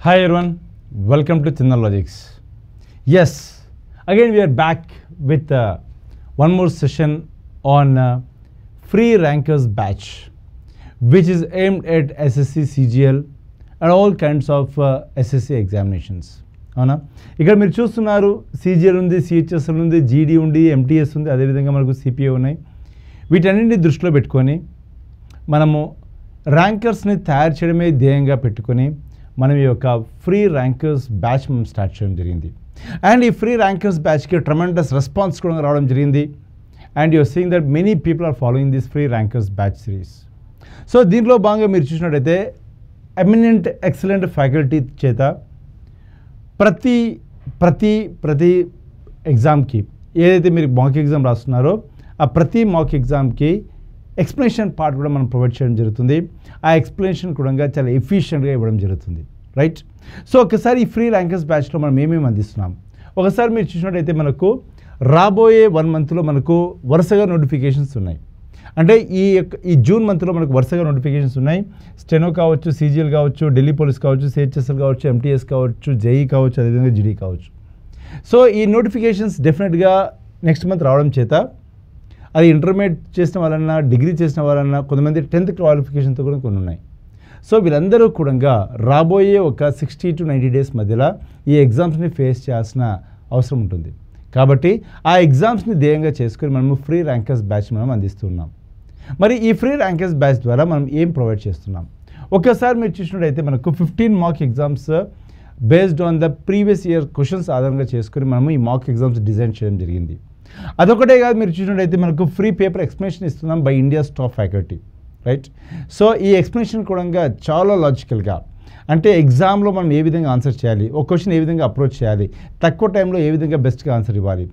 Hi everyone, welcome to Chindan Logics. Yes, again we are back with one more session on free rankers batch, which is aimed at SSC, CGL and all kinds of SSC examinations. అవునా ఇక్కడ మీరు చూస్తున్నారు CGL ఉంది, CHSL ఉంది, GD ఉంది, MTS ఉంది, అదేవిధంగా మనకు CPA ఉన్నాయి. వీటన్నింటిని దృష్టిలో పెట్టుకొని మనము ర్యాంకర్స్ని తయారు చేయడమే ధ్యేయంగా పెట్టుకొని మనం ఈ యొక్క ఫ్రీ ర్యాంకర్స్ బ్యాచ్ మనం స్టార్ట్ చేయడం జరిగింది. అండ్ ఈ ఫ్రీ ర్యాంకర్స్ బ్యాచ్కి ట్రమెండస్ రెస్పాన్స్ కూడా రావడం జరిగింది. And you're seeing that many people are following this free rankers batch series. So దీంట్లో భాగంగా మీరు చూసినట్టయితే ఎమినెంట్ ఎక్సలెంట్ ఫ్యాకల్టీ చేత ప్రతి ఎగ్జామ్కి ఏదైతే మీరు మాక్ ఎగ్జామ్ రాస్తున్నారో ఆ ప్రతి మాక్ ఎగ్జామ్కి ఎక్స్ప్లెనేషన్ పార్ట్ కూడా మనం ప్రొవైడ్ చేయడం జరుగుతుంది. ఆ ఎక్స్ప్లెనేషన్ కూడా చాలా ఎఫిషియెంట్గా ఇవ్వడం జరుగుతుంది, రైట్? సో ఒకసారి ఈ ఫ్రీ ర్యాంకర్స్ బ్యాచ్లో మనం ఏమేమి అందిస్తున్నాం ఒకసారి మీరు చూసినట్టయితే మనకు రాబోయే 1 మంత్లో మనకు వరుసగా నోటిఫికేషన్స్ ఉన్నాయి. అంటే ఈ జూన్ మంత్లో మనకు వరుసగా నోటిఫికేషన్స్ ఉన్నాయి. స్టెనో కావచ్చు, CGL కావచ్చు, ఢిల్లీ పోలీస్ కావచ్చు, CHSL కావచ్చు, MTS కావచ్చు, JE కావచ్చు, అదేవిధంగా GD కావచ్చు. సో ఈ నోటిఫికేషన్స్ డెఫినెట్గా నెక్స్ట్ మంత్ రావడం చేత అది ఇంటర్మీడియట్ చేసిన వాళ్ళన్నా, డిగ్రీ చేసిన వాళ్ళన్నా, కొంతమంది 10th క్వాలిఫికేషన్తో కూడా కొన్ని ఉన్నాయి. సో వీళ్ళందరూ కూడా రాబోయే ఒక 60 to 90 డేస్ మధ్యలో ఈ ఎగ్జామ్స్ని ఫేస్ చేయాల్సిన అవసరం ఉంటుంది. కాబట్టి ఆ ఎగ్జామ్స్ని ధ్యేయంగా చేసుకొని మనము ఫ్రీ ర్యాంకర్స్ బ్యాచ్ మనం అందిస్తున్నాం. మరి ఈ ఫ్రీ ర్యాంకర్స్ బ్యాచ్ ద్వారా మనం ఏం ప్రొవైడ్ చేస్తున్నాం ఒక్కసారి మీరు చూసినట్టయితే మనకు 15 mock exams based on the previous year questions ఆధారంగా చేసుకొని మనము ఈ మాక్ ఎగ్జామ్స్ డిజైన్ చేయడం జరిగింది. అదొకటే కాదు, మీరు చూసినట్టయితే మనకు ఫ్రీ పేపర్ ఎక్స్ప్లెనేషన్ ఇస్తున్నాం by India's top faculty, right? So ఈ ఎక్స్ప్లెనేషన్ కూడా చాలా లాజికల్గా, అంటే ఎగ్జామ్లో మనం ఏ విధంగా ఆన్సర్ చేయాలి, ఒక క్వశ్చన్ ఏ విధంగా అప్రోచ్ చేయాలి, తక్కువ టైంలో ఏ విధంగా బెస్ట్గా ఆన్సర్ ఇవ్వాలి,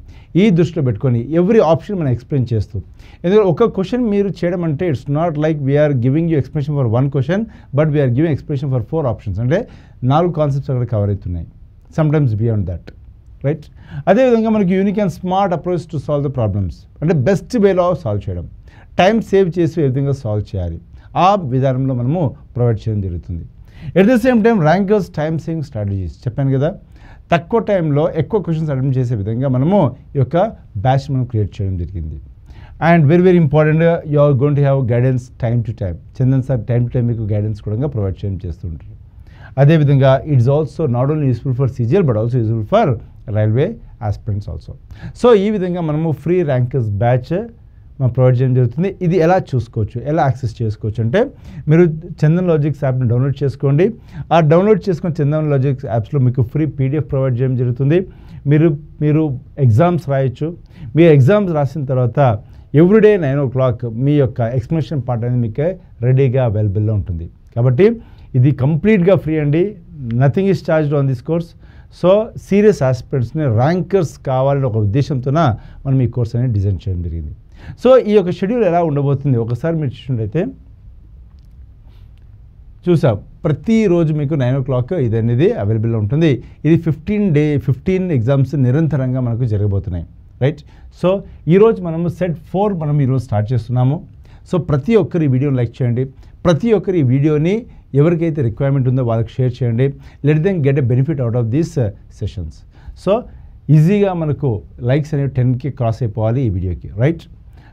ఈ దృష్టిలో పెట్టుకొని ఎవ్రీ ఆప్షన్ మనం ఎక్స్ప్లెయిన్ చేస్తూ, ఎందుకంటే ఒక క్వశ్చన్ మీరు చేయడం అంటే it's not like we're giving you explanation for 1 question but we're giving explanation for 4 options. అంటే 4 కాన్సెప్ట్స్ అక్కడ కవర్ అవుతున్నాయి, సమ్టైమ్స్ బియాండ్ దట్, రైట్? అదేవిధంగా మనకి unique and smart approach to solve the problems, అంటే బెస్ట్ వేలో సాల్వ్ చేయడం, time save చేసి ఏ విధంగా సాల్వ్ చేయాలి, ఆ విధానంలో మనము ప్రొవైడ్ చేయడం జరుగుతుంది. At the same time rankers time saving strategies చెప్పాను కదా, తక్కువ టైంలో ఎక్కువ క్వశ్చన్స్ అటెంప్ట్ చేసే విధంగా మనము ఈ యొక్క బ్యాచ్ మనం క్రియేట్ చేయడం జరిగింది. And very important, you are going to have guidance time to time. Chandan sir time to time మీకు గైడెన్స్ కూడా ప్రొవైడ్ చేయడం చేస్తుంటారు. అదేవిధంగా it's also not only useful for CGL but also useful for railway aspirants also. So ఈ విధంగా మనము free rankers batch మనం provide చేయడం జరుగుతుంది. ఇది ఎలా చూసుకోవచ్చు, ఎలా యాక్సెస్ చేసుకోవచ్చు అంటే మీరు చందన్ లాజిక్స్ యాప్ని డౌన్లోడ్ చేసుకోండి. ఆ డౌన్లోడ్ చేసుకుని చందన్ లాజిక్స్ యాప్స్లో మీకు ఫ్రీ PDF ప్రొవైడ్ చేయడం జరుగుతుంది. మీరు ఎగ్జామ్స్ రాయొచ్చు. మీ ఎగ్జామ్స్ రాసిన తర్వాత ఎవ్రీడే 9 o'clock మీ యొక్క ఎక్స్ప్లెనేషన్ పార్ట్ అనేది మీకు రెడీగా అవైలబుల్లో ఉంటుంది. కాబట్టి ఇది కంప్లీట్గా ఫ్రీ అండి, nothing is charged on this course. So serious ఆస్పిరెంట్స్ని ర్యాంకర్స్ కావాలని ఒక ఉద్దేశంతోన మనం ఈ కోర్స్ అనేది డిజైన్ చేయడం జరిగింది. సో ఈ యొక్క షెడ్యూల్ ఎలా ఉండబోతుంది ఒకసారి మీరు చూసినట్టయితే చూసాం, ప్రతిరోజు మీకు 9 o'clock ఇది అనేది అవైలబుల్లో ఉంటుంది. ఇది 15 ఎగ్జామ్స్ నిరంతరంగా మనకు జరగబోతున్నాయి, రైట్? సో ఈరోజు మనము సెట్ 4 మనం ఈరోజు స్టార్ట్ చేస్తున్నాము. సో ప్రతి ఒక్కరు ఈ వీడియోని లైక్ చేయండి, ప్రతి ఒక్కరు ఈ వీడియోని ఎవరికైతే రిక్వైర్మెంట్ ఉందో వాళ్ళకి షేర్ చేయండి. Let them get a benefit out of these sessions. So ఈజీగా మనకు లైక్స్ అనేవి 10K క్రాస్ అయిపోవాలి ఈ వీడియోకి, రైట్?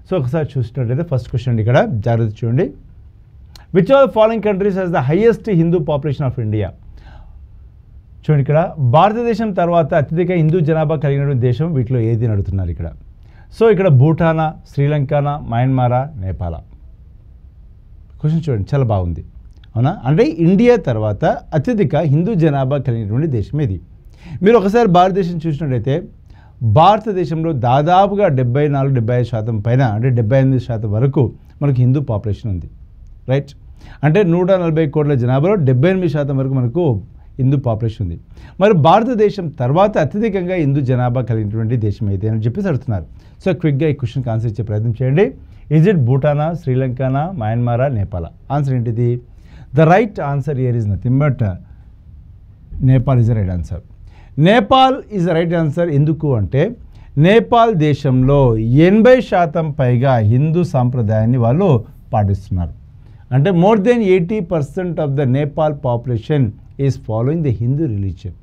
సో ఒకసారి చూసినట్లయితే ఫస్ట్ క్వశ్చన్ ఇక్కడ జాగ్రత్త చూడండి. Which are following countries has the highest Hindu population of India? చూడండి, ఇక్కడ భారతదేశం తర్వాత అత్యధిక హిందూ జనాభా కలిగినటువంటి దేశం వీటిలో ఏది అని అడుగుతున్నారు ఇక్కడ. సో ఇక్కడ భూటానా, శ్రీలంకనా, మయన్మారా, నేపాలా? క్వశ్చన్ చూడండి, చాలా బాగుంది, అవునా? అంటే ఇండియా తర్వాత అత్యధిక హిందూ జనాభా కలిగినటువంటి దేశం ఇది. మీరు ఒకసారి భారతదేశం చూసినట్టయితే భారతదేశంలో దాదాపుగా 74-75% పైన, అంటే 78% వరకు మనకు హిందూ పాపులేషన్ ఉంది, రైట్? అంటే 140 కోట్ల జనాభాలో 78% వరకు మనకు హిందూ పాపులేషన్ ఉంది. మరి భారతదేశం తర్వాత అత్యధికంగా హిందూ జనాభా కలిగినటువంటి దేశం అయితే అని చెప్పేసి అడుగుతున్నారు. సో క్విక్గా ఈ క్వశ్చన్కి ఆన్సర్ ఇచ్చే ప్రయత్నం చేయండి. ఈజ్ ఇట్ భూటానా, శ్రీలంకనా, మయన్మారా, నేపాలా? ఆన్సర్ ఏంటిది? The right answer here is nothing but Nepal is the right answer. Nepal is the right answer. ఎందుకు అంటే నేపాల్ దేశంలో 80% పైగా హిందూ సాంప్రదాయాన్ని వాళ్ళు పాటిస్తున్నారు. అంటే more than 80% of the Nepal population is following the Hindu religion,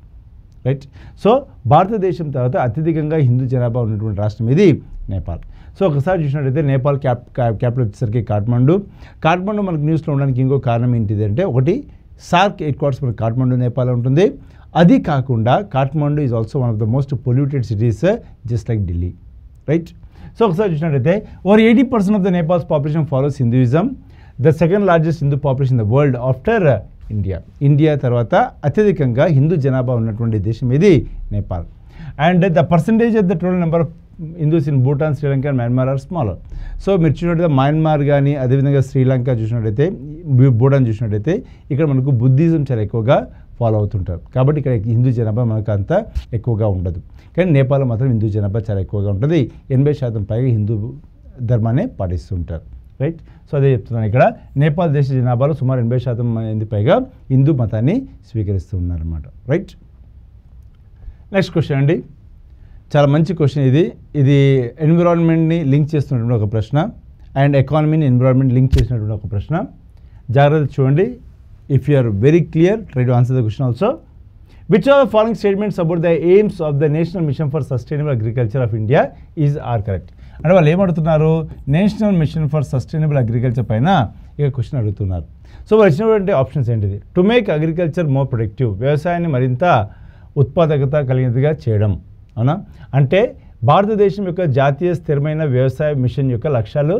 right. So భారతదేశం తర్వాత అత్యధికంగా హిందూ జనాభా ఉన్నటువంటి రాష్ట్రం ఇది నేపాల్. సో ఒకసారి చూసినట్టయితే నేపాల్ క్యాపిటల్ వచ్చేసరికి కాఠ్మండు మనకు న్యూస్లో ఉండడానికి ఇంకో కారణం ఏంటిది అంటే, ఒకటి సార్క్ హెడ్ క్వార్టర్స్ మనకు కాఠ్మండు నేపాల్ ఉంటుంది. అది కాకుండా Kathmandu is also one of the most polluted cities just like Delhi, right. So ఒకసారి చూసినట్టయితే over 80% of the Nepal's population follows Hinduism, the second largest Hindu population in the world after India తర్వాత అత్యధికంగా హిందూ జనాభా ఉన్నటువంటి దేశం ఇది Nepal. And the percentage of the total number of Hindus in Bhutan, Sri Lanka and Myanmar are smaller. So మీరు చూసినట్టయితే Myanmar కానీ అదేవిధంగా శ్రీలంక చూసినట్టయితే భూటాన్ చూసినట్టయితే ఇక్కడ మనకు బుద్ధిజం చాలా ఎక్కువగా ఫాలో అవుతుంటారు. కాబట్టి ఇక్కడ హిందూ జనాభా మనకు అంత ఎక్కువగా ఉండదు. కానీ నేపాల్ మాత్రం హిందూ జనాభా చాలా ఎక్కువగా ఉంటుంది. 80% పైగా హిందూ ధర్మాన్ని పాటిస్తుంటారు, రైట్. సో అదే చెప్తున్నాను, ఇక్కడ నేపాల్ దేశ జనాభాలో సుమారు 80% మంది పైగా హిందూ మతాన్ని స్వీకరిస్తూ ఉన్నారన్నమాట, రైట్. నెక్స్ట్ క్వశ్చన్ అండి, చాలా మంచి క్వశ్చన్ ఇది ఎన్విరాన్మెంట్ని లింక్ చేస్తున్నటువంటి ఒక ప్రశ్న అండ్ ఎకానమీని ఎన్విరాన్మెంట్ లింక్ చేసినటువంటి ఒక ప్రశ్న. జాగ్రత్త చూడండి. If you are very clear, try to answer the question also. Which are the following statements about the aims of the national machine for sustainable agriculture of India are correct? అంటే వాళ్ళు ఏమడుగుతున్నారు, national machine for sustainable agriculture పైన ఇక question అడుగుతున్నారు. So వాళ్ళు ఇచ్చినటువంటి options ఏంటిది? To make agriculture more productive, వ్యవసాయాన్ని మరింత ఉత్పాదకత కలిగినదిగా చేయడం, అవునా? అంటే భారతదేశం యొక్క జాతీయ స్థిరమైన వ్యవసాయ మిషన్ యొక్క లక్ష్యాలు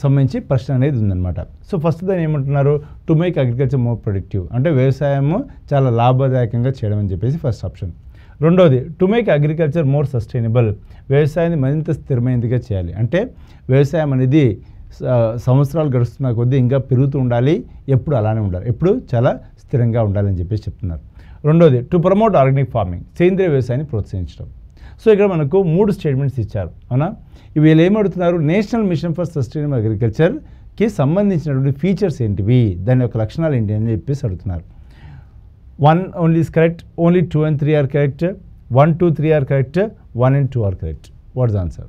సంబంధించి ప్రశ్న అనేది ఉందన్నమాట. సో ఫస్ట్ దాన్ని ఏమంటున్నారు, to make agriculture more productive అంటే వ్యవసాయము చాలా లాభదాయకంగా చేయడం అని చెప్పేసి ఫస్ట్ ఆప్షన్. రెండోది to make agriculture more sustainable, వ్యవసాయాన్ని మరింత స్థిరమైనదిగా చేయాలి. అంటే వ్యవసాయం అనేది సంవత్సరాలు గడుస్తున్న కొద్దీ ఇంకా పెరుగుతూ ఉండాలి, ఎప్పుడు అలానే ఉండాలి, ఎప్పుడు చాలా స్థిరంగా ఉండాలని చెప్పేసి చెప్తున్నారు. రెండోది టు ప్రమోట్ ఆర్గానిక్ ఫార్మింగ్, సేంద్రియ వ్యవసాయాన్ని ప్రోత్సహించడం. సో ఇక్కడ మనకు 3 స్టేట్మెంట్స్ ఇచ్చారు, అవునా? ఇవి వీళ్ళు ఏమడుగుతున్నారు, నేషనల్ మిషన్ ఫర్ సస్టైనబుల్ అగ్రికల్చర్కి సంబంధించినటువంటి ఫీచర్స్ ఏంటివి, దాని యొక్క లక్షణాలు ఏంటి అని చెప్పేసి అడుగుతున్నారు. 1 only is correct, only 2 and 3 are correct, 1, 2, 3 are correct, 1 and 2 are correct. What's the answer?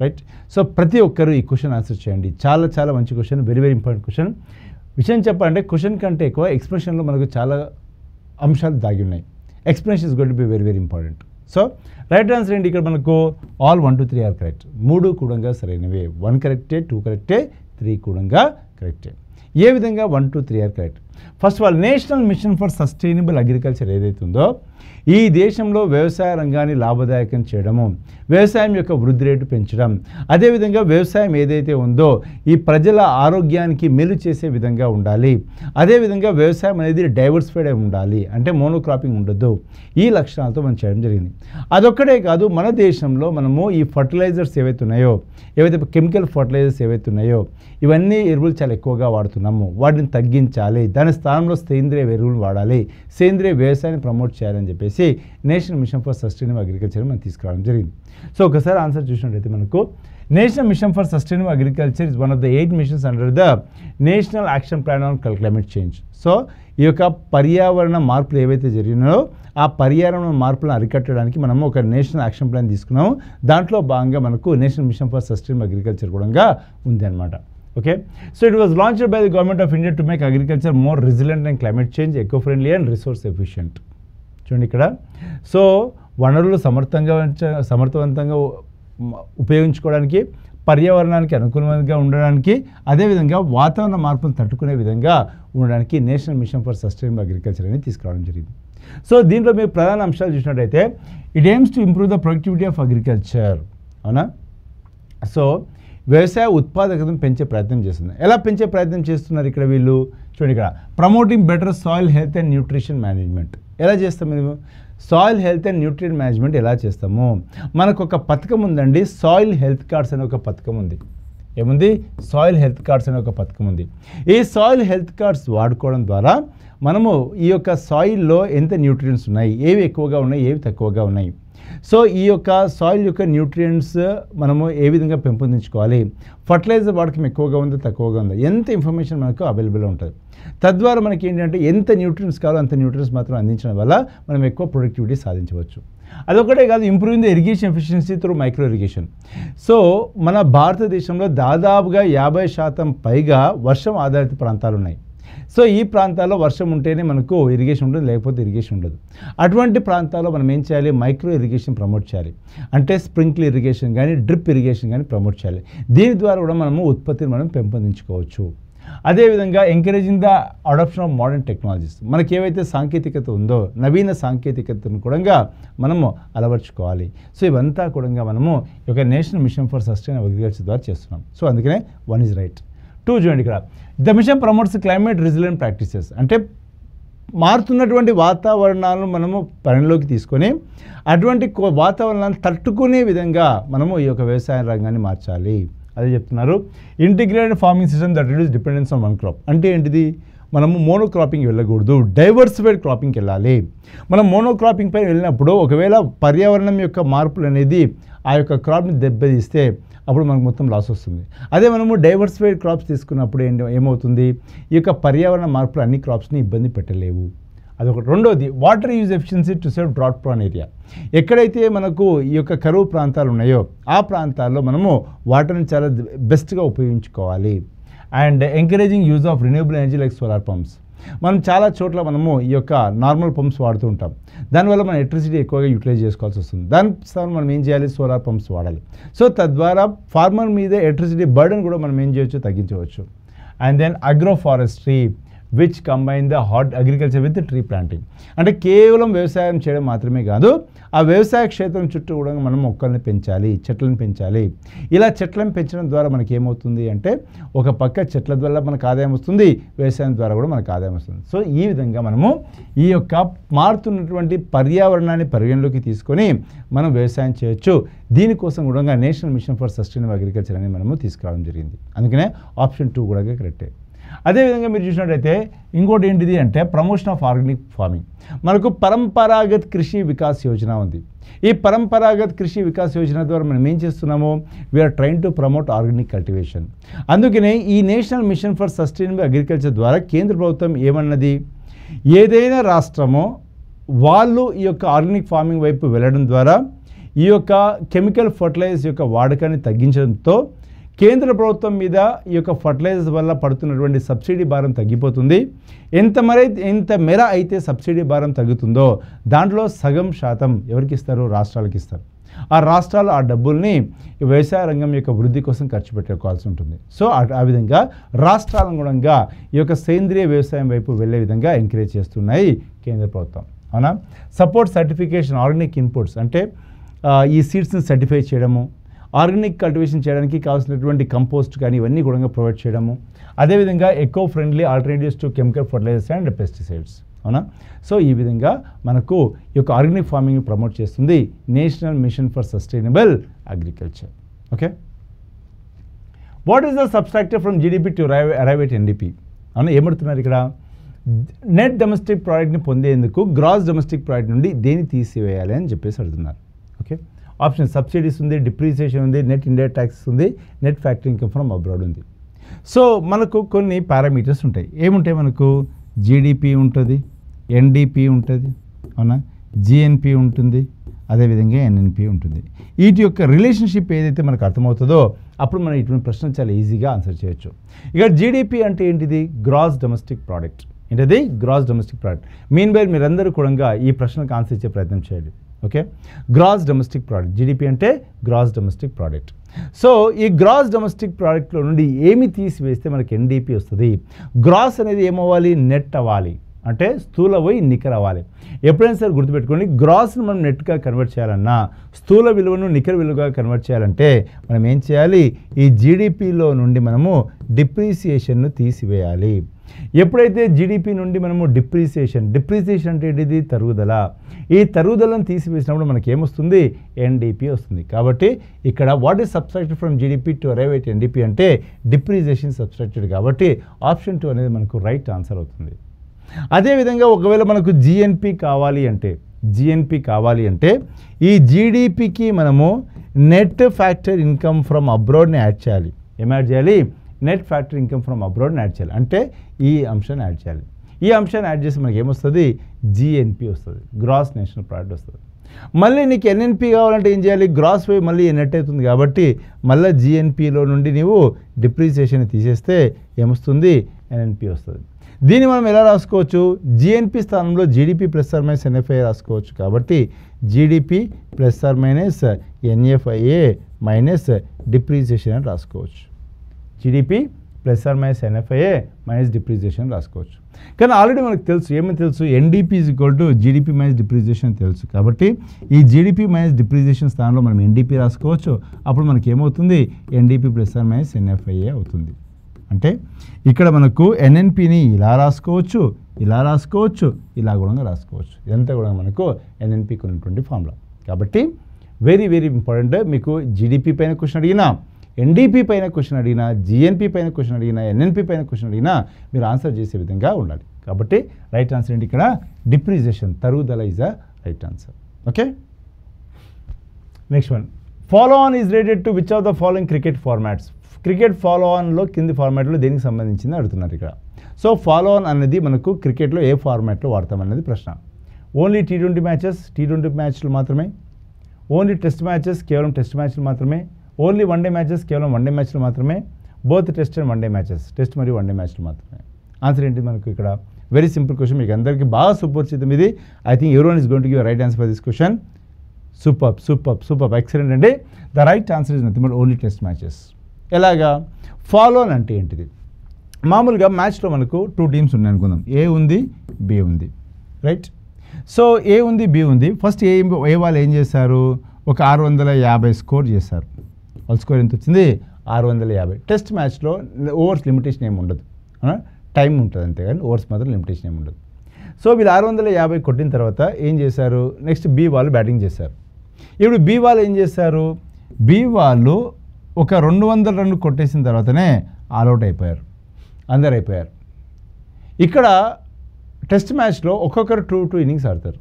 Right. So ప్రతి ఒక్కరు ఈ క్వశ్చన్ ఆన్సర్ చేయండి. చాలా చాలా మంచి question, very very important question. విషయం చెప్పాలంటే క్వశ్చన్ కంటే ఎక్కువ ఎక్స్ప్రెషన్లో మనకు చాలా అంశాలు దాగి ఉన్నాయి. Explanation is going to be very very important. So right answer ఏంటి, ఇక్కడ మనకు ఆల్ 1, 2, 3 ఆర్ కరెక్ట్. 3 కూడా సరైనవే. 1 కరెక్టే, 2 కరెక్టే, 3 కూడా కరెక్టే. ఏ విధంగా 1, 2, 3 are correct? First of all National machine for sustainable Agriculture ఏదైతే ఉందో ఈ దేశంలో వ్యవసాయ రంగాన్ని లాభదాయకం చేయడము, వ్యవసాయం యొక్క వృద్ధి రేటు పెంచడం, అదేవిధంగా వ్యవసాయం ఏదైతే ఉందో ఈ ప్రజల ఆరోగ్యానికి మేలు చేసే విధంగా ఉండాలి. అదేవిధంగా వ్యవసాయం అనేది డైవర్సిఫైడ్ అయి ఉండాలి, అంటే మోనోక్రాపింగ్ ఉండొద్దు. ఈ లక్షణాలతో మనం చేయడం జరిగింది. అదొక్కడే కాదు, మన దేశంలో మనము ఈ ఫర్టిలైజర్స్ ఏవైతే ఉన్నాయో, ఏవైతే కెమికల్ ఫర్టిలైజర్స్ ఏవైతే ఉన్నాయో ఇవన్నీ ఎరువులు చాలా ఎక్కువగా వాడుతున్నాము, వాటిని తగ్గించాలి. దాని స్థానంలో సేంద్రియ ఎరువులు వాడాలి, సేంద్రియ వ్యవసాయాన్ని ప్రమోట్ చేయాలని చెప్పేసి national mission for sustainable agriculture మనం తీసుకురావడం జరిగింది. సో ఒకసారి ఆన్సర్ చూసినట్టయితే మనకు national mission for sustainable agriculture is one of the 8 machines under the national action plan on climate change. So ఈ యొక్క పర్యావరణ మార్పులు ఏవైతే జరిగినాయో ఆ పర్యావరణ మార్పులను అరికట్టడానికి మనము ఒక నేషనల్ యాక్షన్ ప్లాన్ తీసుకున్నాము. దాంట్లో భాగంగా మనకు national mission for sustainable agriculture కూడా ఉంది అనమాట. Okay, so it was launched by the government of India to make agriculture more resilient and climate change, eco friendly and resource efficient. చూడండి ఇక్కడ, so వనరులు సమర్థవంతంగా ఉపయోగించుకోవడానికి, పర్యావరణానికి అనుకూలంగా ఉండడానికి, అదేవిధంగా వాతావరణ మార్పులను తట్టుకునే విధంగా ఉండడానికి national mission for sustainable agriculture అనేది తీసుకురావడం జరిగింది. సో దీంట్లో మీరు ప్రధాన అంశాలు చూసినట్టయితే it AIIMS to improve the productivity of agriculture, అవునా? సో వ్యవసాయ ఉత్పాదకతను పెంచే ప్రయత్నం చేస్తుంది. ఎలా పెంచే ప్రయత్నం చేస్తున్నారు ఇక్కడ వీళ్ళు? చూడండి ఇక్కడ, promoting better soil health and nutrition management. ఎలా చేస్తాం మేము soil health and nutrition management ఎలా చేస్తాము? మనకు ఒక పథకం ఉందండి, సాయిల్ హెల్త్ కార్డ్స్ అనే ఒక పథకం ఉంది. ఏముంది? సాయిల్ హెల్త్ కార్డ్స్ అనే ఒక పథకం ఉంది. ఈ సాయిల్ హెల్త్ కార్డ్స్ వాడుకోవడం ద్వారా మనము ఈ యొక్క సాయిల్లో ఎంత న్యూట్రియంట్స్ ఉన్నాయి, ఏవి ఎక్కువగా ఉన్నాయి, ఏవి తక్కువగా ఉన్నాయి, సో ఈ యొక్క సాయిల్ యొక్క న్యూట్రియంట్స్ మనము ఏ విధంగా పెంపొందించుకోవాలి, ఫర్టిలైజర్ వాడకం ఎక్కువగా ఉందా తక్కువగా ఉందా, ఎంత ఇన్ఫర్మేషన్ మనకు అవైలబుల్గా ఉంటుంది. తద్వారా మనకి ఏంటంటే ఎంత న్యూట్రియంట్స్ కావాలో అంత న్యూట్రియంట్స్ మాత్రం అందించడం వల్ల మనం ఎక్కువ ప్రొడక్టివిటీ సాధించవచ్చు. అదొకటే కాదు, improving the irrigation efficiency through micro irrigation. So మన భారతదేశంలో దాదాపుగా 50% పైగా వర్షం ఆధారిత ప్రాంతాలు ఉన్నాయి. సో ఈ ప్రాంతాల్లో వర్షం ఉంటేనే మనకు ఇరిగేషన్ ఉంటుంది, లేకపోతే ఇరిగేషన్ ఉండదు. అటువంటి ప్రాంతాల్లో మనం ఏం చేయాలి, మైక్రో ఇరిగేషన్ ప్రమోట్ చేయాలి. అంటే స్ప్రింకిల్ ఇరిగేషన్ కానీ డ్రిప్ ఇరిగేషన్ కానీ ప్రమోట్ చేయాలి. దీని ద్వారా కూడా మనము ఉత్పత్తిని మనం పెంపొందించుకోవచ్చు. అదేవిధంగా encouraging the adoption of modern technologies, మనకి ఏవైతే సాంకేతికత ఉందో నవీన సాంకేతికతను కూడా మనము అలవర్చుకోవాలి. సో ఇవంతా కూడా మనము ఒక national mission for sustainable agriculture ద్వారా చేస్తున్నాం. సో అందుకనే 1 ఈజ్ రైట్. 2 చూడండి ఇక్కడ, the mission promotes climate resilient practices, అంటే మారుతున్నటువంటి వాతావరణాలను మనము పరిగణలోకి తీసుకొని అటువంటి వాతావరణాన్ని తట్టుకునే విధంగా మనము ఈ యొక్క వ్యవసాయ రంగాన్ని మార్చాలి. అదే చెప్తున్నారు. Integrated farming system that reduce dependence on one crop, అంటే ఏంటిది, మనము మోనోక్రాపింగ్ వెళ్ళకూడదు, డైవర్సిఫైడ్ క్రాపింగ్కి వెళ్ళాలి. మనం మోనోక్రాపింగ్ పైన వెళ్ళినప్పుడు ఒకవేళ పర్యావరణం యొక్క మార్పులు అనేది ఆ యొక్క క్రాప్ని దెబ్బతీస్తే అప్పుడు మనకు మొత్తం లాస్ వస్తుంది. అదే మనము డైవర్సిఫైడ్ క్రాప్స్ తీసుకున్నప్పుడు ఏమవుతుంది, ఈ యొక్క పర్యావరణ మార్పులు అన్ని క్రాప్స్ని ఇబ్బంది పెట్టలేవు. అదొకటి. రెండోది, water use efficiency to save drought prone area, ఎక్కడైతే మనకు ఈ యొక్క కరువు ప్రాంతాలు ఉన్నాయో ఆ ప్రాంతాల్లో మనము వాటర్ని చాలా బెస్ట్గా ఉపయోగించుకోవాలి. And encouraging use of renewable energy like solar pumps, మనం చాలా చోట్ల మనము ఈ యొక్క నార్మల్ పంప్స్ వాడుతూ ఉంటాం, దానివల్ల మనం ఎలక్ట్రిసిటీ ఎక్కువగా యూటిలైజ్ చేసుకోవాల్సి వస్తుంది. దాని స్థానం మనం ఏం చేయాలి, సోలార్ పంప్స్ వాడాలి. సో తద్వారా ఫార్మర్ మీద ఎలక్ట్రిసిటీ బర్డెన్ కూడా మనం ఏం చేయొచ్చు, తగ్గించవచ్చు. And then agro forestry which combine the heart agriculture with tree planting, అంటే కేవలం వ్యవసాయం చేయడం మాత్రమే కాదు, ఆ వ్యవసాయ క్షేత్రం చుట్టూ కూడా మనం మొక్కల్ని పెంచాలి, చెట్లను పెంచాలి. ఇలా చెట్లను పెంచడం ద్వారా మనకి ఏమవుతుంది అంటే ఒక పక్క చెట్ల ద్వారా మనకు ఆదాయం వస్తుంది, వ్యవసాయం ద్వారా కూడా మనకు ఆదాయం వస్తుంది. సో ఈ విధంగా మనము ఈ యొక్క మారుతున్నటువంటి పర్యావరణాన్ని పరిగణలోకి తీసుకొని మనం వ్యవసాయం చేయొచ్చు. దీనికోసం కూడా national mission for sustainable agriculture అని మనము తీసుకురావడం జరిగింది. అందుకనే ఆప్షన్ 2 కూడా కరెక్టే. అదేవిధంగా మీరు చూసినట్టయితే ఇంకోటి ఏంటిది అంటే ప్రమోషన్ ఆఫ్ ఆర్గానిక్ ఫార్మింగ్, మనకు పరంపరాగత్ కృషి వికాస్ యోజన ఉంది. ఈ పరంపరాగత్ కృషి వికాస్ యోజన ద్వారా మనం ఏం చేస్తున్నాము, we are train to promote organic cultivation. అందుకనే ఈ national machine for sustainable agriculture ద్వారా కేంద్ర ప్రభుత్వం ఏమన్నది, ఏదైనా రాష్ట్రమో వాళ్ళు ఈ యొక్క ఆర్గానిక్ ఫార్మింగ్ వైపు వెళ్ళడం ద్వారా ఈ యొక్క కెమికల్ ఫర్టిలైజర్స్ యొక్క వాడకాన్ని తగ్గించడంతో కేంద్ర ప్రభుత్వం మీద ఈ యొక్క ఫర్టిలైజర్స్ వల్ల పడుతున్నటువంటి సబ్సిడీ భారం తగ్గిపోతుంది. ఎంత మేర అయితే సబ్సిడీ భారం తగ్గుతుందో దాంట్లో సగం శాతం ఎవరికి ఇస్తారు, రాష్ట్రాలకు ఇస్తారు. ఆ రాష్ట్రాలు ఆ డబ్బుల్ని వ్యవసాయ రంగం యొక్క వృద్ధి కోసం ఖర్చు పెట్టుకోవాల్సి ఉంటుంది. సో ఆ విధంగా రాష్ట్రాలను కూడా ఈ యొక్క సేంద్రియ వ్యవసాయం వైపు వెళ్ళే విధంగా ఎంకరేజ్ చేస్తున్నాయి కేంద్ర ప్రభుత్వం. అవునా. సపోర్ట్ సర్టిఫికేషన్ ఆర్గానిక్ ఇన్పుట్స్, అంటే ఈ సీడ్స్ని సర్టిఫై చేయడము, ఆర్గానిక్ కల్టివేషన్ చేయడానికి కావాల్సినటువంటి కంపోస్ట్ కానీ ఇవన్నీ కూడా ప్రొవైడ్ చేయడము. అదేవిధంగా eco friendly alternatives to chemical fertilizers and pesticides. అవునా. సో ఈ విధంగా మనకు ఈ యొక్క ఆర్గానిక్ ఫార్మింగ్ ప్రమోట్ చేస్తుంది national machine for sustainable agriculture. Okay. What is the subtractor from GDP to arrive at NDP? అవునా, ఏమడుతున్నారు ఇక్కడ, నెట్ డొమెస్టిక్ ప్రోడక్ట్ని పొందేందుకు గ్రాస్ డొమెస్టిక్ ప్రోడక్ట్ నుండి దేన్ని తీసివేయాలి అని చెప్పేసి అడుగుతున్నారు. ఓకే. ఆప్షన్ సబ్సిడీస్ ఉంది, డిప్రిసియేషన్ ఉంది, నెట్ ఇండైరెక్ట్ ట్యాక్సెస్ ఉంది, net factory income from abroad ఉంది. సో మనకు కొన్ని పారామీటర్స్ ఉంటాయి. ఏముంటాయి మనకు, జీడిపి ఉంటుంది, ఎన్డిపి ఉంటుంది, అవునా, జిఎన్పి ఉంటుంది, అదేవిధంగా ఎన్ఎన్పి ఉంటుంది. వీటి యొక్క రిలేషన్షిప్ ఏదైతే మనకు అర్థమవుతుందో అప్పుడు మనం ఇటువంటి ప్రశ్న చాలా ఈజీగా ఆన్సర్ చేయొచ్చు. ఇక జీడిపి అంటే ఏంటిది, గ్రాస్ డొమెస్టిక్ ప్రోడక్ట్. ఏంటది, gross domestic product. Mean by మీరందరూ కూడా ఈ ప్రశ్నకు ఆన్సర్ ఇచ్చే ప్రయత్నం చేయండి. Okay. Gross domestic product, GDP అంటే గ్రాస్ డొమెస్టిక్ ప్రోడక్ట్. సో ఈ గ్రాస్ డొమెస్టిక్ ప్రోడక్ట్లో నుండి ఏమి తీసివేస్తే మనకి ఎన్డిపి వస్తుంది. గ్రాస్ అనేది ఏమవ్వాలి, నెట్ అవ్వాలి, అంటే స్థూల పోయి నికర అవ్వాలి. ఎప్పుడైనా సరే గుర్తుపెట్టుకోండి, గ్రాస్ను మనం నెట్గా కన్వర్ట్ చేయాలన్నా, స్థూల విలువను నికర విలువగా కన్వర్ట్ చేయాలంటే మనం ఏం చేయాలి, ఈ జీడిపిలో నుండి మనము డిప్రిసియేషన్ను తీసివేయాలి. ఎప్పుడైతే జీడిపి నుండి మనము డిప్రిసియేషన్ అంటే ఏంటిది, తరుగుదల, ఈ తరుగుదలను తీసివేసినప్పుడు మనకి ఏమొస్తుంది, ఎన్డిపి వస్తుంది. కాబట్టి ఇక్కడ what is subtracted from GDP to arrive at NDP అంటే డిప్రిసియేషన్ సబ్స్ట్రాక్టెడ్. కాబట్టి ఆప్షన్ 2 అనేది మనకు రైట్ ఆన్సర్ అవుతుంది. అదేవిధంగా ఒకవేళ మనకు జిఎన్పి కావాలి అంటే ఈ జీడిపికి మనము నెట్ ఫ్యాక్టర్ ఇన్కమ్ ఫ్రమ్ అబ్రాడ్ని యాడ్ చేయాలి. ఏం యాడ్ చేయాలి, నెట్ ఫ్యాక్టర్ ఇన్కమ్ ఫ్రమ్ అబ్రాడ్ని యాడ్ చేయాలి. అంటే ఈ అంశాన్ని యాడ్ చేయాలి. ఈ అంశాన్ని యాడ్ చేసి మనకి ఏమొస్తుంది, జిఎన్పి వస్తుంది, గ్రాస్ నేషనల్ ప్రోడక్ట్ వస్తుంది. మళ్ళీ నీకు ఎన్ఎన్పి కావాలంటే ఏం చేయాలి, గ్రాస్ వై మళ్ళీ నెట్ అవుతుంది కాబట్టి మళ్ళీ జిఎన్పిలో నుండి నీవు డిప్రిసియేషన్ తీసేస్తే ఏమొస్తుంది, ఎన్ఎన్పి వస్తుంది. దీన్ని మనం ఎలా రాసుకోవచ్చు? జిఎన్పి స్థానంలో GDP plus or minus NFIA రాసుకోవచ్చు. కాబట్టి GDP plus or minus NFIA minus depreciation అని రాసుకోవచ్చు. GDP plus or minus NFIA minus depreciation రాసుకోవచ్చు. కానీ ఆల్రెడీ మనకు తెలుసు, ఏమని తెలుసు? NDP is equal to GDP minus depreciation తెలుసు. కాబట్టి ఈ జీడిపి మైనస్ డిప్రిసియేషన్ స్థానంలో మనం ఎన్డిపి రాసుకోవచ్చు. అప్పుడు మనకి ఏమవుతుంది? NDP plus or minus NFIA అవుతుంది. అంటే ఇక్కడ మనకు ఎన్ఎన్పిని ఇలా రాసుకోవచ్చు, ఇలా రాసుకోవచ్చు, ఇలా కూడా రాసుకోవచ్చు. ఇదంతా కూడా మనకు ఎన్ఎన్పికి ఉన్నటువంటి ఫార్ములా. కాబట్టి వెరీ వెరీ ఇంపార్టెంట్. మీకు జీడిపి పైన క్వశ్చన్ అడిగినా, ఎన్డిపి పైన క్వశ్చన్ అడిగినా, జిఎన్పి పైన క్వశ్చన్ అడిగినా, ఎన్ఎన్పి పైన క్వశ్చన్ అడిగినా మీరు ఆన్సర్ చేసే విధంగా ఉండాలి. కాబట్టి రైట్ ఆన్సర్ ఏంటి? ఇక్కడ డిప్రిసియేషన్, తరుగుదల is a right answer. Okay, next one. Follow on is related to which of the following cricket formats? Cricket follow ఆన్లో కింది ఫార్మాట్లో దేనికి సంబంధించింది అడుగుతున్నారు ఇక్కడ. సో ఫాలో ఆన్ అనేది మనకు క్రికెట్లో ఏ ఫార్మాట్లో వాడతామన్నది ప్రశ్న. ఓన్లీ టీ20 మ్యాచెస్, టీ20 మ్యాచ్లు మాత్రమే. ఓన్లీ టెస్ట్ మ్యాచెస్, కేవలం టెస్ట్ మ్యాచ్లు మాత్రమే. ఓన్లీ వన్డే మ్యాచెస్, కేవలం వన్డే మ్యాచ్లు మాత్రమే. Both test and one day matches, test మరియు వన్డే మ్యాచ్లు మాత్రమే. ఆన్సర్ ఏంటి మనకు ఇక్కడ? వెరీ సింపుల్ క్వశ్చన్, మీకు అందరికీ బాగా సుపరిచితం ఇది. I think everyone is going to give right answer for this question. Super super super, excellent అండి. The right answer is nothing but only test matches. ఎలాగా? ఫాలో ఆన్ అంటే ఏంటిది? మామూలుగా మ్యాచ్లో మనకు 2 టీమ్స్ ఉన్నాయి అనుకుందాం. ఏ ఉంది, బి ఉంది, రైట్? సో ఏ ఉంది, బి ఉంది. ఫస్ట్ ఏ వాళ్ళు ఏం చేశారు? ఒక 650 స్కోర్ చేశారు. వాళ్ళ స్కోర్ ఎంత వచ్చింది? 650. టెస్ట్ మ్యాచ్లో ఓవర్స్ లిమిటేషన్ ఏమి ఉండదు, టైం ఉంటుంది అంతే, కానీ ఓవర్స్ మాత్రం లిమిటేషన్ ఏమి ఉండదు. సో వీళ్ళు 650 కొట్టిన తర్వాత ఏం చేశారు? నెక్స్ట్ బి వాళ్ళు బ్యాటింగ్ చేశారు. ఇప్పుడు బి వాళ్ళు ఏం చేశారు? బి వాళ్ళు ఒక 200 రన్లు కొట్టేసిన తర్వాతనే ఆల్అవుట్ అయిపోయారు, అందరు అయిపోయారు. ఇక్కడ టెస్ట్ మ్యాచ్లో ఒక్కొక్కరు 2 ఇన్నింగ్స్ ఆడతారు.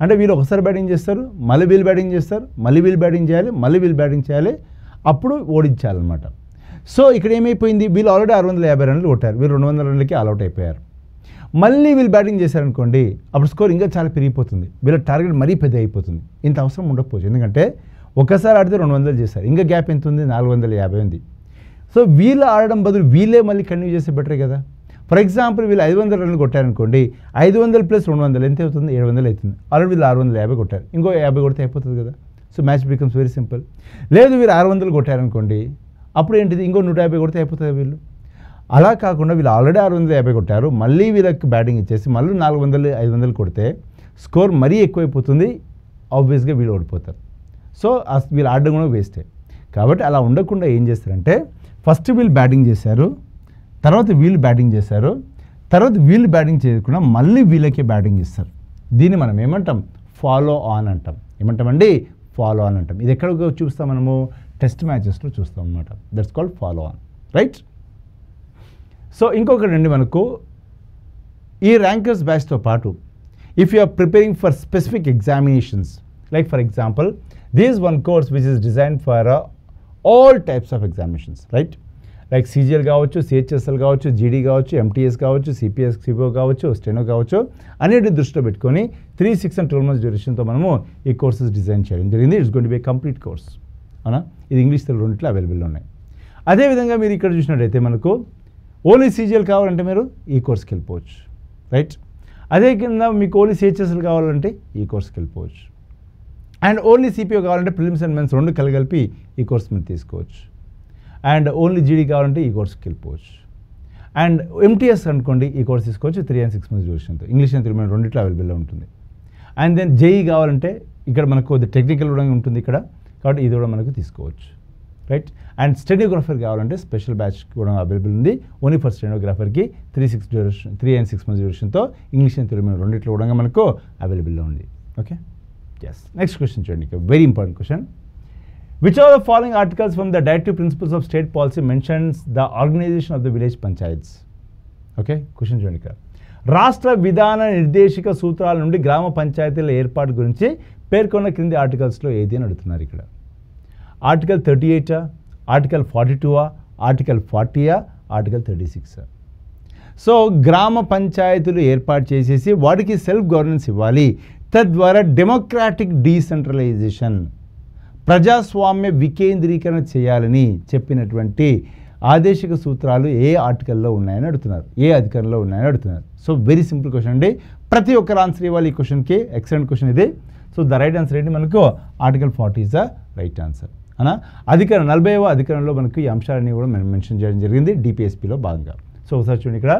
అంటే వీళ్ళు ఒకసారి బ్యాటింగ్ చేస్తారు, మళ్ళీ వీళ్ళు బ్యాటింగ్ చేస్తారు, మళ్ళీ వీళ్ళు బ్యాటింగ్ చేయాలి, మళ్ళీ వీళ్ళు బ్యాటింగ్ చేయాలి, అప్పుడు ఓడించాలన్నమాట. సో ఇక్కడ ఏమైపోయింది? వీళ్ళు ఆల్రెడీ 650 రన్లు కొట్టారు, వీళ్ళు 200 రన్లకి ఆల్అవుట్ అయిపోయారు. మళ్ళీ వీళ్ళు బ్యాటింగ్ చేశారనుకోండి, అప్పుడు స్కోర్ ఇంకా చాలా పెరిగిపోతుంది, వీళ్ళ టార్గెట్ మరీ పెద్ద అయిపోతుంది. ఇంత అవసరం ఉండకపోవచ్చు, ఎందుకంటే ఒకసారి ఆడితే 200 చేశారు, ఇంకా గ్యాప్ ఎంత ఉంది? 450 ఉంది. సో వీళ్ళు ఆడడం బదులు వీళ్ళే మళ్ళీ కంటిన్యూ చేస్తే బెటర్ కదా. ఫర్ ఎగ్జాంపుల్ వీళ్ళు 500 రన్లు కొట్టారనుకోండి, 500 ప్లస్ 200 ఎంత అవుతుంది? 700 అవుతుంది. ఆల్రెడీ వీళ్ళు 650 కొట్టారు, ఇంకో 50 కొడితే అయిపోతుంది కదా. So match becomes very simple. లేదు వీళ్ళు 600 కొట్టారనుకోండి, అప్పుడు ఏంటిది? ఇంకో 150 కొడితే అయిపోతుంది వీళ్ళు. అలా కాకుండా వీళ్ళు ఆల్రెడీ 650 కొట్టారు, మళ్ళీ వీళ్ళకి బ్యాటింగ్ ఇచ్చేసి మళ్ళీ 400 500 కొడితే స్కోర్ మరీ ఎక్కువైపోతుంది, ఆబ్వియస్గా వీళ్ళు ఓడిపోతారు. సో వీళ్ళు ఆడడం కూడా వేస్టే. కాబట్టి అలా ఉండకుండా ఏం చేస్తారంటే, ఫస్ట్ వీళ్ళు బ్యాటింగ్ చేశారు, తర్వాత వీళ్ళు బ్యాటింగ్ చేశారు, తర్వాత వీళ్ళు బ్యాటింగ్ చేయకుండా మళ్ళీ వీళ్ళకే బ్యాటింగ్ ఇస్తారు. దీన్ని మనం ఏమంటాం? ఫాలో ఆన్ అంటాం. ఏమంటామండి? ఫాలో ఆన్ అంటాం. ఇది ఎక్కడ చూస్తాం మనము? టెస్ట్ మ్యాచెస్లో చూస్తాం అన్నమాట. That's called follow on, right? So ఇంకొకటి అండి, మనకు ఈ ర్యాంకర్స్ బ్యాచ్తో పాటు if you are preparing for specific examinations, like for example this one course which is design for all types of examinations, right? Like CGL కావచ్చు, CHSL కావచ్చు, GD కావచ్చు, MTS కావచ్చు, సిపిఎస్ సిపిఓ కావచ్చు, స్టెనో కావచ్చు, అన్నిటిని దృష్టిలో పెట్టుకొని 3, 6 and 12 months డ్యూరేషన్తో మనము ఈ కోర్సెస్ డిజైన్ చేయడం జరిగింది. It's going to be A complete course. అవునా? ఇది ఇంగ్లీష్ తెలుగు రెండిట్లో అవైలబుల్లో ఉన్నాయి. అదేవిధంగా మీరు ఇక్కడ చూసినట్టయితే మనకు ఓన్లీ సీజీఎల్ కావాలంటే మీరు ఈ కోర్స్కి వెళ్ళిపోవచ్చు, రైట్? అదే కింద మీకు ఓన్లీ సిహెచ్ఎస్ఎల్ కావాలంటే ఈ కోర్స్కి వెళ్ళిపోవచ్చు. అండ్ ఓన్లీ సిపిఓ కావాలంటే ప్రిలిమ్స్ అండ్ మెయిన్స్ 2 కలిపి ఈ కోర్స్ మీరు తీసుకోవచ్చు. అండ్ ఓన్లీ జీడీ కావాలంటే ఈ కోర్స్కి వెళ్ళిపోవచ్చు. అండ్ ఎంటీఎస్ అనుకోండి, ఈ కోర్స్ తీసుకోవచ్చు 3 and 6 months డ్యూరేషన్తో. ఇంగ్లీష్ అండ్ తెలుగు రెండిట్లో అవైలబుల్లో ఉంటుంది. అండ్ దెన్ జేఈ కావాలంటే ఇక్కడ మనకు కొద్ది టెక్నికల్ కూడా ఉంటుంది ఇక్కడ, కాబట్టి ఇది కూడా మనకు తీసుకోవచ్చు, రైట్? అండ్ స్టెనోగ్రాఫర్ కావాలంటే స్పెషల్ బ్యాచ్ కూడా అవైలబుల్ ఉంది. ఓన్లీ ఫర్ స్టెనోగ్రాఫర్కి 3 and 6 months డ్యూరేషన్తో ఇంగ్లీష్ అండ్ తెలుగు రెండిట్లో కూడా మనకు అవైలబుల్లో ఉంది. Okay, yes. నెక్స్ట్ క్వశ్చన్ చూడండి, very important question. Which of the following articles from the Directive Principles of State Policy mentions the organization of the village panchayats? Okay, question చూడండి ఇక్కడ. రాష్ట్ర విధాన నిర్దేశిక సూత్రాల నుండి గ్రామ పంచాయతీల ఏర్పాటు గురించి పేర్కొన్న క్రింది ఆర్టికల్స్లో ఏది అని అడుగుతున్నారు ఇక్కడ. Article 38, article 42, article 40, article 36. So గ్రామ పంచాయతీలు ఏర్పాటు చేసేసి వాటికి సెల్ఫ్ గవర్నెన్స్ ఇవ్వాలి, తద్వారా డెమోక్రాటిక్ డీసెంట్రలైజేషన్, ప్రజాస్వామ్య వికేంద్రీకరణ చేయాలని చెప్పినటువంటి ఆదేశిక సూత్రాలు ఏ ఆర్టికల్లో ఉన్నాయని అడుగుతున్నారు, ఏ అధికారంలో ఉన్నాయని అడుగుతున్నారు. సో వెరీ సింపుల్ క్వశ్చన్ అండి. ప్రతి ఒక్కరు ఆన్సర్ ఇవ్వాలి ఈ క్వశ్చన్కి. ఎక్సలెంట్ క్వశ్చన్ ఇది. సో ద రైట్ ఆన్సర్ ఏంటి మనకు article 40 is the right answer. అనా అధికారం 40వ అధికారంలో మనకు ఈ అంశాలన్నీ కూడా మనం మెన్షన్ చేయడం జరిగింది డిపిఎస్పిలో భాగంగా. సో ఒకసారి చూడండి ఇక్కడ,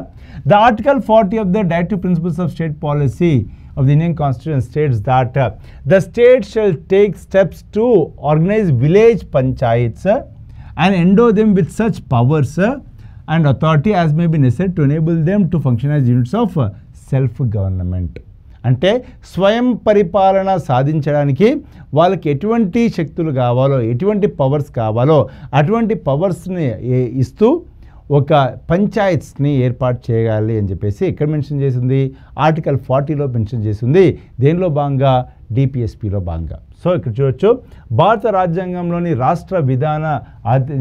the article 40 of the directive principles of state policy of the Indian Constitution states that the state shall take steps to organize village panchayats and endow them with such powers and authority as may be necessary to enable them to function as units of self-government. అంటే స్వయం పరిపాలన సాధించడానికి వాళ్ళకి ఎటువంటి శక్తులు కావాలో, ఎటువంటి powers కావాలో అటువంటి పవర్స్ని ఇస్తూ ఒక పంచాయత్స్ని ఏర్పాటు చేయాలి అని చెప్పేసి ఎక్కడ మెన్షన్ చేసింది, ఆర్టికల్ 40లో మెన్షన్ చేసింది. దేనిలో భాగంగా, డిపిఎస్పిలో భాగంగా. సో ఇక్కడ చూడొచ్చు, భారత రాజ్యాంగంలోని రాష్ట్ర విధాన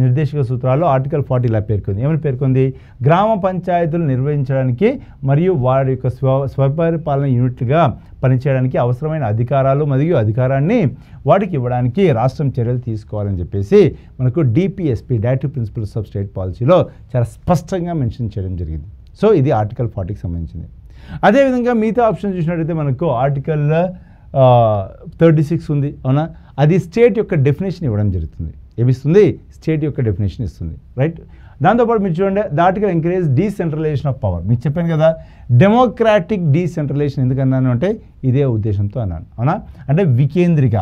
నిర్దేశక సూత్రాల్లో ఆర్టికల్ 40 ఇలా పేర్కొంది. ఏమని పేర్కొంది, గ్రామ పంచాయతీలు నిర్వహించడానికి మరియు వారి యొక్క స్వపరిపాలన యూనిట్లుగా పనిచేయడానికి అవసరమైన అధికారాలు మరియు అధికారాన్ని వాటికి ఇవ్వడానికి రాష్ట్రం చర్యలు తీసుకోవాలని చెప్పేసి మనకు DPSP directive principles of state పాలసీలో చాలా స్పష్టంగా మెన్షన్ చేయడం జరిగింది. సో ఇది ఆర్టికల్ 40కి సంబంధించింది. అదేవిధంగా మిగతా ఆప్షన్ చూసినట్టయితే మనకు ఆర్టికల్ 36 ఉంది, అవునా. అది స్టేట్ యొక్క డెఫినేషన్ ఇవ్వడం జరుగుతుంది. ఏమిస్తుంది, స్టేట్ యొక్క డెఫినేషన్ ఇస్తుంది, రైట్. దాంతోపాటు మీరు చూడండి, the article encourage decentralisation of power. మీకు చెప్పాను కదా, డెమోక్రాటిక్ డీసెంట్రలైజేషన్ ఎందుకన్నాను అంటే ఇదే ఉద్దేశంతో అన్నాను, అవునా. అంటే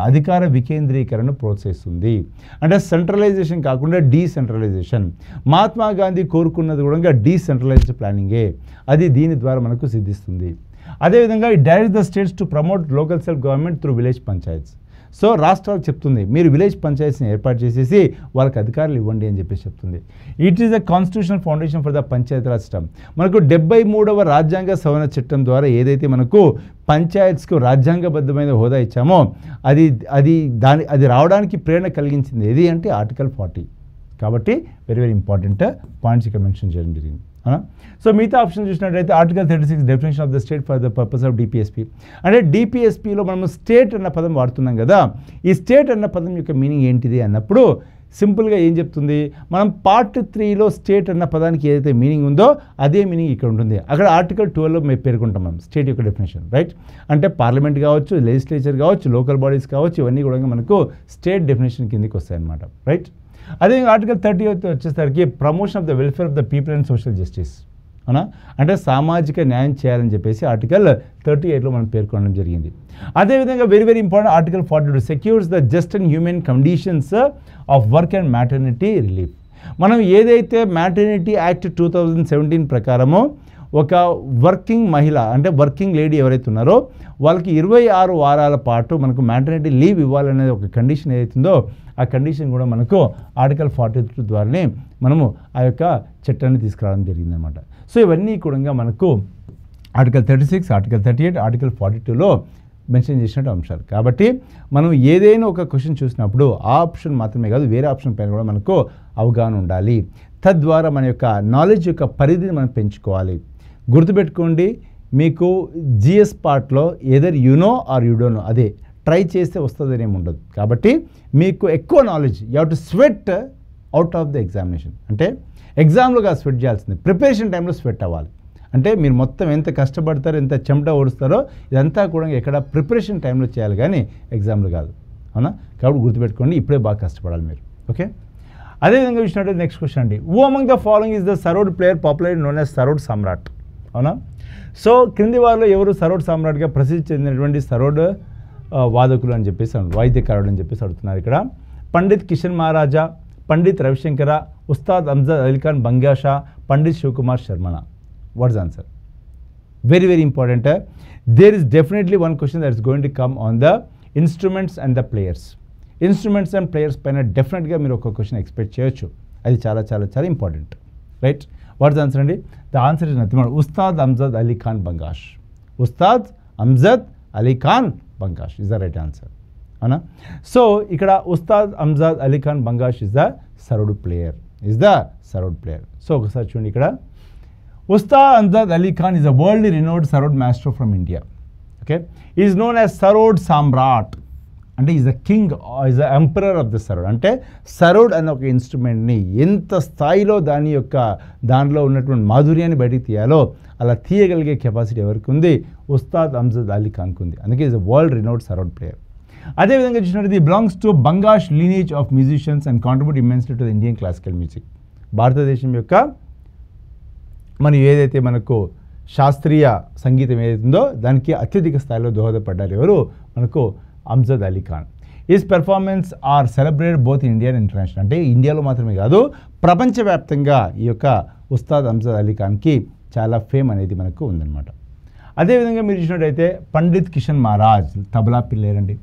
అధికార వికేంద్రీకరణను ప్రోత్సహిస్తుంది. అంటే సెంట్రలైజేషన్ కాకుండా డీసెంట్రలైజేషన్. మహాత్మా గాంధీ కోరుకున్నది కూడా డీసెంట్రలైజ్డ్ ప్లానింగే. అది దీని ద్వారా మనకు సిద్ధిస్తుంది. అదేవిధంగా it directs the states to promote local self government through village panchayats. So రాష్ట్రాలు చెప్తుంది, మీరు విలేజ్ పంచాయత్స్ని ఏర్పాటు చేసేసి వాళ్ళకి అధికారులు ఇవ్వండి అని చెప్పేసి చెప్తుంది. It is the constitutional foundation for the Panchayati Raj system. మనకు 73వ రాజ్యాంగ సవరణ చట్టం ద్వారా ఏదైతే మనకు పంచాయత్స్కు రాజ్యాంగబద్ధమైన హోదా ఇచ్చామో అది రావడానికి ప్రేరణ కలిగించింది ఏది అంటే ఆర్టికల్ 40. కాబట్టి వెరీ వెరీ ఇంపార్టెంట్ పాయింట్స్ ఇక్కడ మెన్షన్ చేయడం జరిగింది. సో మిగతా ఆప్షన్ చూసినట్లయితే article 36 definition of the state for the purpose of DPSP. అంటే డిపిఎస్పిలో మనము స్టేట్ అన్న పదం వాడుతున్నాం కదా, ఈ స్టేట్ అన్న పదం యొక్క మీనింగ్ ఏంటిది అన్నప్పుడు సింపుల్గా ఏం చెప్తుంది, మనం పార్ట్ 3లో స్టేట్ అన్న పదానికి ఏదైతే మీనింగ్ ఉందో అదే మీనింగ్ ఇక్కడ ఉంటుంది. అక్కడ ఆర్టికల్ 12లో మేము పేర్కొంటాం మనం స్టేట్ యొక్క డెఫినేషన్, రైట్. అంటే పార్లమెంట్ కావచ్చు, లెజిస్లేచర్ కావచ్చు, లోకల్ బాడీస్ కావచ్చు, ఇవన్నీ కూడా మనకు స్టేట్ డెఫినేషన్ కిందకి వస్తాయన్నమాట, రైట్. అదేవిధంగా ఆర్టికల్ 30 వచ్చేసరికి promotion of the welfare of the people and social justice, అవునా. అంటే సామాజిక న్యాయం చేయాలని చెప్పేసి ఆర్టికల్ 38లో మనం పేర్కొనడం జరిగింది. అదేవిధంగా very very important article 42 secures the just and human conditions of work and maternity relief. మనం ఏదైతే మ్యాటర్నిటీ యాక్ట్ 2017 ప్రకారమో ఒక వర్కింగ్ మహిళ అంటే వర్కింగ్ లేడీ ఎవరైతే ఉన్నారో వాళ్ళకి 26 వారాల పాటు మనకు మ్యాటర్నిటీ లీవ్ ఇవ్వాలనేది ఒక కండిషన్ ఏదైతుందో ఆ కండిషన్ కూడా మనకు ఆర్టికల్ 42 ద్వారానే మనము ఆ యొక్క చట్టాన్ని తీసుకురావడం జరిగిందనమాట. సో ఇవన్నీ కూడా మనకు ఆర్టికల్ 36, ఆర్టికల్ 38, ఆర్టికల్ 42లో మెన్షన్ చేసినట్టు అంశాలు. కాబట్టి మనం ఏదైనా ఒక క్వశ్చన్ చూసినప్పుడు ఆ ఆప్షన్ మాత్రమే కాదు వేరే ఆప్షన్ పైన కూడా మనకు అవగాహన ఉండాలి. తద్వారా మన యొక్క నాలెడ్జ్ యొక్క పరిధిని మనం పెంచుకోవాలి. గుర్తుపెట్టుకోండి, మీకు జిఎస్ పార్ట్లో either you know or you don't know, అదే ట్రై చేస్తే వస్తుందని ఏమి ఉండదు. కాబట్టి మీకు ఎక్కువ knowledge, you have to sweat out of the examination. అంటే ఎగ్జామ్లో కాదు స్వెట్ చేయాల్సింది, ప్రిపరేషన్ టైంలో స్వెట్ అవ్వాలి. అంటే మీరు మొత్తం ఎంత కష్టపడతారో, ఎంత చెమట ఓడుస్తారో ఇదంతా కూడా ఎక్కడ ప్రిపరేషన్ టైంలో చేయాలి కానీ ఎగ్జామ్లో కాదు, అవునా. కాబట్టి గుర్తుపెట్టుకోండి, ఇప్పుడే బాగా కష్టపడాలి మీరు, ఓకే. అదేవిధంగా చూసినట్టు నెక్స్ట్ క్వశ్చన్ అండి, who among the following is the sarod player popular known as sarod Samrat, అవునా. సో క్రింది వారిలో ఎవరు సరోడ్ సమ్రాట్గా ప్రసిద్ధి చెందినటువంటి సరోడ్ వాదకులు అని చెప్పేసి వాయిద్యకారుడు అని చెప్పేసి అడుగుతున్నారు ఇక్కడ. పండిత్ కిషన్ మహారాజా, పండిత్ రవిశంకర, ఉస్తాద్ అమ్జద్ అలీఖాన్ బంగాషా, పండిత్ శివకుమార్ శర్మన. What's answer? Very very important. There is definitely one question that is going to come on the instruments and the players. Instruments and players పైన డెఫినెట్గా మీరు ఒక క్వశ్చన్ ఎక్స్పెక్ట్ చేయొచ్చు. అది చాలా చాలా చాలా ఇంపార్టెంట్, రైట్. వాట్స్ ఆన్సర్ అండి? The answer is nothing but Ustad Amjad Ali Khan Bangash. Ustad Amjad Ali Khan Bangash is the right answer, అవునా. సో ఇక్కడ Ustad Amjad Ali Khan Bangash is the sarod player, so ఒకసారి చూడండి ఇక్కడ, Ustad Amjad Ali Khan is a world renowned sarod master from India. Okay, is known as sarod Samrat. అంటే is the king, is the emperor of the sarod. అంటే సరోడ్ అనే ఒక ఇన్స్ట్రుమెంట్ని ఎంత స్థాయిలో దానిలో ఉన్నటువంటి మాధుర్యాన్ని బయటికి తీయాలో అలా తీయగలిగే కెపాసిటీ ఎవరికి ఉంది? ఉస్తాద్ అమ్జద్ అలీ ఖాన్కి ఉంది. అందుకే is a world renowned sarod player. అదేవిధంగా చూసినట్టు belongs to Bangash lineage of musicians and contribute immensely to the Indian classical music. భారతదేశం యొక్క ఏదైతే మనకు శాస్త్రీయ సంగీతం ఏదైతుందో దానికి అత్యధిక స్థాయిలో దోహదపడ్డారు ఎవరు? మనకు Amjad Ali Khan. His performance are celebrated both India and international. అంటే ఇండియాలో మాత్రమే కాదు, ప్రపంచవ్యాప్తంగా ఈ యొక్క ఉస్తాద్ అమ్జద్ అలీ ఖాన్కి చాలా ఫేమ్ అనేది మనకు ఉందన్నమాట. అదేవిధంగా మీరు చూసినట్టయితే పండిత్ కిషన్ మహారాజ్ తబలా ప్లేయర్ అండి.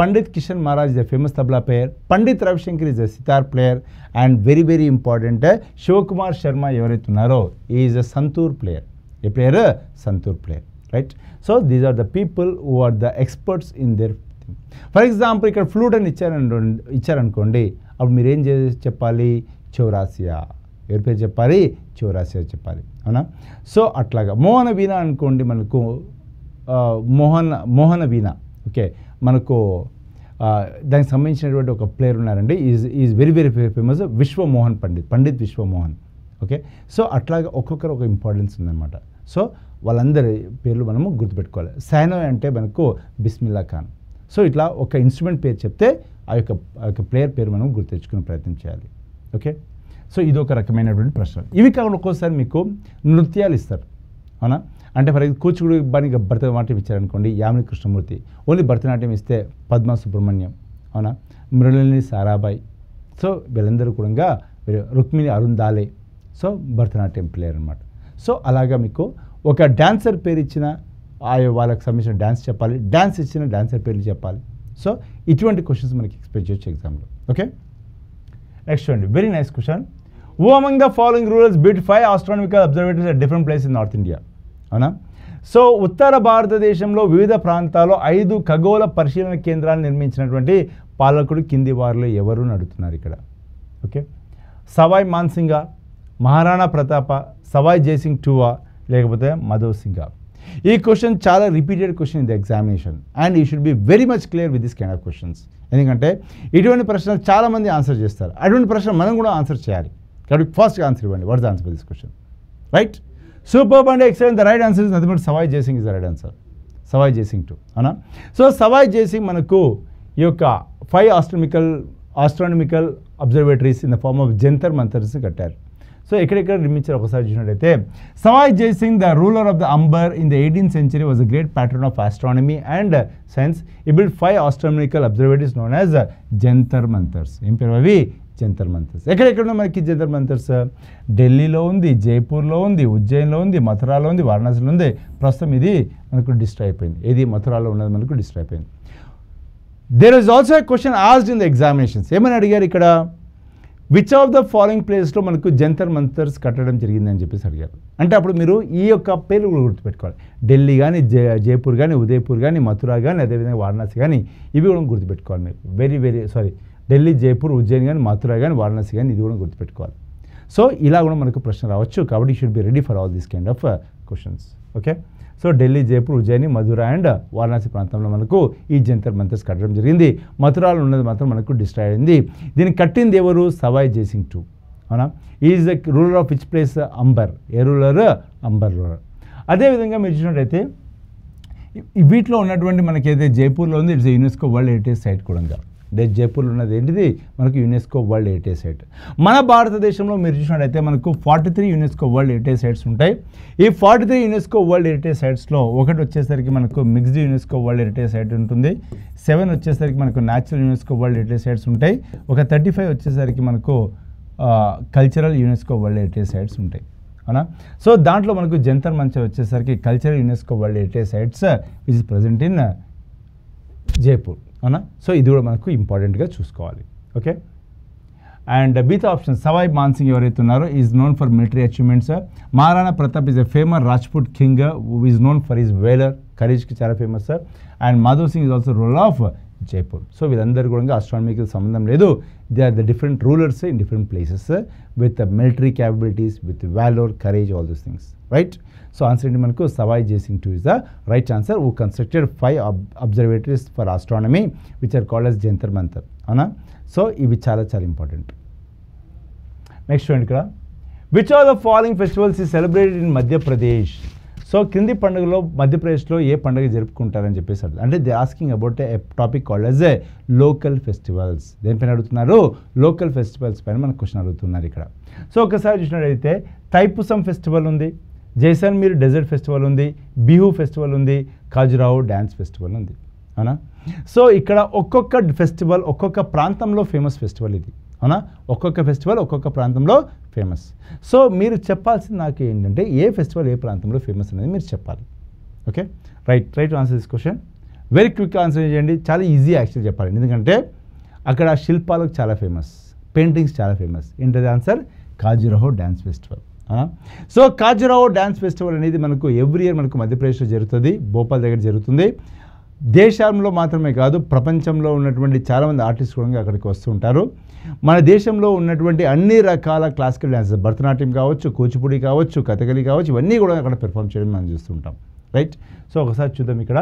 Pandit Kishan Maharaj is the famous tabla player. Pandit Ravi Shankar is the sitar player. And very very important, Shivkumar Sharma ఎవరైతే ఉన్నారో ఈజ్ అ సంతూర్ ప్లేయర్. ఏ player? Santoor player, right? So these are the people who are the experts in their thing. For example ఇక్కడ flute అని ఇచ్చారనుకోండి, అప్పుడు మీరేం చెప్పాలి? చౌరాసియా. ఎవరి పేరు చెప్పాలి? చౌరాసియా చెప్పాలి, అవునా? సో అట్లాగా మోహన వీణ అనుకోండి, మనకు మోహన వీణ, ఓకే, మనకు దానికి సంబంధించినటువంటి ఒక ప్లేయర్ ఉన్నారండి. Is very very famous, Vishwamohan Pandit Vishwamohan, okay. So అట్లాగా ఒక్కొక్కరు ఒక ఇంపార్టెన్స్ ఉందన్నమాట. సో వాళ్ళందరి పేర్లు మనము గుర్తుపెట్టుకోవాలి. సైనోయ్ అంటే మనకు బిస్మిల్లా ఖాన్. సో ఇట్లా ఒక ఇన్స్ట్రుమెంట్ పేరు చెప్తే ఆ యొక్క ప్లేయర్ పేరు మనం గుర్తు తెచ్చుకునే ప్రయత్నం చేయాలి, ఓకే. సో ఇది ఒక రకమైనటువంటి ప్రశ్న. ఇవి కాకుండా ఒక్కోసారి మీకు నృత్యాలు ఇస్తారు, అవునా? అంటే ఫర్ ఎగ్జాంపుల్ కూచిపూడి బాగా భరతనాట్యం ఇచ్చారనుకోండి, యామిని కృష్ణమూర్తి. ఓన్లీ భరతనాట్యం ఇస్తే పద్మా సుబ్రహ్మణ్యం, అవునా? మృణాలిని సారాభాయ్. సో వీళ్ళందరూ కూడా రుక్మిణి అరుందాలే. సో భరతనాట్యం ప్లేయర్ అనమాట. సో అలాగా మీకు ఒక డాన్సర్ పేరు ఇచ్చిన వాళ్ళకి సంబంధించిన డ్యాన్స్ చెప్పాలి, డ్యాన్స్ ఇచ్చిన డాన్సర్ పేర్లు చెప్పాలి. సో ఇటువంటి క్వశ్చన్స్ మనకి ఎక్స్పెక్ట్ చేయొచ్చు ఎగ్జామ్లో, ఓకే. నెక్స్ట్ చూడండి, very nice question. Who among the following rulers built 5 astronomical observatories at different places in north India? అవునా? సో ఉత్తర భారతదేశంలో వివిధ ప్రాంతాల్లో 5 ఖగోళ పరిశీలన కేంద్రాలు నిర్మించినటువంటి పాలకుడు కింది వారిలో ఎవరు నడుతున్నారు ఇక్కడ? ఓకే, సవాయ్ మాన్సింగా, మహారాణా ప్రతాప, సవాయ్ జయసింగ్ టూవా, లేకపోతే మాధవ్ సింగా? ఈ క్వశ్చన్ చాలా repeated question in the examination and you should be very much clear with this kind of questions. ఎందుకంటే ఇటువంటి ప్రశ్నలు చాలామంది ఆన్సర్ చేస్తారు, అటువంటి ప్రశ్న మనం కూడా ఆన్సర్ చేయాలి. కాబట్టి ఫాస్ట్గా ఆన్సర్ ఇవ్వండి. What is the answer for this question? Right, super and excellent. The right answer is nothing but Sawai Jai Singh is the right answer. Sawai Jai Singh 2, అవునా? సో సవాయ్ జయసింగ్ మనకు ఈ యొక్క 5 astronomical observatories in the form of Jantar Mantars కట్టారు. సో ఎక్కడెక్కడ నిర్మించారు ఒకసారి చూసినట్టయితే, Sawai Jai Singh the ruler of the Amber in the 18th century was a great patron of astronomy and science. ఈ build 5 astronomical observatories known as Jantar Mantars. ఏం పేరు అవి? జంతర్ మంతర్స్. ఎక్కడెక్కడ మనకి జంతర్ మంతర్స్? ఢిల్లీలో ఉంది, జైపూర్లో ఉంది, ఉజ్జయిన్లో ఉంది, మథురాలో ఉంది, వారణాసిలో ఉంది. ప్రస్తుతం ఇది మనకు డిస్ట్రాయ్ అయిపోయింది. ఏది? మథురాలో ఉన్నది మనకు డిస్ట్రాయ్ అయిపోయింది. There is also a question asked in the examinations. ఏమని అడిగారు ఇక్కడ? విచ్ ఆఫ్ ద ఫాలోయింగ్ ప్లేస్లో మనకు జంతర్ మంతర్స్ కట్టడం జరిగిందని చెప్పేసి అడిగారు. అంటే అప్పుడు మీరు ఈ యొక్క పేర్లు కూడా గుర్తుపెట్టుకోవాలి. ఢిల్లీ కానీ, జైపూర్ కానీ, ఉదయపూర్ కానీ, మథురా కానీ, అదేవిధంగా వారణాసి కానీ, ఇవి కూడా గుర్తుపెట్టుకోవాలి మీరు. ఢిల్లీ, జైపూర్, ఉజ్జయిన్ కానీ, మథురా కానీ, వారణాసి కానీ, ఇది కూడా గుర్తుపెట్టుకోవాలి. సో ఇలా కూడా మనకు ప్రశ్న రావచ్చు. కాబట్టి you should be ready for all these kind of questions, okay. So Delhi, Jaipur, Ujjain, Mathura and Varanasi ప్రాంతంలో మనకు ఈ జంతర్ మంతర్స్ కట్టడం జరిగింది. మథురాలో ఉన్నది మాత్రం మనకు డిస్ట్రాయ్ అయింది. దీన్ని కట్టింది ఎవరు? సవాయ్ జయసింగ్ 2, అవునా? Is the ruler of which place? Amber. ఏ రూలర్? అంబర్ రూలర్. అదేవిధంగా మీరు చూసినట్టయితే వీటిలో ఉన్నటువంటి మనకి ఏదైతే జైపూర్లో ఉంది, it's UNESCO world heritage site కూడా. జైపూర్లో ఉన్నది ఏంటిది? మనకు యునెస్కో వరల్డ్ హెరిటేజ్ సైట్. మన భారతదేశంలో మీరు చూసినట్టయితే మనకు 43 యునెస్కో వరల్డ్ హెరిటేజ్ సైట్స్ ఉంటాయి. ఈ 43 యునెస్కో వరల్డ్ హెరిటేజ్ సైట్స్లో ఒకటి వచ్చేసరికి మనకు mixed UNESCO world heritage site ఉంటుంది. 7 వచ్చేసరికి మనకు natural UNESCO world heritage sites ఉంటాయి. ఒక 35 వచ్చేసరికి మనకు cultural UNESCO world heritage sites ఉంటాయి, అవునా? సో దాంట్లో మనకు జంతర్ మంతర్ వచ్చేసరికి cultural UNESCO world heritage sites which is present in Jaipur, అవునా? సో ఇది కూడా మనకు ఇంపార్టెంట్గా చూసుకోవాలి, ఓకే. అండ్ మిగతా ఆప్షన్, సవాయ్ మాన్సింగ్ ఎవరైతే ఉన్నారో is known for military achievements. Maharana Pratap is a famous Rajput king is known for his valour, కరేజ్కి చాలా famous. And Madhav Singh is also ruler of Jaipur. So వీళ్ళందరూ కూడా ఆస్ట్రానమీకి సంబంధం లేదు. They are the different rulers in different places with military capabilities, with valour, courage, all these things, right. So answer ఏంటి మనకు Sawai Jai Singh 2 is the right answer. Who constructed 5 observatories for astronomy which are called as Jantar Mantar, అవునా. So ఇవి చాలా చాలా important. Next చూడండి ఇక్కడ, which are the following festivals is celebrated in Madhya Pradesh. So క్రింది పండుగలో మధ్యప్రదేశ్లో ఏ పండుగ జరుపుకుంటారని చెప్పేసి అంటే they asking about a topic called as a local festivals. దేనిపైన అడుగుతున్నారు? లోకల్ ఫెస్టివల్స్ పైన మనకు క్వశ్చన్ అడుగుతున్నారు ఇక్కడ. సో ఒకసారి చూసినట్టయితే తైపుసం ఫెస్టివల్ ఉంది, జైసల్మీర్ డెజర్ట్ ఫెస్టివల్ ఉంది, బిహు ఫెస్టివల్ ఉంది, ఖజురాహో డ్యాన్స్ ఫెస్టివల్ ఉంది, అవునా. సో ఇక్కడ ఒక్కొక్క ఫెస్టివల్ ఒక్కొక్క ప్రాంతంలో ఫేమస్ ఫెస్టివల్ ఇది, అవునా. ఒక్కొక్క ఫెస్టివల్ ఒక్కొక్క ప్రాంతంలో ఫేమస్. సో మీరు చెప్పాల్సింది నాకు ఏంటంటే ఏ ఫెస్టివల్ ఏ ప్రాంతంలో ఫేమస్ అనేది మీరు చెప్పాలి. Okay, right answer this question. Very quick answer చేయండి. చాలా ఈజీ యాక్చువల్ చెప్పాలి, ఎందుకంటే అక్కడ శిల్పాలకు చాలా ఫేమస్, పెయింటింగ్స్ చాలా ఫేమస్. ఏంటది ఆన్సర్? ఖజురాహో డ్యాన్స్ ఫెస్టివల్, అవునా. సో ఖజురాహో డ్యాన్స్ ఫెస్టివల్ అనేది మనకు ఎవ్రీ ఇయర్ మనకు మధ్యప్రదేశ్లో జరుగుతుంది, భోపాల్ దగ్గర జరుగుతుంది. దేశంలో మాత్రమే కాదు, ప్రపంచంలో ఉన్నటువంటి చాలామంది ఆర్టిస్ట్ కూడా అక్కడికి వస్తూ ఉంటారు. మన దేశంలో ఉన్నటువంటి అన్ని రకాల క్లాసికల్ డ్యాన్సెస్, భరతనాట్యం కావచ్చు, కూచిపూడి కావచ్చు, కథకళి కావచ్చు, ఇవన్నీ కూడా అక్కడ పెర్ఫామ్ చేయడం మనం చూస్తుంటాం, రైట్. సో ఒకసారి చూద్దాం ఇక్కడ.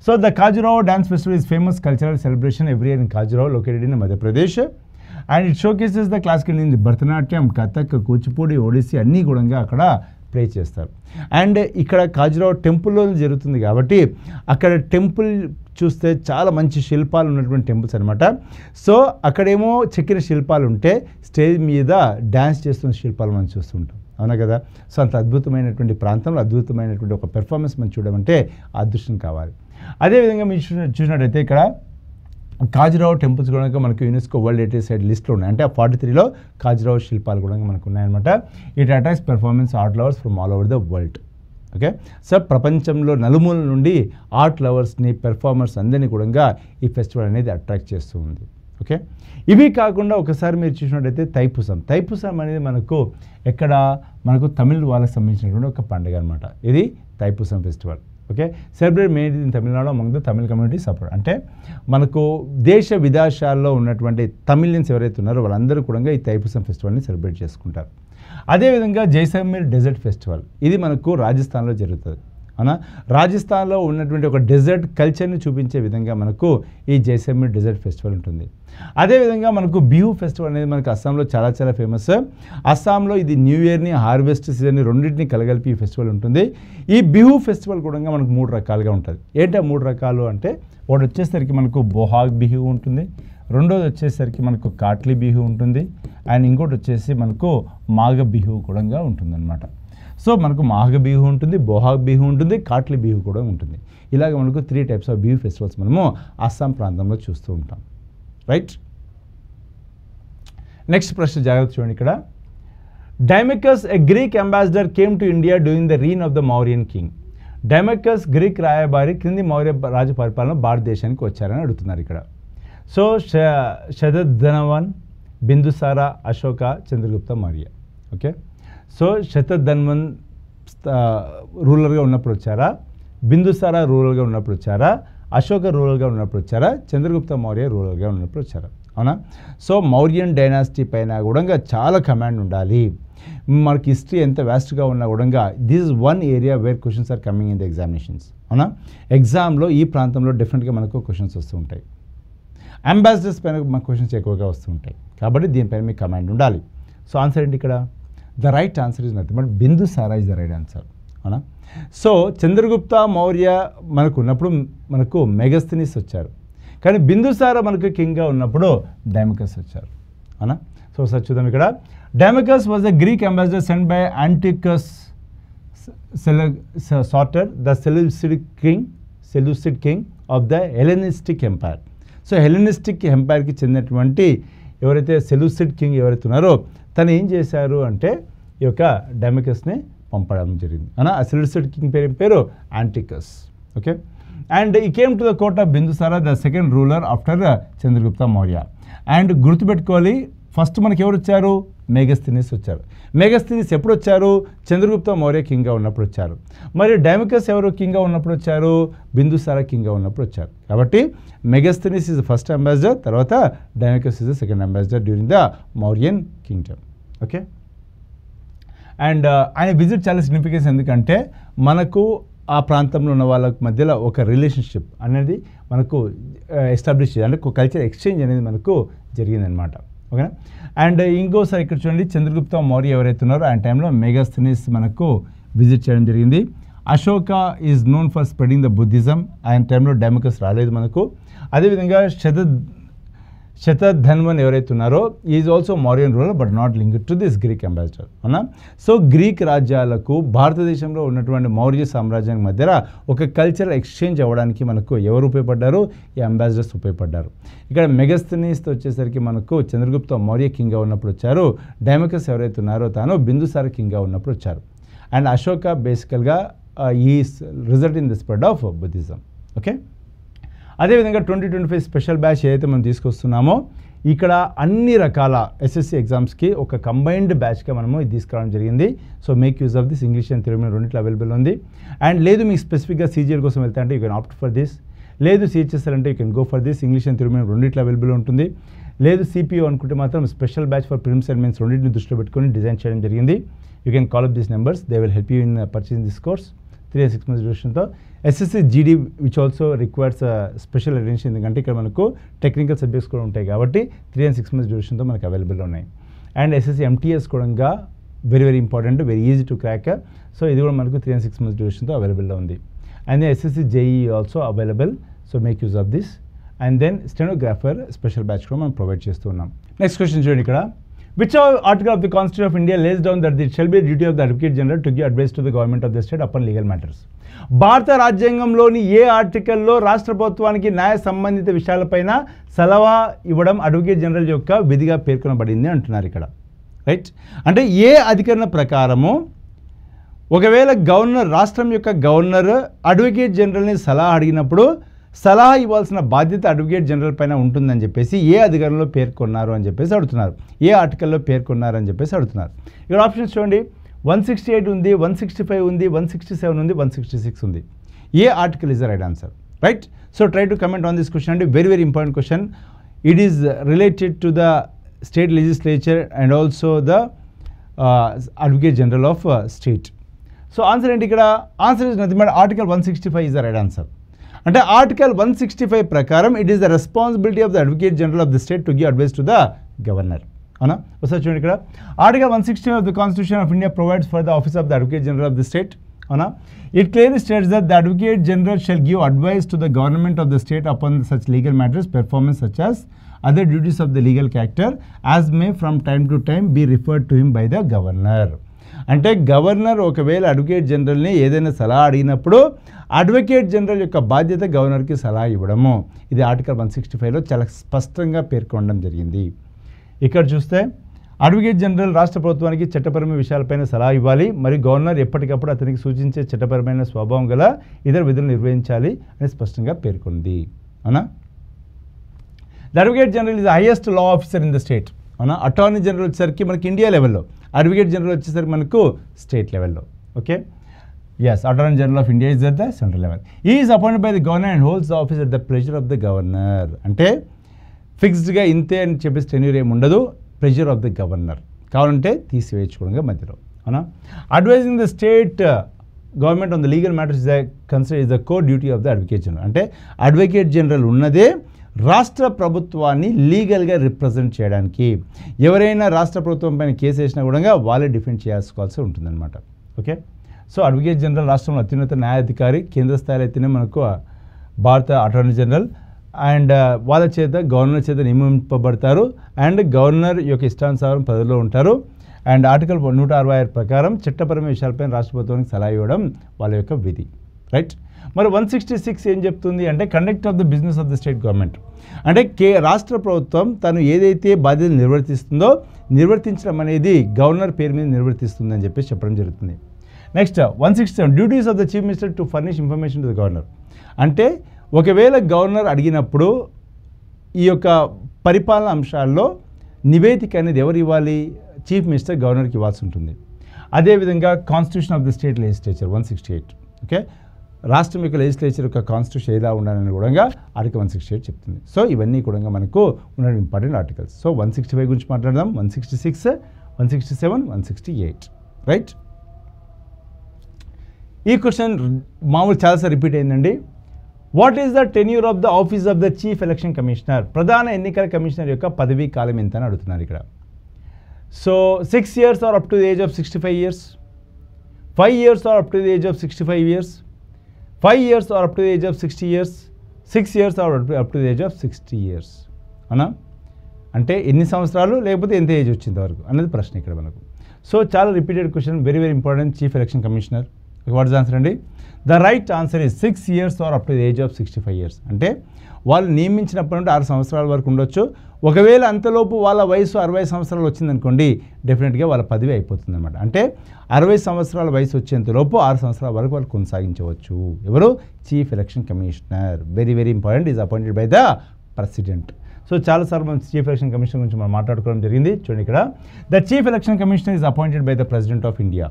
So the Khajuraho dance festival is famous cultural celebration every year in Khajuraho located in Madhya Pradesh. And it showcases the classical in Bharatanatyam, Kathak, Kuchipudi, Odissi అన్నీ కూడా అక్కడ ప్లే చేస్తారు. అండ్ ఇక్కడ ఖజురాహో టెంపుల్లో జరుగుతుంది కాబట్టి అక్కడ టెంపుల్ చూస్తే చాలా మంచి శిల్పాలు ఉన్నటువంటి టెంపుల్స్ అనమాట. సో అక్కడేమో చెక్కిన శిల్పాలు ఉంటే స్టేజ్ మీద డ్యాన్స్ చేస్తున్న శిల్పాలు మనం చూస్తుంటాం, అవునా కదా. సో అంత అద్భుతమైనటువంటి ప్రాంతంలో అద్భుతమైనటువంటి ఒక పెర్ఫార్మెన్స్ మనం చూడమంటే అదృష్టం కావాలి. అదేవిధంగా మీరు చూసినట్టయితే ఇక్కడ ఖజురాహో టెంపుల్స్ కూడా మనకు యునెస్కో వరల్డ్ హెరిటేజ్ సైట్ లిస్ట్లో ఉన్నాయి. అంటే 43లో ఖజురాహో శిల్పాలు కూడా మనకు ఉన్నాయన్నమాట. It attracts performance art lovers from all over the world. Okay, so ప్రపంచంలో నలుమూల నుండి ఆర్ట్ లవర్స్ని, పెర్ఫార్మర్స్ అందరినీ కూడా ఈ ఫెస్టివల్ అనేది అట్రాక్ట్ చేస్తూ ఉంది. ఓకే, ఇవి కాకుండా ఒకసారి మీరు చూసినట్టయితే తైపుసం అనేది మనకు తమిళ వాళ్ళకి సంబంధించినటువంటి ఒక పండుగ అనమాట. ఇది Thaipusam festival. Okay, celebrate made in Tamil Nadu among the Tamil community support. అంటే మనకు దేశ విదేశాల్లో ఉన్నటువంటి తమిళియన్స్ ఎవరైతే ఉన్నారో వాళ్ళందరూ కూడా ఈ తైపుసం ఫెస్టివల్ని సెలబ్రేట్ చేసుకుంటారు. అదేవిధంగా జైసల్మీర్ డెజర్ట్ ఫెస్టివల్, ఇది మనకు రాజస్థాన్లో జరుగుతుంది, అవునా. రాజస్థాన్లో ఉన్నటువంటి ఒక డెజర్ట్ కల్చర్ని చూపించే విధంగా మనకు ఈ జైసల్మీర్ డెజర్ట్ ఫెస్టివల్ ఉంటుంది. అదేవిధంగా మనకు బిహు ఫెస్టివల్ అనేది మనకు అస్సాంలో చాలా చాలా ఫేమస్. అస్సాంలో ఇది న్యూ ఇయర్ని, హార్వెస్ట్ సీజన్ని రెండింటిని కలగలిపి ఈ ఫెస్టివల్ ఉంటుంది. ఈ బిహు ఫెస్టివల్ కూడా మనకు 3 రకాలుగా ఉంటుంది. ఏంటో 3 రకాలు అంటే, ఒకటి వచ్చేసరికి మనకు బొహాగ్ బిహు ఉంటుంది, రెండోది వచ్చేసరికి మనకు కాట్లీ బిహు ఉంటుంది, అండ్ ఇంకోటి వచ్చేసి మనకు మాఘ బిహు కూడా ఉంటుందన్నమాట. సో మనకు మాఘ బిహు ఉంటుంది, బొహాగ్ బిహు ఉంటుంది, కాట్లీ బిహు కూడా ఉంటుంది. ఇలాగ మనకు 3 టైప్స్ ఆఫ్ బిహు ఫెస్టివల్స్ మనము అస్సాం ప్రాంతంలో చూస్తూ ఉంటాం, రైట్. నెక్స్ట్ ప్రశ్న జాగ్రత్త చూడండి ఇక్కడ. Deimachus a Greek ambassador came to India during the reign of the Mauryan king. Deimachus Greek రాయబారి క్రింది మౌర్య రాజ పరిపాలన భారతదేశానికి వచ్చారని అడుగుతున్నారు ఇక్కడ. So Shatadhanvan, Bindusara, Ashoka, Chandragupta Maurya. Okay, so Shatadhanvan రూలర్గా ఉన్నప్పుడు వచ్చారా, బిందుసార రూలర్గా ఉన్నప్పుడు వచ్చారా, అశోక రూలర్గా ఉన్నప్పుడు వచ్చారా, చంద్రగుప్త మౌర్య రూలర్గా ఉన్నప్పుడు వచ్చారా, అవునా. సో మౌర్యన్ డైనాసిటీ పైన కూడా చాలా కమాండ్ ఉండాలి. మనకి హిస్టరీ ఎంత వ్యాస్ట్గా ఉన్నా కూడా this is one area where questions are coming in the examinations, అవునా. ఎగ్జామ్లో ఈ ప్రాంతంలో డెఫినెట్గా మనకు క్వశ్చన్స్ వస్తూ ఉంటాయి. అంబాసిడర్స్ పైన మనకు క్వశ్చన్స్ ఎక్కువగా వస్తూ ఉంటాయి కాబట్టి దీనిపైన మీకు కమాండ్ ఉండాలి. సో ఆన్సర్ ఏంటి ఇక్కడ? The right answer is nothing but Bindusara is the right answer, అవునా. సో చంద్రగుప్త మౌర్య మనకు ఉన్నప్పుడు మనకు మెగస్తనీస్ వచ్చారు, కానీ బిందుసార మనకు కింగ్గా ఉన్నప్పుడు డైమకస్ వచ్చారు, అవునా. సో ఒకసారి చూద్దాం ఇక్కడ. Deimachus was the Greek ambassador sent by Antiochus Soter the Seleucid king of the Hellenistic empire. So Hellenistic ఎంపైర్కి చెందినటువంటి ఎవరైతే సెల్యూసిడ్ కింగ్ ఎవరైతే ఉన్నారో తను ఏం చేశారు అంటే ఈ యొక్క డైమకస్ని పంపడం జరిగింది, అవునా. ఆ సెల్యూసిడ్ కింగ్ పేరు యాంటికస్. ఓకే, అండ్ ఈ came to the court of Bindusara the second ruler after Chandragupta Maurya. అండ్ గుర్తుపెట్టుకోవాలి, ఫస్ట్ మనకి ఎవరు వచ్చారు? మెగస్థనీస్ వచ్చారు. మెగస్థనీస్ ఎప్పుడు వచ్చారు? చంద్రగుప్త మౌర్య కింగ్గా ఉన్నప్పుడు వచ్చారు. మరి డైమకస్ ఎవరు కింగ్గా ఉన్నప్పుడు వచ్చారు? బిందుసార కింగ్గా ఉన్నప్పుడు వచ్చారు. కాబట్టి Megasthenes is the first ambassador, తర్వాత Deimachus is the second ambassador during the Mauryan kingdom. Okay, and ఆయన విజిట్ చాలా సిగ్నిఫికెన్స్, ఎందుకంటే మనకు ఆ ప్రాంతంలో ఉన్న వాళ్ళ మధ్యలో ఒక రిలేషన్షిప్ అనేది మనకు ఎస్టాబ్లిష్ చేయాలి, అంటే కల్చర్ ఎక్స్చేంజ్ అనేది మనకు జరిగిందనమాట. ఓకేనా. అండ్ ఇంకోసారి ఇక్కడ చూడండి, చంద్రగుప్త మౌర్య ఎవరైతే ఉన్నారో ఆయన టైంలో మెగాస్థనీస్ మనకు విజిట్ చేయడం జరిగింది. Ashoka is known for spreading the Buddhism, ఆయన టైంలో డైమకస్ రాలేదు మనకు. అదేవిధంగా శతధన్వన్ ఎవరైతే ఉన్నారో is also Mauryan ruler but not linked to this Greek ambassador. అవునా. సో గ్రీక్ రాజ్యాలకు భారతదేశంలో ఉన్నటువంటి మౌర్య సామ్రాజ్యానికి మధ్యలో ఒక కల్చరల్ ఎక్స్చేంజ్ అవ్వడానికి మనకు ఎవరు ఉపయోగపడ్డారు? ఈ అంబాసిడర్స్ ఉపయోగపడ్డారు. ఇక్కడ మెగస్థనీస్తో వచ్చేసరికి మనకు చంద్రగుప్త మౌర్య కింగ్గా ఉన్నప్పుడు వచ్చారు. డైమకస్ ఎవరైతే ఉన్నారో తాను బిందుసార కింగ్గా ఉన్నప్పుడు వచ్చారు. అండ్ అశోక బేసికల్గా ఈ result in the spread of Buddhism. Okay, అదేవిధంగా 2025 స్పెషల్ బ్యాచ్ ఏదైతే మనం తీసుకొస్తున్నామో ఇక్కడ అన్ని రకాల ఎస్ఎస్సి ఎగ్జామ్స్కి ఒక కంబైన్డ్ బ్యాచ్గా మనము ఇది తీసుకురావడం జరిగింది. So make use of this. English and Telugu రెండింటిలో అవైలబుల్ ఉంది. అండ్ లేదు మీకు స్పెసిఫిక్గా సీజీఎల్ కోసం వెళ్తా అంటే you can opt for this. లేదు సిహెచ్ఎస్ఎల్ అంటే you can go for this. English and Telugu రెండింటిలో అవైలబుల్ ఉంటుంది. లేదు సిపిఓ అనుకుంటే మాత్రం special batch for prelims and mains రెండింటిని దృష్టిలో పెట్టుకొని డిజైన్ చేయడం జరిగింది. You can call up these numbers, they will help you in purchasing this course 3 and 6 months డ్యూరేషన్తో. SSC GD which also requires special attention, ఎందుకంటే ఇక్కడ మనకు టెక్నికల్ సబ్జెక్ట్స్ కూడా ఉంటాయి కాబట్టి 3 and 6 months డ్యూరేషన్తో మనకు అవైలబుల్ ఉన్నాయి. అండ్ ఎస్ఎస్సి ఎంటీఎస్ కూడా very very important, very easy to crack. So ఇది కూడా మనకు 3 and 6 months డ్యూరేషన్తో అవైలబుల్లో ఉంది. And SSC JE also available. So make use of this. And then stenographer special batch కూడా మనం ప్రొవైడ్ చేస్తూ ఉన్నాం. నెక్స్ట్ క్వశ్చన్ చూడండి ఇక్కడ. Which article of the Constitution of India lays down that it shall be the duty of the Advocate General to give advice to the government of the state upon legal matters? భారత రాజ్యాంగంలోని ఏ ఆర్టికల్లో రాష్ట్ర ప్రభుత్వానికి న్యాయ సంబంధిత విషయాలపైన సలహా ఇవ్వడం అడ్వకేట్ జనరల్ యొక్క విధిగా పేర్కొనబడింది అంటున్నారు ఇక్కడ. రైట్, అంటే ఏ అధికరణ ప్రకారము ఒకవేళ గవర్నర్, రాష్ట్రం యొక్క గవర్నర్ అడ్వకేట్ జనరల్ని సలహా అడిగినప్పుడు సలహా ఇవ్వాల్సిన బాధ్యత అడ్వకేట్ జనరల్ పైన ఉంటుందని చెప్పేసి ఏ అధికారంలో పేర్కొన్నారు అని చెప్పేసి అడుగుతున్నారు, ఏ ఆర్టికల్లో పేర్కొన్నారు అని చెప్పేసి అడుగుతున్నారు. ఇక్కడ ఆప్షన్స్ చూడండి, 168 ఉంది, 165 ఉంది, 167 ఉంది, 166 ఉంది. ఏ article is the right answer? Right. So try to comment on this question. అంటే very very important question. It is related to the state legislature and also the advocate general of state. So answer ఏంటి ఇక్కడ? Answer is nothing but article 165 is the right answer. అంటే article 165 ప్రకారం it is the responsibility of the advocate general of the state to give advice to the governor. అవునా? ఒకసారి చూడండి ఇక్కడ, article 165 of the constitution of India provides for the office of the advocate general of the state. అవునా? It clearly states that the advocate general shall give advice to the government of the state upon such legal matters performance such as other duties of the legal character as may from time to time be referred to him by the governor. అంటే governor ఒకవేళ advocate జనరల్ని ఏదైనా సలహా అడిగినప్పుడు advocate general యొక్క బాధ్యత గవర్నర్కి సలహా ఇవ్వడము. ఇది ఆర్టికల్ 165లో చాలా స్పష్టంగా పేర్కొనడం జరిగింది. ఇక్కడ చూస్తే అడ్వకేట్ జనరల్ రాష్ట్ర ప్రభుత్వానికి చట్టపరమైన విషయాలపైన సలహా ఇవ్వాలి మరియు గవర్నర్ ఎప్పటికప్పుడు అతనికి సూచించే చట్టపరమైన స్వభావం గల ఇతర విధులు నిర్వహించాలి అని స్పష్టంగా పేర్కొంది. అవునా? The advocate general is the highest law officer in the state. అవునా? అటార్నీ జనరల్ వచ్చేసరికి మనకి ఇండియా లెవెల్లో, అడ్వకేట్ జనరల్ వచ్చేసరికి మనకు స్టేట్ లెవెల్లో. Okay, yes, attorney general of India is at the central level. He is appointed by the governor and holds the office at the pleasure of the governor. అంటే ఫిక్స్డ్గా ఇంతే అని చెప్పేసి tenure ఏమి ఉండదు, ప్రెజర్ ఆఫ్ ద గవర్నర్, కావాలంటే తీసివేయించుకోవడంగా మధ్యలో. అవునా? Advising the state government on the legal matters is the consider is the core duty of the advocate general. అంటే అడ్వకేట్ జనరల్ ఉన్నదే రాష్ట్ర ప్రభుత్వాన్ని లీగల్గా రిప్రజెంట్ చేయడానికి. ఎవరైనా రాష్ట్ర ప్రభుత్వం పైన కేసు వేసినా కూడా వాళ్ళే డిఫెండ్ చేసుకోవాల్సి ఉంటుందన్నమాట. ఓకే, సో అడ్వకేట్ జనరల్ రాష్ట్రంలో అత్యున్నత న్యాయాధికారి, కేంద్ర స్థాయిలో అయితేనే మనకు భారత అటార్నీ జనరల్, అండ్ వాళ్ళ చేత గవర్నర్ చేత నియమింపబడతారు అండ్ గవర్నర్ యొక్క ఇష్టానుసారం పదవిలో ఉంటారు. అండ్ ఆర్టికల్ 166 ప్రకారం చట్టపరమైన విషయాలపైన రాష్ట్ర ప్రభుత్వానికి సలహా ఇవ్వడం వాళ్ళ యొక్క విధి. రైట్. మరి 166 ఏం చెప్తుంది అంటే conduct of the business of the state government. అంటే రాష్ట్ర ప్రభుత్వం తను ఏదైతే బాధ్యతలు నిర్వర్తిస్తుందో నిర్వర్తించడం అనేది గవర్నర్ పేరు మీద నిర్వర్తిస్తుంది అని చెప్పేసి చెప్పడం జరుగుతుంది. Next 167 duties of the chief minister to furnish information to the governor. అంటే ఒకవేళ గవర్నర్ అడిగినప్పుడు ఈ యొక్క పరిపాలన అంశాల్లో నివేదిక అనేది ఎవరు ఇవ్వాలి? చీఫ్ మినిస్టర్ గవర్నర్కి ఇవ్వాల్సి ఉంటుంది. అదేవిధంగా constitution of the state legislature 168, okay, రాష్ట్రం యొక్క లెజిస్లేచర్ యొక్క కాన్స్టిట్యూషన్ ఎలా ఉండాలని కూడా ఆర్టికల్ 168 చెప్తుంది. సో ఇవన్నీ కూడా మనకు ఉన్న ఇంపార్టెంట్ ఆర్టికల్స్. సో 165 గురించి మాట్లాడదాం, 166, 167, 168, రైట్. ఈ క్వశ్చన్ మామూలు చాలాసార్లు రిపీట్ అయిందండి. What is the tenure of the office of the chief election commissioner? ప్రధాన ఎన్నికల కమిషనర్ యొక్క పదవీ కాలం ఎంత అని అడుగుతున్నారు ఇక్కడ. So 6 years or up to the age of 65 years, 5 years or up to the age of 65 years, 5 years or up to the age of 60 years, 6 years or up to the age of 60 years. అవునా? అంటే ఎన్ని సంవత్సరాలు లేకపోతే ఎంత age వచ్చింది వరకు అన్నది ప్రశ్న ఇక్కడ మనకు. సో చాలా repeated question, very very important. Chief election commissioner, what is answer అండి? The right answer is 6 years or up to the age of 65 years. అంటే వాళ్ళు నియమించినప్పటి నుండి 6 సంవత్సరాల వరకు ఉండొచ్చు. ఒకవేళ అంతలోపు వాళ్ళ వయసు 60 సంవత్సరాలు వచ్చిందనుకోండి, డెఫినెట్గా వాళ్ళ పదవి అయిపోతుంది అనమాట. అంటే 60 సంవత్సరాల వయసు వచ్చేంతలోపు 6 సంవత్సరాల వరకు వాళ్ళు కొనసాగించవచ్చు. ఎవరు? Chief election commissioner. Very very important, is appointed by the president. So చాలాసార్లు మనం చీఫ్ ఎలక్షన్ కమిషనర్ గురించి మనం మాట్లాడుకోవడం జరిగింది. చూడండి ఇక్కడ, the chief election commissioner is appointed by the president of India.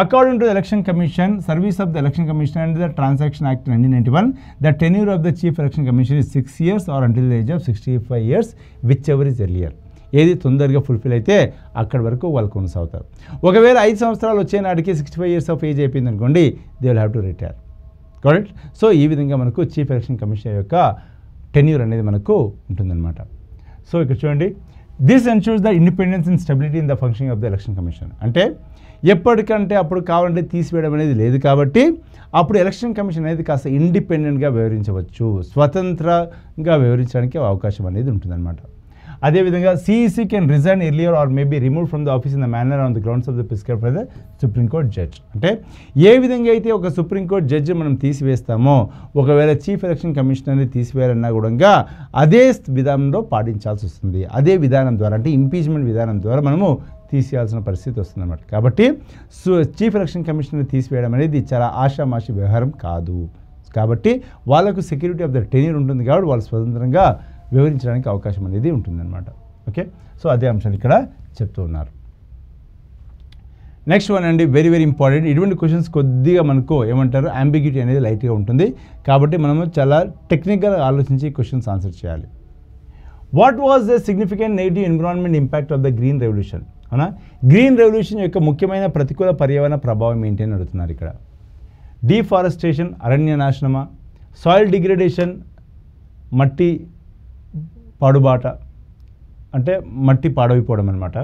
According to the Election Commission, Service of the Election Commission and the Transaction Act 1991, the tenure of the Chief Election Commission is 6 years or until the age of 65 years, whichever is earlier. ఏది తొందరగా fulfil అయితే అక్కడి వరకు వాళ్ళు కొనసాగుతారు. ఒకవేళ 5 సంవత్సరాలు వచ్చే నాటికి 65 years ఆఫ్ ఏజ్ అయిపోయింది అనుకోండి, they will have to retire. Correct? So ఈ విధంగా మనకు చీఫ్ ఎలక్షన్ కమిషనర్ యొక్క టెన్యూర్ అనేది మనకు ఉంటుందన్నమాట. సో ఇక్కడ చూడండి, this ensures the independence and stability in the functioning of the election commission. అంటే ఎప్పటికంటే అప్పుడు కావాలంటే తీసివేయడం అనేది లేదు కాబట్టి అప్పుడు ఎలక్షన్ కమిషన్ అనేది కాస్త ఇండిపెండెంట్గా వ్యవహరించవచ్చు, స్వతంత్రంగా వ్యవహరించడానికి అవకాశం అనేది ఉంటుందన్నమాట. అదేవిధంగా CEC can resign earlier or may be remove from the office in the manner on the grounds of the prescribed by the supreme court judge. అంటే ఏ విధంగా అయితే ఒక సుప్రీంకోర్టు జడ్జి మనం తీసివేస్తామో, ఒకవేళ చీఫ్ ఎలక్షన్ కమిషనర్ని తీసివేయాలన్నా కూడా అదే విధానంలో పాటించాల్సి వస్తుంది. అదే విధానం ద్వారా, అంటే ఇంపీచ్మెంట్ విధానం ద్వారా మనము తీసేయాల్సిన పరిస్థితి వస్తుందన్నమాట. కాబట్టి చీఫ్ ఎలక్షన్ కమిషనర్ని తీసివేయడం అనేది చాలా ఆషామాషి వ్యవహారం కాదు. కాబట్టి వాళ్ళకు సెక్యూరిటీ ఆఫ్ ద టెన్యూర్ ఉంటుంది కాబట్టి వాళ్ళు స్వతంత్రంగా వివరించడానికి అవకాశం అనేది ఉంటుందన్నమాట. ఓకే, సో అదే అంశాన్ని ఇక్కడ చెప్తూ ఉన్నారు. నెక్స్ట్ వన్ అండి, వెరీ వెరీ ఇంపార్టెంట్. ఇటువంటి క్వశ్చన్స్ కొద్దిగా మనకు ఏమంటారు, అంబిగ్యూటీ అనేది లైట్గా ఉంటుంది కాబట్టి మనము చాలా టెక్నికల్గా ఆలోచించి క్వశ్చన్స్ ఆన్సర్ చేయాలి. What was the significant negative environment impact of the green revolution? అవునా, గ్రీన్ రెవల్యూషన్ యొక్క ముఖ్యమైన ప్రతికూల పర్యావరణ ప్రభావం ఏంటి అని అడుగుతున్నారు ఇక్కడ. డీఫారెస్టేషన్, అరణ్య నాశనమా, సాయిల్ డిగ్రేడేషన్, మట్టి పాడుబాట అంటే మట్టి పాడైపోవడం అనమాట,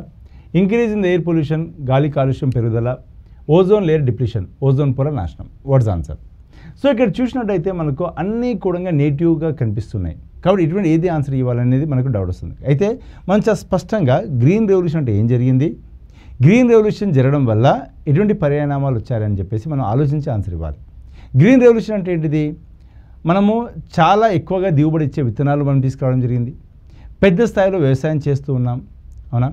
increase in the air pollution, గాలి కాలుష్యం పెరుగుదల, ఓజోన్ లేయర్ డిప్లీషన్, ఓజోన్ పొర నాశనం. Watts answer? సో ఇక్కడ చూసినట్టయితే మనకు అన్నీ కూడా నెగిటివ్గా కనిపిస్తున్నాయి కాబట్టి ఇటువంటి ఏది ఆన్సర్ ఇవ్వాలనేది మనకు డౌట్ వస్తుంది. అయితే మనం చాలా స్పష్టంగా గ్రీన్ రెవల్యూషన్ అంటే ఏం జరిగింది, గ్రీన్ రెవల్యూషన్ జరగడం వల్ల ఎటువంటి పరిణామాలు వచ్చారని చెప్పేసి మనం ఆలోచించి ఆన్సర్ ఇవ్వాలి. గ్రీన్ రెవల్యూషన్ అంటే ఏంటిది? మనము చాలా ఎక్కువగా దిగుబడి ఇచ్చే విత్తనాలు మనం తీసుకురావడం జరిగింది, పెద్ద స్థాయిలో వ్యవసాయం చేస్తూ ఉన్నాం. అవునా,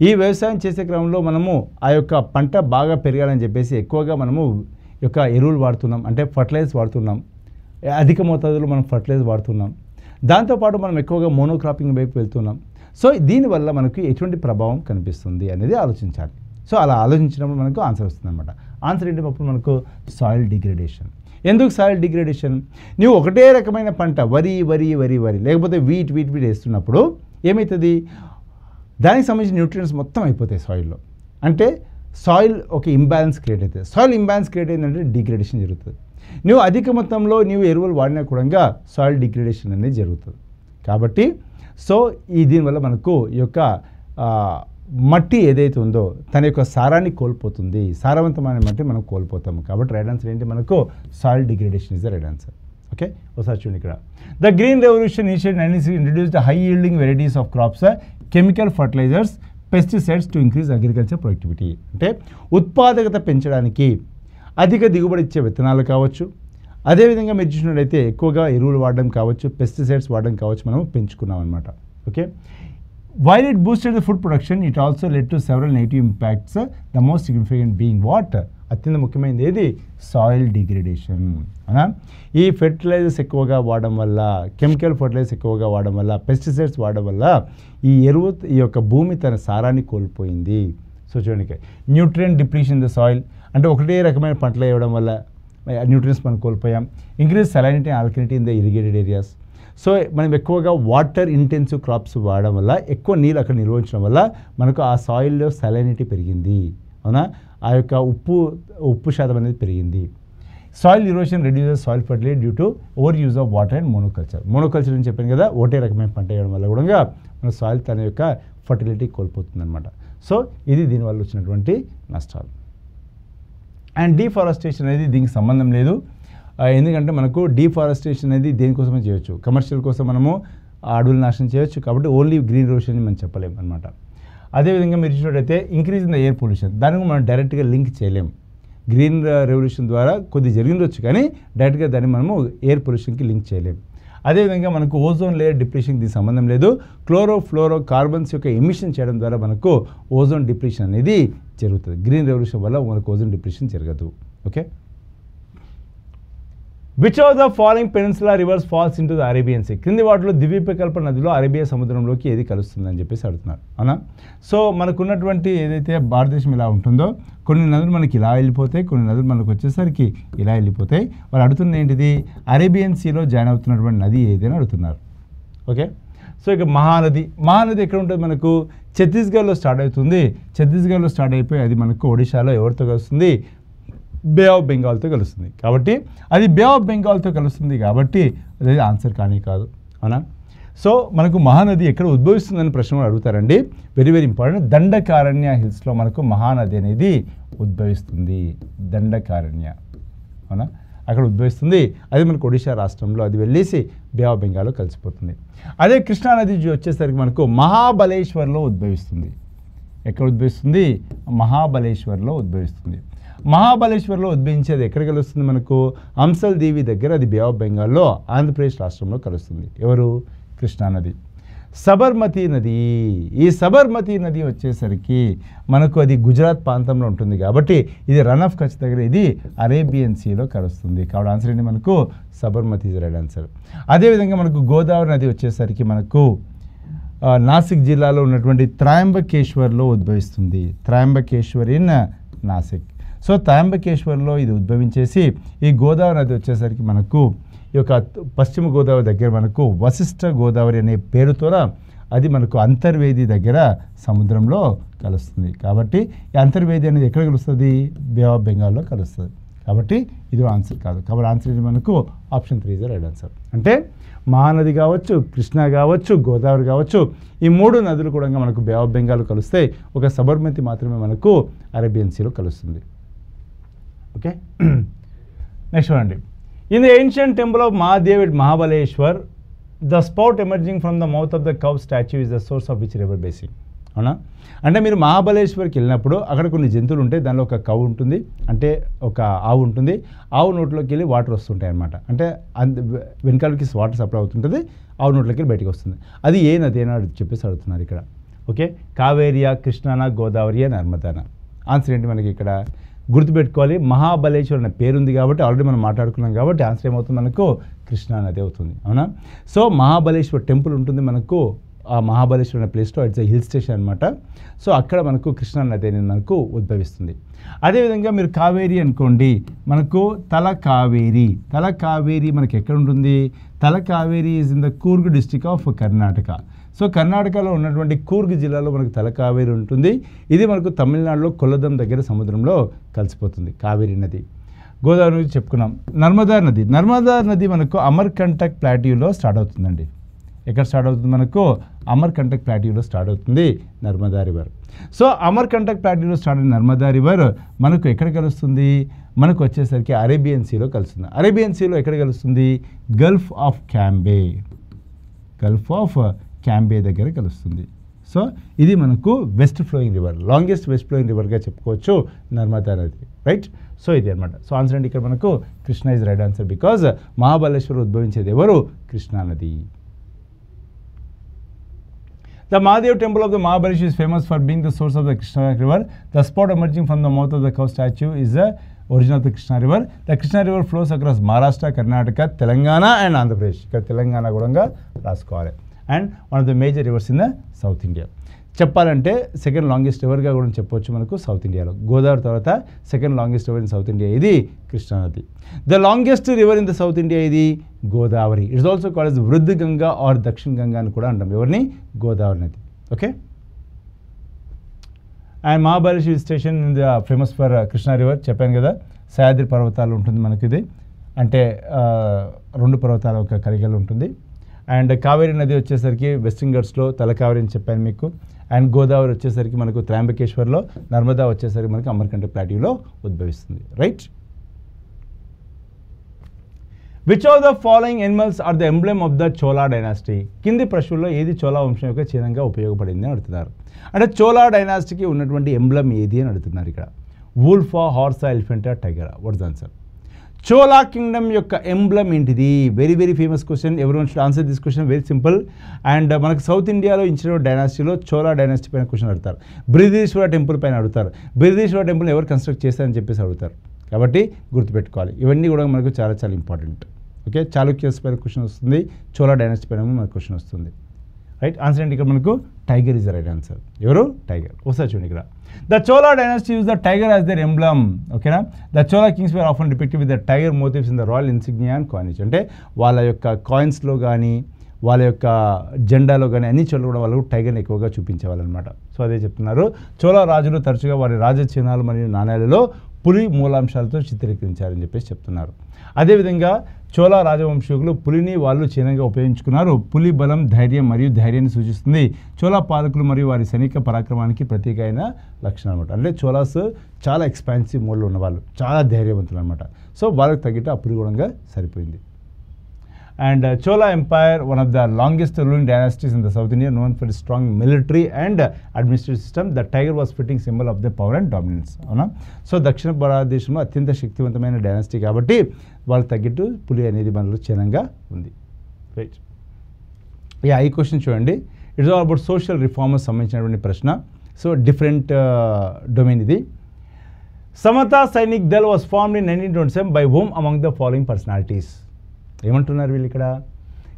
ఈ వ్యవసాయం చేసే క్రమంలో మనము ఆ యొక్క పంట బాగా పెరగాలని చెప్పేసి ఎక్కువగా మనము యొక్క ఎరువులు వాడుతున్నాం, అంటే ఫర్టిలైజర్స్ వాడుతున్నాం, అధిక మోతాదులో మనం ఫర్టిలైజర్ వాడుతున్నాం. దాంతోపాటు మనం ఎక్కువగా మోనోక్రాపింగ్ వైపు వెళ్తున్నాం. సో దీనివల్ల మనకు ఎటువంటి ప్రభావం కనిపిస్తుంది అనేది ఆలోచించాలి. సో అలా ఆలోచించినప్పుడు మనకు ఆన్సర్ వస్తుంది అనమాట. ఆన్సర్ ఏంటప్పుడు మనకు సాయిల్ డిగ్రేడేషన్. ఎందుకు సాయిల్ డిగ్రేడేషన్? నువ్వు ఒకటే రకమైన పంట వరి వరి వరి వరి లేకపోతే వీట్ వేస్తున్నప్పుడు ఏమవుతుంది, దానికి సంబంధించిన న్యూట్రియంట్స్ మొత్తం అయిపోతాయి సాయిల్లో. అంటే సాయిల్ ఒక ఇంబ్యాలెన్స్ క్రియేట్ అవుతుంది. సాయిల్ ఇంబ్యాలెన్స్ క్రియేట్ అయిందంటే డిగ్రేడేషన్ జరుగుతుంది. నువ్వు అధిక మొత్తంలో నీవు ఎరువులు వాడినా కూడా సాయిల్ డిగ్రేడేషన్ అనేది జరుగుతుంది. కాబట్టి సో దీనివల్ల మనకు ఈ యొక్క మట్టి ఏదైతే ఉందో తన యొక్క సారాన్ని కోల్పోతుంది, సారవంతమైన మట్టి మనం కోల్పోతాము. కాబట్టి రైట్ ఆన్సర్ ఏంటి మనకు? Soil degradation is the right answer. Okay, ఒకసారి చూడండి ఇక్కడ. The green revolution initiate 1960 introduced high yielding varieties of crops, chemical fertilisers, pesticides to increase agriculture productivity. అంటే ఉత్పాదకత పెంచడానికి అధిక దిగుబడి ఇచ్చే విత్తనాలు కావచ్చు, అదేవిధంగా మీరు చూసినట్లయితే ఎక్కువగా ఎరువులు వాడడం కావచ్చు, పెస్టిసైడ్స్ వాడడం కావచ్చు, మనం పెంచుకున్నాం అనమాట. Okay, while it boosted the food production, it also led to several negative impacts, the most significant being what? అత్యంత ముఖ్యమైనది ఏది? Soil degradation. అవునా? ఈ ఫెర్టిలైజర్స్ ఎక్కువగా వాడడం వల్ల, కెమికల్ ఫెర్టిలైజర్స్ ఎక్కువగా వాడడం వల్ల, పెస్టిసైడ్స్ వాడడం వల్ల ఈ యొక్క భూమి తన సారాన్ని కోల్పోయింది. సో చూడండి, nutrient depletion in the soil, అంటే ఒకటే రకమైన పంటలు వేయడం వల్ల న్యూట్రియన్స్ మనం కోల్పోయాం. Increase salinity and alkalinity in the irrigated areas. So మనం ఎక్కువగా వాటర్ ఇంటెన్సివ్ క్రాప్స్ వాడడం వల్ల, ఎక్కువ నీళ్ళు అక్కడ నిల్వ వల్ల మనకు ఆ సాయిల్లో సలైనిటీ పెరిగింది. అవునా? ఆ యొక్క ఉప్పు శాతం అనేది పెరిగింది. Soil ఇరోషన్ reduces soil fertility due to over use of water and monoculture అని చెప్పాను కదా, ఒకటే రకమైన పంట వేయడం వల్ల కూడా మన సాయిల్ తన యొక్క ఫర్టిలిటీ కోల్పోతుంది అనమాట. సో ఇది దీనివల్ల వచ్చినటువంటి నష్టాలు. అండ్ డీఫారెస్టేషన్ అనేది దీనికి సంబంధం లేదు. ఎందుకంటే మనకు డీఫారెస్టేషన్ అనేది దేనికోసమే చేయొచ్చు, కమర్షియల్ కోసం మనము అడవులు నాశనం చేయొచ్చు, కాబట్టి ఓన్లీ గ్రీన్ రెవల్యూషన్ మనం చెప్పలేము అనమాట. అదేవిధంగా మీరు చూసినట్టయితే increase in the air pollution, దానికి మనం డైరెక్ట్గా లింక్ చేయలేం. గ్రీన్ రెవల్యూషన్ ద్వారా కొద్ది జరిగిందొచ్చు, కానీ డైరెక్ట్గా దాన్ని మనము ఎయిర్ పొల్యూషన్కి లింక్ చేయలేం. అదేవిధంగా మనకు ఓజోన్ లేయర్ డిప్లీషన్కి దీనికి సంబంధం లేదు. క్లోరో కార్బన్స్ యొక్క ఎమిషన్ చేయడం ద్వారా మనకు ఓజోన్ డిప్లీషన్ అనేది జరుగుతుంది. గ్రీన్ రెవల్యూషన్ వల్ల మనకు ఓజోన్ డిప్లీషన్ జరగదు. Okay. Which of the following peninsula rivers falls into the Arabian sea? క్రింది వాటిలో ద్వీపకల్ప నదిలో అరేబియా సముద్రంలోకి ఏది కలుస్తుందని చెప్పేసి అడుగుతున్నారు. అవునా? సో మనకున్నటువంటి ఏదైతే భారతదేశం ఇలా ఉంటుందో, కొన్ని నదులు మనకి ఇలా వెళ్ళిపోతాయి, కొన్ని నదులు మనకు వచ్చేసరికి ఇలా వెళ్ళిపోతాయి. వాళ్ళు అడుగుతుంది ఏంటిది? అరేబియన్ సీలో జాయిన్ అవుతున్నటువంటి నది ఏదైనా అడుగుతున్నారు. ఓకే. సో ఇక మహానది ఎక్కడ ఉంటుంది? మనకు ఛత్తీస్గఢ్లో స్టార్ట్ అవుతుంది. ఛత్తీస్గఢ్లో స్టార్ట్ అయిపోయి అది మనకు ఒడిశాలో ఎవరితో కలుస్తుంది? బే ఆఫ్ బెంగాల్తో కలుస్తుంది. కాబట్టి అది బే ఆఫ్ బెంగాల్తో కలుస్తుంది కాబట్టి అది ఆన్సర్ కానీ కాదు. అవునా? సో మనకు మహానది ఎక్కడ ఉద్భవిస్తుందని ప్రశ్న అడుగుతారండి. Very very important. దండకారణ్య హిల్స్లో మనకు మహానది అనేది ఉద్భవిస్తుంది. దండకారణ్య, అవునా, అక్కడ ఉద్భవిస్తుంది. అది మనకు ఒడిశా రాష్ట్రంలో అది వెళ్ళేసి బే ఆఫ్ బెంగాల్లో కలిసిపోతుంది. అదే కృష్ణానది వచ్చేసరికి మనకు మహాబలేశ్వర్లో ఉద్భవిస్తుంది. ఎక్కడ ఉద్భవిస్తుంది? మహాబలేశ్వర్లో ఉద్భవిస్తుంది. మహాబలేశ్వర్లో ఉద్భవించేది ఎక్కడ కలుస్తుంది? మనకు అంసల్ దీవి దగ్గర, అది బే ఆఫ్ బెంగాల్లో ఆంధ్రప్రదేశ్ రాష్ట్రంలో కలుస్తుంది. ఎవరు? కృష్ణానది. సబర్మతి నది, ఈ సబర్మతి నది వచ్చేసరికి మనకు అది గుజరాత్ ప్రాంతంలో ఉంటుంది కాబట్టి ఇది రన్ ఆఫ్ కచ్ దగ్గర, ఇది అరేబియన్ సీలో కలుస్తుంది. కాబట్టి ఆన్సర్ ఏంటి? మనకు సబర్మతి ఇస్ రైట్ ఆన్సర్. అదేవిధంగా మనకు గోదావరి నది వచ్చేసరికి మనకు నాసిక్ జిల్లాలో ఉన్నటువంటి త్రయంబకేశ్వర్లో ఉద్భవిస్తుంది. త్రయంబకేశ్వర్ ఇన్ నాసిక్. సో త్రయంబకేశ్వర్లో ఇది ఉద్భవించేసి ఈ గోదావరి నది వచ్చేసరికి మనకు ఈ యొక్క పశ్చిమ గోదావరి దగ్గర మనకు వశిష్ఠ గోదావరి అనే పేరుతో అది మనకు అంతర్వేది దగ్గర సముద్రంలో కలుస్తుంది. కాబట్టి ఈ అంతర్వేది అనేది ఎక్కడ కలుస్తుంది? బే ఆఫ్ బెంగాల్లో కలుస్తుంది. కాబట్టి ఇది ఆన్సర్ కాదు. కాబట్టి ఆన్సర్ ఇది మనకు ఆప్షన్ 3 ఇస్ రైట్ ఆన్సర్. అంటే మహానది కావచ్చు, కృష్ణా కావచ్చు, గోదావరి కావచ్చు, ఈ 3 నదులు కూడా మనకు బే ఆఫ్ బెంగాల్ కలుస్తే ఒక సబర్మతి మాత్రమే మనకు అరేబియన్ సీలో కలుస్తుంది. ఓకే. నెక్స్ట్ చూడండి. In the ancient temple of Mahadev at Mahabaleshwar the spout emerging from the mouth of the cow statue is the source of which river basin? అవునా? అంటే మీరు మహాబలేశ్వర్కి వెళ్ళినప్పుడు అక్కడ కొన్ని జంతువులు ఉంటాయి. దానిలో ఒక కవ్ ఉంటుంది, అంటే ఒక ఆవు ఉంటుంది. ఆవు నోట్లోకి వెళ్ళి వాటర్ వస్తుంటాయి అన్నమాట. అంటే వెనకాలకి వాటర్ సప్లై అవుతుంటుంది, ఆవు నోట్లోకి వెళ్ళి బయటకు వస్తుంది. అది ఏ నది అయినా చెప్పేసి అడుగుతున్నారు ఇక్కడ. ఓకే. కావేరియా, కృష్ణానా, గోదావరియా, నర్మదానా? ఆన్సర్ ఏంటి మనకి ఇక్కడ? గుర్తుపెట్టుకోవాలి, మహాబలేశ్వర్ అనే పేరుంది కాబట్టి ఆల్రెడీ మనం మాట్లాడుకున్నాం కాబట్టి ఆన్సర్ ఏమవుతుంది? మనకు కృష్ణా నది అవుతుంది. అవునా? సో మహాబలేశ్వర్ టెంపుల్ ఉంటుంది మనకు ఆ మహాబలేశ్వర్ అనే ప్లేస్లో, ఇట్స్ హిల్ స్టేషన్ అనమాట. సో అక్కడ మనకు కృష్ణా నది అనేది మనకు ఉద్భవిస్తుంది. అదేవిధంగా మీరు కావేరి అనుకోండి, మనకు తలకావేరి మనకి ఎక్కడ ఉంటుంది? Talakaveri is in the Coorg district of Karnataka. So కర్ణాటకలో ఉన్నటువంటి కూర్గ్ జిల్లాలో మనకు తలకావేరి ఉంటుంది. ఇది మనకు తమిళనాడులో కొల్లదం దగ్గర సముద్రంలో కలిసిపోతుంది కావేరి నది. గోదావరి నుంచి చెప్పుకున్నాం. నర్మదా నది మనకు అమర్కంటక్ ప్లాట్యూలో స్టార్ట్ అవుతుందండి. ఎక్కడ స్టార్ట్ అవుతుంది? మనకు అమర్కంటక్ ప్లాట్యూలో స్టార్ట్ అవుతుంది నర్మదా రివర్. సో అమర్కంటక్ ప్లాట్యూలో స్టార్ట్ అయిన నర్మదా రివర్ మనకు ఎక్కడ కలుస్తుంది? మనకు వచ్చేసరికి అరేబియన్ సీలో కలుస్తుంది. అరేబియన్ సీలో ఎక్కడ కలుస్తుంది? గల్ఫ్ ఆఫ్ క్యాంబే దగ్గర కలుస్తుంది. సో ఇది మనకు west flowing river, longest west flowing రివర్గా చెప్పుకోవచ్చు నర్మదా నది. రైట్. సో ఇది అనమాట. సో ఆన్సర్ అంటే ఇక్కడ మనకు Krishna is right answer. Because Mahabaleshwar ఉద్భవించేది ఎవరు? కృష్ణా నది. The Mahadev temple of the Mahabalipuram is famous for being the source of the Krishna river. The spot emerging from the mouth of the cow statue is the origin of the Krishna river. The Krishna river flows across Maharashtra, Karnataka, Telangana and Andhra Pradesh. Ikkada Telangana gudanga raskoవాలి. And one of the major rivers in the South India. చెప్పాలంటే second longest రివర్గా కూడా చెప్పవచ్చు మనకు south ఇండియాలో. గోదావరి తర్వాత second longest river in south India ఇది కృష్ణా నది. The longest river in the south India ఇది Godavari. It's also called as Vriddha Ganga are దక్షిణ గంగా అని కూడా అంటాం. ఎవరిని? గోదావరి నది. Okay. And Mahabaleshwar station in the famous for Krishna river చెప్పాను కదా. సహ్యాద్రి పర్వతాలు ఉంటుంది మనకి ఇది. అంటే రెండు పర్వతాల ఒక కలిగలు ఉంటుంది. అండ్ కావేరీ నది వచ్చేసరికి వెస్టర్న్ ఘాట్స్లో తలకావేరి అని చెప్పాను మీకు. అండ్ గోదావరి వచ్చేసరికి మనకు త్రయంబకేశ్వర్లో, నర్మదా వచ్చేసరికి మనకు అమర్కంట ప్లాట్యూలో ఉద్భవిస్తుంది. Right. Which of the following animals are the emblem of the Chola dynasty? కింది ప్రశ్నల్లో ఏది చోళా వంశం యొక్క చిహ్నంగా ఉపయోగపడింది అని అడుగుతున్నారు. అంటే చోళా డైనాసిటీకి ఉన్నటువంటి ఎంబ్లమ్ ఏది అని అడుగుతున్నారు ఇక్కడ. వూల్ఫా, హార్సా, ఎలిఫెంటా, టైగరా? What's answer? చోళా కింగ్డమ్ యొక్క ఎంబ్లమ్ ఏంటిది? Very very famous question. Everyone should answer this question. Very simple. And మనకు సౌత్ ఇండియాలో ఇచ్చిన డైనాసిటీలో చోళా డైనాసిటీ పైన క్వశ్చన్ అడుగుతారు. బృహదీశ్వర టెంపుల్ పైన అడుగుతారు. బృహదీశ్వర టెంపుల్ ఎవరు కన్స్ట్రక్ట్ చేస్తారని చెప్పేసి అడుగుతారు. కాబట్టి గుర్తుపెట్టుకోవాలి. ఇవన్నీ కూడా మనకు చాలా చాలా ఇంపార్టెంట్. ఓకే. చాళుక్యస్ పైన క్వశ్చన్ వస్తుంది. చోళా డైనాసిటీ పైన మనకు క్వశ్చన్ వస్తుంది. రైట్. ఆన్సర్ ఏంటి ఇక్కడ మనకు? Tiger is the right answer. ఎవరు? టైగర్. ఒకసారి చూడండి ఇక్కడ. The Chola dynasty used the tiger as their emblem. Okay na? The Chola kings were often depicted with the tiger motifs in the royal insignia and coinage. అంటే వాళ్ళ యొక్క కాయిన్స్లో కానీ వాళ్ళ యొక్క జెండాలో కానీ అన్ని చోట్ల కూడా వాళ్ళు టైగర్ని ఎక్కువగా చూపించేవాళ్ళు అనమాట. సో అదే చెప్తున్నారు. చోళా రాజులు తరచుగా వారి రాజ చిహ్నాలు మరియు నాణ్యాలలో పులి మూలాంశాలతో చిత్రీకరించారని చెప్పేసి చెప్తున్నారు. అదేవిధంగా చోళా రాజవంశీకులు పులిని వాళ్ళు చిహ్నంగా ఉపయోగించుకున్నారు. పులి బలం, ధైర్యం మరియు ధైర్యాన్ని సూచిస్తుంది. చోళా పాలకులు మరియు వారి సైనిక పరాక్రమానికి ప్రతీక అయిన లక్షణం అనమాట. అంటే చోళాస్ చాలా ఎక్స్పాన్సివ్ మోడ్లో ఉన్నవాళ్ళు, చాలా ధైర్యవంతులు అనమాట. సో వాళ్ళకి తగ్గట్టు ఆ పులి కూడా సరిపోయింది. And Chola Empire, one of the longest ruling dynasties in the South India, known for its strong military and administrative system. The tiger was fitting symbol of their power and dominance. So దక్షిణ భారతదేశంలో అత్యంత శక్తివంతమైన dynasty కాబట్టి వాళ్ళకి తగ్గట్టు పులి అనేది మనలో చిహ్నంగా ఉంది. రైట్. ఈ క్వశ్చన్ చూడండి. It's all about social reformers సంబంధించినటువంటి ప్రశ్న. సో డిఫరెంట్ డొమైన్ ఇది. Samata Sainik Dal was formed in 1927 by whom among the following personalities? ఏమంటున్నారు వీళ్ళు ఇక్కడ?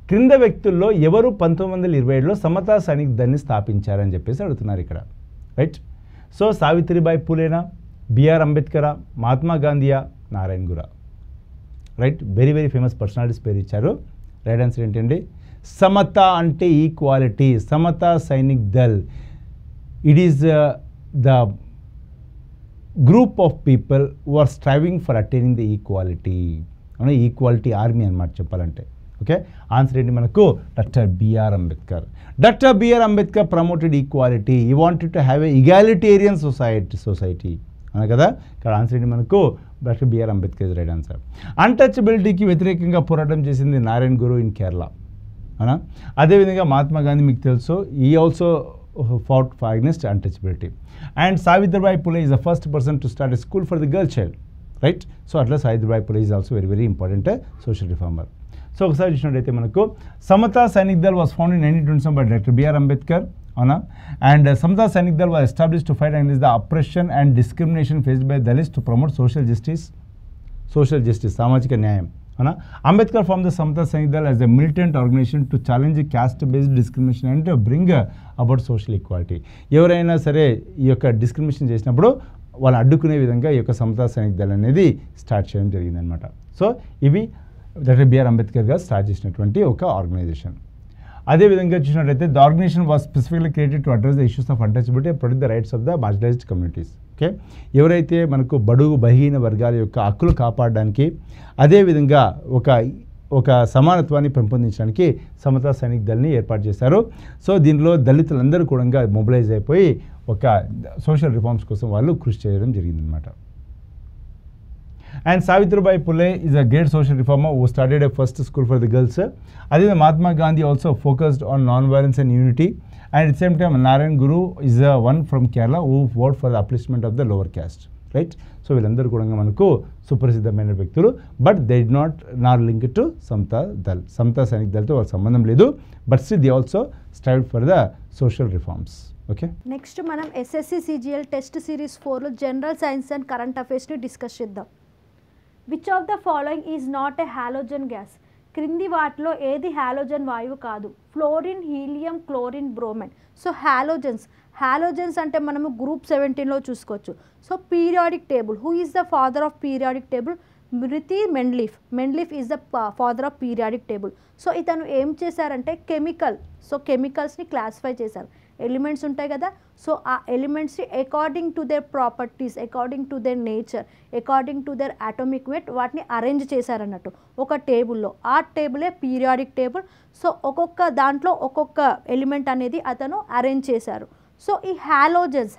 క్రింద వ్యక్తుల్లో ఎవరు 1927లో సమతా సైనిక్ దళ్ని స్థాపించారని చెప్పేసి అడుగుతున్నారు ఇక్కడ. రైట్. సో సావిత్రిబాయి పూలేనా, బిఆర్ అంబేద్కరా, మహాత్మా గాంధీయా, నారాయణ్ గురా? Right. Very very famous personalities పేరు ఇచ్చారు. రైట్ ఆన్సర్ ఏంటండి? సమత అంటే equality. Samata Sainik Dal, it is the group of people who are striving for attaining the equality. Equality army అనమాట చెప్పాలంటే. ఓకే. ఆన్సర్ ఏంటి మనకు? Doctor BR Ambedkar. Doctor BR Ambedkar promoted equality. He wanted to have a egalitarian society అన కదా. ఇక్కడ answer ఏంటి మనకు? Doctor BR Ambedkar is right answer. అన్టచబిలిటీకి వ్యతిరేకంగా పోరాటం చేసింది నారాయణ్ గురు ఇన్ కేరళ అనా. అదేవిధంగా మహాత్మా గాంధీ మీకు తెలుసు, he also fought for against untouchability. And Savitribai Phule is the first person to start a school for the girl child. Right. So అట్లా Savitribai Phule is also very very important social reformer. So ఒకసారి చూసినట్టయితే మనకు Samata Sainik Dal was found in 1927 by doctor BR Ambedkar అవునా. And Samata Sainik Dal was established to fight against the oppression and discrimination faced by Dalits to promote social justice సామాజిక న్యాయం అవునా. Ambedkar form the Samata Sainik Dal as a militant organisation to challenge caste based discrimination and bring about social equality. ఎవరైనా సరే ఈ యొక్క discrimination చేసినప్పుడు వాళ్ళు అడ్డుకునే విధంగా ఈ యొక్క సమతా సైనిక్ దళ్ అనేది స్టార్ట్ చేయడం జరిగిందనమాట. సో ఇవి డాక్టర్ బిఆర్ అంబేద్కర్ గారు స్టార్ట్ చేసినటువంటి ఒక ఆర్గనైజేషన్. అదేవిధంగా చూసినట్లయితే the organisation was specifically created to address the issues of untouchability and protect the rights of the marginalised communities. Okay. ఎవరైతే మనకు బడుగు బలహీన వర్గాల యొక్క హక్కులు కాపాడడానికి, అదేవిధంగా ఒక సమానత్వాన్ని పెంపొందించడానికి సమతా సైనిక్ దళ్ని ఏర్పాటు చేశారు. సో దీనిలో దళితులందరూ కూడా మొబిలైజ్ అయిపోయి ఒక సోషల్ రిఫార్మ్స్ కోసం వాళ్ళు కృషి చేయడం జరిగిందనమాట. And Savitribai Phule is a great social reformer who started a first school for the girls. అదే Mahatma Gandhi also focused on non violence and unity. And at the same time Narayan Guru is one from Kerala who vote for the upliftment of the lower caste. Right. So వీళ్ళందరూ కూడా మనకు సుప్రసిద్ధమైన వ్యక్తులు. But they did not link to Samata Dal. Samata Sainik దళతో వాళ్ళ సంబంధం లేదు. But still they also strive for the social reforms. Okay, next మనం ఎస్ఎస్సి సిజిఎల్ టెస్ట్ సిరీస్ 4లో జనరల్ సైన్స్ అండ్ కరెంట్ అఫైర్స్ని డిస్కస్ చేద్దాం. Which of the following is not a halogen gas? క్రింది వాటిలో ఏది హాలోజన్ వాయువు కాదు? Fluorine, helium, chlorine, bromine. So halogens అంటే మనము గ్రూప్ 17లో చూసుకోవచ్చు. So periodic table, who is the father of periodic table? మృతి Mendeleev is the father of periodic table. So ఇతను ఏం చేశారంటే కెమికల్స్ని క్లాసిఫై చేశారు. ఎలిమెంట్స్ ఉంటాయి కదా, సో ఆ ఎలిమెంట్స్ని according to their properties, according to their nature, according to their atomic weight వాటిని అరేంజ్ చేశారన్నట్టు ఒక టేబుల్లో. ఆ టేబులే పీరియాడిక్ టేబుల్. సో ఒక్కొక్క దాంట్లో ఒక్కొక్క ఎలిమెంట్ అనేది అతను అరేంజ్ చేశారు. సో ఈ హాలోజన్స్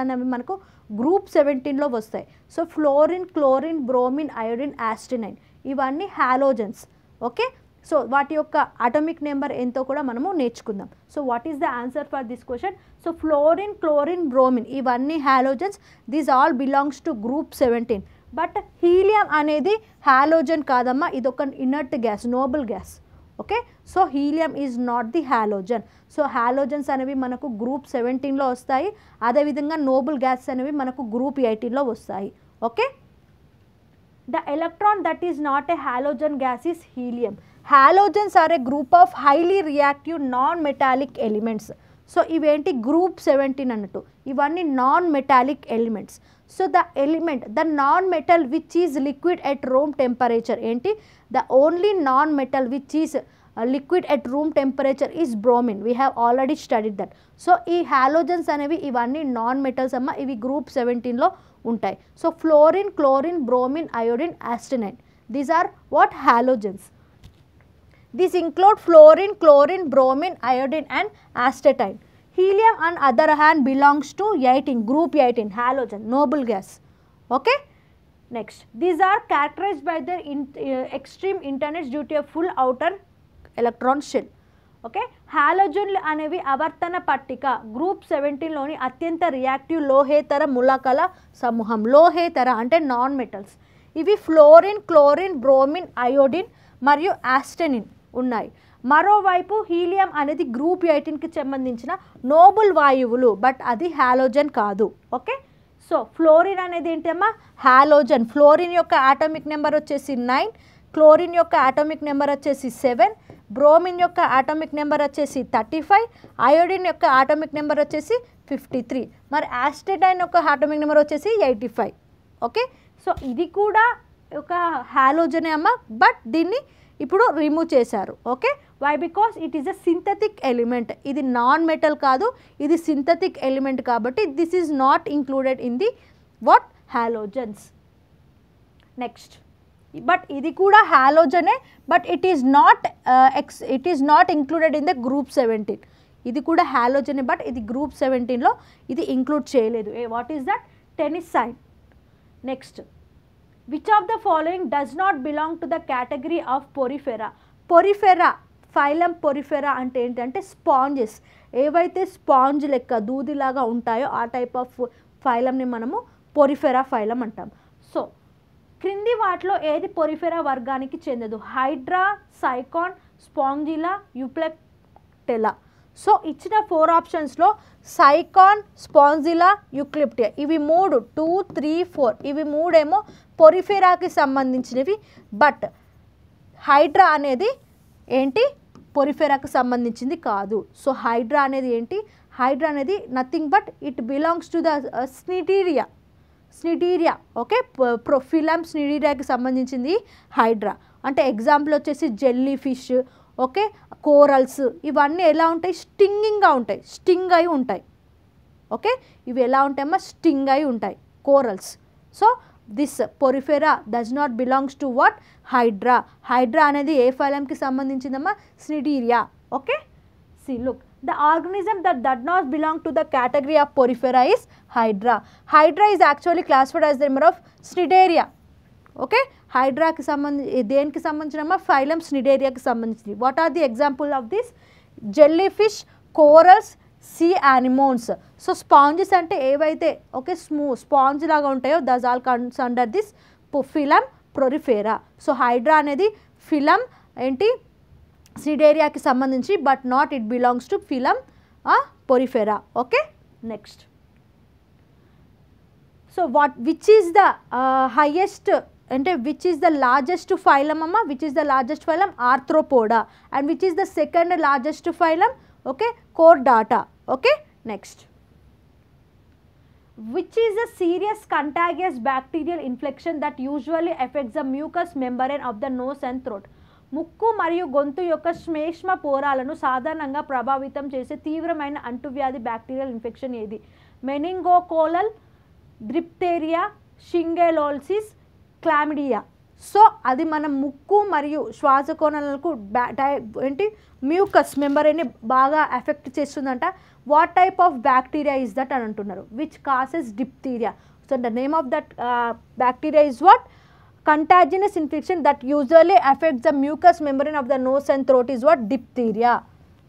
అనేవి మనకు గ్రూప్ 17లో వస్తాయి. So fluorine, chlorine, bromine, iodine, astatine ఇవన్నీ హాలోజన్స్. ఓకే, సో వాటి యొక్క అటామిక్ నెంబర్ ఎంతో కూడా మనము నేర్చుకుందాం. So what is the answer for this question? So fluorine, chlorine, bromine ఇవన్నీ halogens. These all belongs to group 17. But helium అనేది halogen కాదమ్మా, ఇది ఒక inert gas, noble gas. Okay, so helium is not the halogen. So halogens అనేవి మనకు group 17లో వస్తాయి. అదేవిధంగా నోబుల్ గ్యాస్ అనేవి మనకు గ్రూప్ 18లో వస్తాయి. Okay, the electron that is not a halogen gas is helium. Halogens are a group of highly reactive non metallic elements. So ఇవేంటి? గ్రూప్ 17 అన్నట్టు. ఇవన్నీ non metallic elements. So the non metal which is liquid at room temperature ఏంటి? The only non metal which is liquid at room temperature is bromine. We have already studied that. So ఈ halogens అనేవి ఇవన్నీ non metals అమ్మ, ఇవి group 17లో ఉంటాయి. So fluorine, chlorine, bromine, iodine, astatine, these are what? Halogens. These include fluorine, chlorine, bromine, iodine and astatine. Helium on other hand belongs to 18, group 18, halogen, noble gas. Okay. Next, these are characterized by their extreme internals due to a full outer electron shell. Okay. హాలోజన్లు అనేవి ఆవర్తన పట్టిక group 17లోని అత్యంత reactive లోహేతర మూలకాల సమూహం. లోహేతర అంటే non metals. ఇవి fluorine, chlorine, bromine, iodine మరియు ఆస్టెనిన్ ఉన్నాయి. మరోవైపు హీలియం అనేది గ్రూప్ 18కి సంబంధించిన నోబుల్ వాయువులు, బట్ అది హాలోజన్ కాదు. ఓకే, సో ఫ్లోరిన్ అనేది ఏంటమ్మా? హాలోజన్. ఫ్లోరిన్ యొక్క ఆటమిక్ నెంబర్ వచ్చేసి 9, క్లోరిన్ యొక్క ఆటమిక్ నెంబర్ వచ్చేసి 7, బ్రోమిన్ యొక్క ఆటమిక్ నెంబర్ వచ్చేసి 35, అయోడిన్ యొక్క ఆటమిక్ నెంబర్ వచ్చేసి 53, మరి ఆస్టెటైన్ యొక్క ఆటమిక్ నెంబర్ వచ్చేసి 85. ఓకే, సో ఇది కూడా ఒక హాలోజనే అమ్మ, బట్ దీన్ని ఇప్పుడు రిమూవ్ చేశారు. Okay, why? Because it is a synthetic element. ఇది నాన్ మెటల్ కాదు, ఇది సింథటిక్ ఎలిమెంట్ కాబట్టి this is not included in the what? Halogens. Next, but ఇది కూడా హాలోజనే, but it is not included in the group 17. ఇది కూడా హాలోజనే, బట్ ఇది గ్రూప్ 17లో ఇది ఇంక్లూడ్ చేయలేదు. What is that? Tennessine. Next, which of the following does not belong to the category of porifera? porifera, phylum Porifera అంటే ఏంటంటే sponges. ఏవైతే sponge లెక్క దూదిలాగా ఉంటాయో ఆ టైప్ ఆఫ్ ఫైలంని మనము పొరిఫెరా ఫైలం అంటాం. సో క్రింది వాటిలో ఏది పొరిఫెరా వర్గానికి చెందదు? హైడ్రా, సైకాన్, స్పాంజిలా, యూప్లెక్టెలా. సో ఇచ్చిన 4 ఆప్షన్స్లో సైకాన్, స్పాంజిలా, యూక్లిప్టియా ఇవి 3, 2, 3, 4 ఇవి 3 ఏమో పొరిఫెరాకి సంబంధించినవి. బట్ హైడ్రా అనేది ఏంటి? పొరిఫెరాకి సంబంధించింది కాదు. సో హైడ్రా అనేది ఏంటి? హైడ్రా అనేది nothing but it belongs to the cnidaria. Okay, phylum స్నిడీరియాకి సంబంధించింది హైడ్రా. అంటే ఎగ్జాంపుల్ వచ్చేసి జెల్లీ ఫిష్, ఓకే, కోరల్స్ ఇవన్నీ ఎలా ఉంటాయి? స్టింగింగ్గా ఉంటాయి, స్టింగ్ అయి ఉంటాయి. ఓకే, ఇవి ఎలా ఉంటాయమ్మా? స్టింగ్ అయి ఉంటాయి, corals. So this porifera does not belongs to what? Hydra. Hydra అనేది ఏ ఫైలంకి సంబంధించిందమ్మా? Cnidaria. Okay, see look, the organism that does not belong to the category of porifera is hydra. Hydra is actually classified as the member of Cnidaria. Okay, హైడ్రాకి సంబంధించి దేనికి సంబంధించిన? Phylum స్నిడేరియాకి సంబంధించింది. What are the example of this? Jellyfish, corals, sea anemones. So sponges అంటే ఏవైతే okay sponge లాగా ఉంటాయో thus all comes under this phylum Porifera. So hydra అనేది ఫిలం ఏంటి సిడేరియాకి సంబంధించి, but not it belongs to phylum Porifera. Okay next. So which is the highest అంటే which is the largest phylum అమ్మ, which is the largest phylum Arthropoda, and which is the second largest phylum okay Chordata. Okay next. Which is a serious contagious bacterial infection that usually affects the mucous membrane of the nose and throat. ముక్కు మరియు గొంతు యొక్క శ్లేష్మ పోరాలను సాధారణంగా ప్రభావితం చేసే తీవ్రమైన అంటువ్యాధి bacterial infection ఏది? Meningococcal, diphtheria, shigellosis, chlamydia. So అది మన ముక్కు మరియు శ్వాసకోణాలకు ఏంటి మ్యూకస్ మెంబరేని బాగా ఎఫెక్ట్ చేస్తుందంట. What type of bacteria is that అని అంటున్నారు. Which causes diphtheria. So the name of that bacteria is what? Contagious infection that usually effects the mucus membrane of the nose and throat is what? Diphtheria.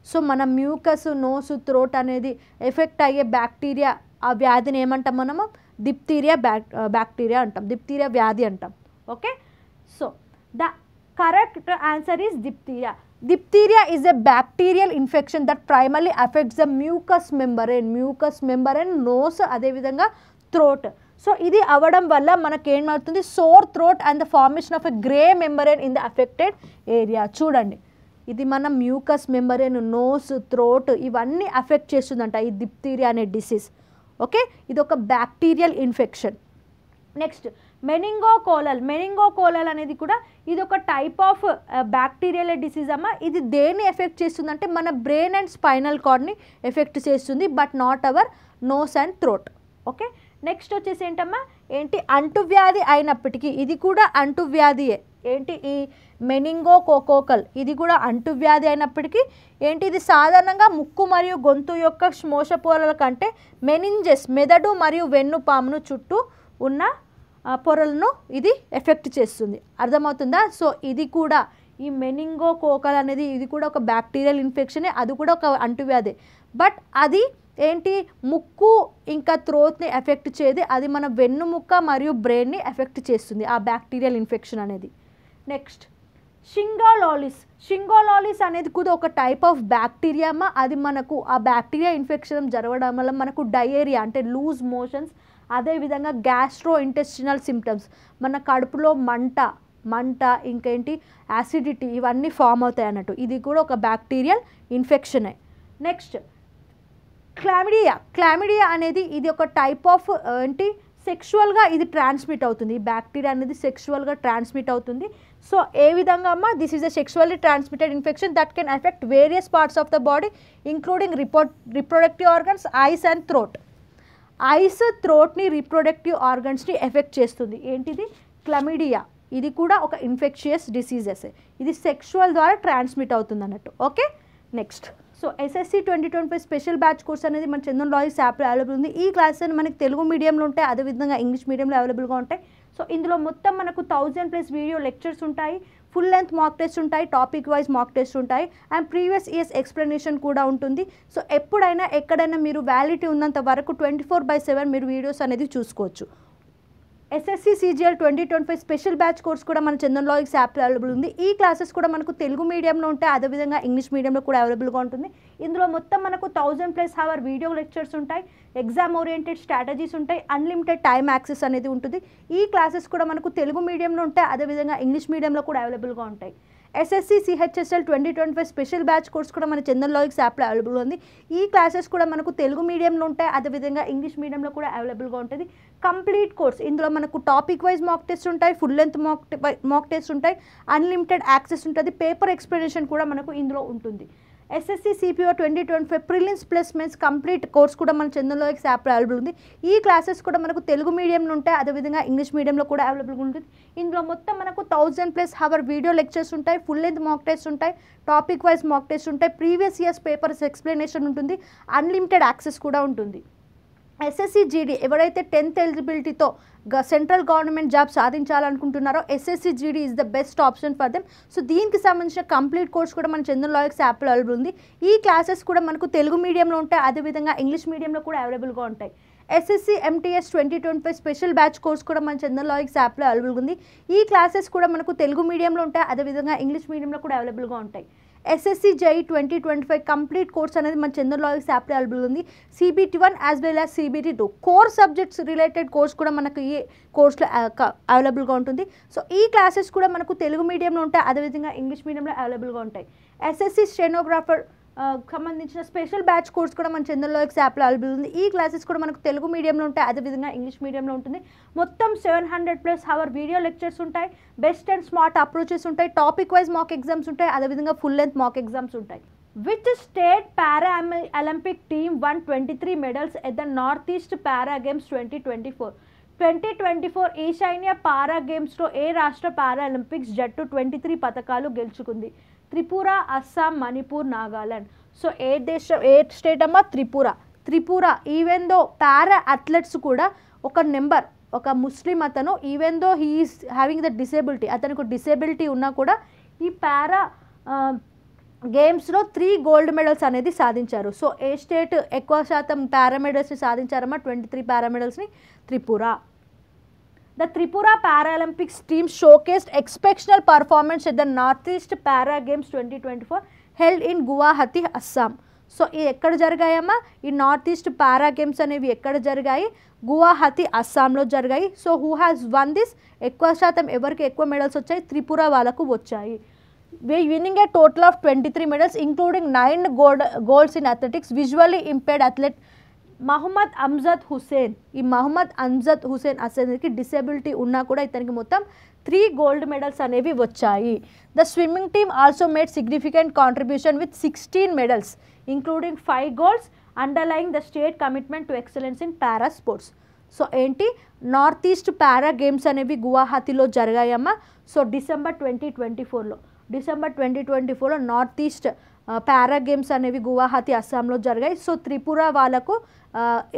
So మన mucus nose throat అనేది effect అయ్యే bacteria ఆ వ్యాధిని ఏమంటాం మనము? Diphtheria bacteria అంటాం, diphtheria వ్యాధి అంటాం. Okay. So the correct answer is diphtheria. Diphtheria is a bacterial infection that primarily affects the mucous membrane, nose, అదే విధంగా థ్రోట్. సో ఇది అవ్వడం వల్ల మనకి ఏమవుతుంది? Sore throat and the formation of a grey membrane in the affected area. చూడండి ఇది మన మ్యూకస్ మెంబరేన్, నోస్, థ్రోట్ ఇవన్నీ అఫెక్ట్ చేస్తుందంట ఈ డిప్థీరియా అనే డిసీజ్. ఓకే, ఇది ఒక బ్యాక్టీరియల్ ఇన్ఫెక్షన్. నెక్స్ట్ మెనింగోకోకల్ అనేది కూడా ఇది ఒక టైప్ ఆఫ్ బ్యాక్టీరియల్ డిసీజ్ అమ్మ. ఇది దేన్ని ఎఫెక్ట్ చేస్తుందంటే మన బ్రెయిన్ అండ్ స్పైనల్ కార్డ్ని ఎఫెక్ట్ చేస్తుంది, but not our nose and throat. Okay, next వచ్చేసి ఏంటమ్మా ఏంటి అంటువ్యాధి అయినప్పటికీ ఇది కూడా అంటువ్యాధియే. ఏంటి ఈ మెనింగోకోకల్ ఇది కూడా అంటువ్యాధి అయినప్పటికీ ఏంటి ఇది సాధారణంగా ముక్కు మరియు గొంతు యొక్క శ్వాసపోరల కంటే మెనింజెస్ మెదడు మరియు వెన్నుపామును చుట్టూ ఉన్న పొరలను ఇది ఎఫెక్ట్ చేస్తుంది. అర్థమవుతుందా? సో ఇది కూడా ఈ మెనింగోకోకల్ అనేది ఇది కూడా ఒక బ్యాక్టీరియల్ ఇన్ఫెక్షనే, అది కూడా ఒక అంటువ్యాధి. బట్ అది ఏంటి ముక్కు ఇంకా థ్రోట్ని ఎఫెక్ట్ చేయదు, అది మన వెన్నుముక్క మరియు బ్రెయిన్ని ఎఫెక్ట్ చేస్తుంది ఆ బ్యాక్టీరియల్ ఇన్ఫెక్షన్ అనేది. నెక్స్ట్ షింగోలాలిస్ అనేది కూడా ఒక టైప్ ఆఫ్ బ్యాక్టీరియా. అది మనకు ఆ బ్యాక్టీరియా ఇన్ఫెక్షన్ జరగడం వల్ల మనకు డయేరియా అంటే లూజ్ మోషన్స్, అదేవిధంగా గ్యాస్ట్రో ఇంటెస్టినల్ సిమ్టమ్స్ మన కడుపులో మంట ఇంకేంటి యాసిడిటీ ఇవన్నీ ఫామ్ అవుతాయి అన్నట్టు. ఇది కూడా ఒక బ్యాక్టీరియల్ ఇన్ఫెక్షనే. నెక్స్ట్ క్లామిడియా అనేది ఇది ఒక టైప్ ఆఫ్ ఏంటి సెక్షువల్గా ఇది ట్రాన్స్మిట్ అవుతుంది. ఈ బ్యాక్టీరియా అనేది సెక్షువల్గా ట్రాన్స్మిట్ అవుతుంది. సో ఏ విధంగా అమ్మా? This is a sexually transmitted infection that can effect various parts of the body including reproductive organs, eyes and throat. Eyes, థ్రోట్ని, రీప్రొడక్టివ్ ఆర్గన్స్ని ఎఫెక్ట్ చేస్తుంది. ఏంటిది? క్లమిడియా. ఇది కూడా ఒక ఇన్ఫెక్షియస్ డిసీజెస్, ఇది సెక్షువల్ ద్వారా ట్రాన్స్మిట్ అవుతుంది అన్నట్టు. Okay, next. So SSC 2025 special batch course అనేది మన చందన్ లాయిస్ యాప్లో అవైలబుల్ ఉంది. ఈ క్లాస్ అని మనకి తెలుగు మీడియంలో ఉంటాయి, అదేవిధంగా ఇంగ్లీష్ మీడియంలో అవైలబుల్గా ఉంటాయి. సో ఇందులో మొత్తం మనకు 1000+ వీడియో లెక్చర్స్ ఉంటాయి, ఫుల్ లెంత్ మాక్ టెస్ట్ ఉంటాయి, టాపిక్ వైజ్ మాక్ టెస్ట్ ఉంటాయి, అండ్ ప్రీవియస్ ఇయర్స్ ఎక్స్ప్లెనేషన్ కూడా ఉంటుంది. సో ఎప్పుడైనా ఎక్కడైనా మీరు వ్యాలిడిటీ ఉన్నంత వరకు 24/7 మీరు వీడియోస్ అనేది చూసుకోవచ్చు. SSC CGL 2025 special batch course కూడా మన చందన్ లాయిస్ యాప్లో అవైలబుల్ ఉంది. ఈ క్లాసెస్ కూడా మనకు తెలుగు మీడియంలో ఉంటాయి, అదేవిధంగా ఇంగ్లీష్ మీడియంలో కూడా అవైలబుల్గా ఉంటుంది. ఇందులో మొత్తం మనకు 1000+ అవర్ వీడియో లెక్చర్స్ ఉంటాయి, ఎగ్జామ్ ఓరియంటెడ్ స్ట్రాటజీస్ ఉంటాయి, అన్లిమిటెడ్ టైమ్ యాక్సెస్ అనేది ఉంటుంది. ఈ క్లాసెస్ కూడా మనకు తెలుగు మీడియంలో ఉంటాయి, అదేవిధంగా ఇంగ్లీష్ మీడియంలో కూడా అవైలబుల్గా ఉంటాయి. SSC CHSL 2025 special batch course కూడా మన చందన్ లాయిస్ యాప్లో అవైలబుల్ ఉంది. ఈ క్లాసెస్ కూడా మనకు తెలుగు మీడియంలో ఉంటాయి, అదేవిధంగా ఇంగ్లీష్ మీడియంలో కూడా అవైలబుల్గా ఉంటుంది. కంప్లీట్ కోర్స్ ఇందులో మనకు టాపిక్ వైజ్ మాక్ టెస్ట్ ఉంటాయి, ఫుల్ లెంత్ మాక్ టెస్ట్ ఉంటాయి, అన్లిమిటెడ్ యాక్సెస్ ఉంటుంది, పేపర్ ఎక్స్ప్లెనేషన్ కూడా మనకు ఇందులో ఉంటుంది. SSC CPO 2025 prelims plus mains complete course కూడా మన చందన్ లాయిస్ యాప్లో అవైలబుల్ ఉంది. ఈ క్లాసెస్ కూడా మనకు తెలుగు మీడియంలో ఉంటాయి, అదేవిధంగా ఇంగ్లీష్ మీడియంలో కూడా అవైలబుల్గా ఉంటుంది. ఇందులో మొత్తం మనకు 1000+ అవర్ వీడియో లెక్చర్స్ ఉంటాయి, ఫుల్ లెంత్ మాక్ టెస్ట్ ఉంటాయి, టాపిక్ వైజ్ మాక్ టెస్ట్ ఉంటాయి, ప్రీవియస్ ఇయర్స్ పేపర్స్ ఎక్స్ప్లెనేషన్ ఉంటుంది, అన్లిమిటెడ్ యాక్సెస్ కూడా ఉంటుంది. ఎస్ఎస్సి జీడీ ఎవరైతే 10th ఎలిజిబిలిటీతో సెంట్రల్ గవర్నమెంట్ జాబ్ సాధించాలనుకుంటున్నారో SSC GD is the best option for them. So దీనికి సంబంధించిన కంప్లీట్ కోర్స్ కూడా మన చందన్ లాయర్స్ యాప్లో అవైలబుల్ ఉంది. ఈ క్లాసెస్ కూడా మనకు తెలుగు మీడియంలో ఉంటాయి, అదేవిధంగా ఇంగ్లీష్ మీడియంలో కూడా అవైలబుల్గా ఉంటాయి. SSC MTS 2025 special batch course కూడా మన చందన్ లాయర్స్ యాప్లో అవైలబుల్గా ఉంది. ఈ క్లాసెస్ కూడా మనకు తెలుగు మీడియంలో ఉంటాయి, అదేవిధంగా ఇంగ్లీష్ మీడియంలో కూడా అవైలబుల్గా ఉంటాయి. ఎస్ఎస్సి జేఈ 2025 కంప్లీట్ కోర్స్ అనేది మన చందన్ లాయర్స్ యాప్లో అవైలబుల్ ఉంది. CBT1 as well as CBT2 core subjects related course కూడా మనకు ఈ కోర్స్లో అవైలబుల్గా ఉంటుంది. సో ఈ క్లాసెస్ కూడా మనకు తెలుగు మీడియంలో ఉంటాయి, అదేవిధంగా ఇంగ్లీష్ మీడియంలో అవైలబుల్గా ఉంటాయి. ఎస్ఎస్సి స్టెనోగ్రాఫర్ సంబంధించిన స్పెషల్ బ్యాచ్ కోర్స్ కూడా మన చందన్ లాయర్స్ యాప్లో అవైలబుల్ ఉంది. ఈ క్లాసెస్ కూడా మనకు తెలుగు మీడియంలో ఉంటాయి, అదేవిధంగా ఇంగ్లీష్ మీడియంలో ఉంటుంది. మొత్తం 700+ అవర్ వీడియో లెక్చర్స్ ఉంటాయి, బెస్ట్ అండ్ స్మార్ట్ అప్రోచెస్ ఉంటాయి, టాపిక్ వైజ్ మాక్ ఎగ్జామ్స్ ఉంటాయి, అదేవిధంగా ఫుల్ లెంత్ మాక్ ఎగ్జామ్స్ ఉంటాయి. Which state para Olympic team one 23 medals at the north East Para games 2024 ఈశాన్య పారా గేమ్స్లో ఏ రాష్ట్ర పారా ఒలింపిక్స్ జట్టు 23 పథకాలు గెలుచుకుంది? త్రిపుర, అస్సాం, మణిపూర్, నాగాలాండ్. సో ఏ స్టేట్ అమ్మా? Tripura. Even though para athletes కూడా ఒక ముస్లిం అతను, even though he is having the disability, అతనికి డిసేబిలిటీ ఉన్నా కూడా ఈ పారా గేమ్స్లో 3 గోల్డ్ మెడల్స్ అనేది సాధించారు. సో ఏ స్టేట్ ఎక్కువ శాతం పారా మెడల్స్ని సాధించారమ్మా? 23 పారా మెడల్స్ని Tripura. The Tripura Paralympics team showcased exceptional performance at the Northeast Para Games 2024 held in Guwahati, Assam. So ఇది ఎక్కడ జరిగాయమ్మా? ఈ నార్త్ ఈస్ట్ పారా గేమ్స్ అనేవి ఎక్కడ జరిగాయి? గువాహతి, అస్సాంలో జరిగాయి. So who has won this? ఎక్కువ శాతం ఎవరికి ఎక్కువ మెడల్స్ వచ్చాయి? త్రిపుర వాళ్ళకు వచ్చాయి. Winning a total of 23 medals including 9 golds in athletics. Visually impaired athlete Mohammad Amjad Hussain. ఈ మహమ్మద్ అమ్జద్ హుసేన్ అసలుకి డిసేబిలిటీ ఉన్నా కూడా ఇతనికి మొత్తం 3 గోల్డ్ మెడల్స్ అనేవి వచ్చాయి. The swimming team also made significant contribution with 16 medals including 5 golds underlying the state commitment to excellence in para sports. So ఏంటి? North East Para Games అనేవి గువాహతిలో జరిగాయమ్మా. సో డిసెంబర్ 2024లో నార్త్ ఈస్ట్ పారా గేమ్స్ అనేవి గువాహతి, అస్సాంలో జరిగాయి. So Tripura వాళ్ళకు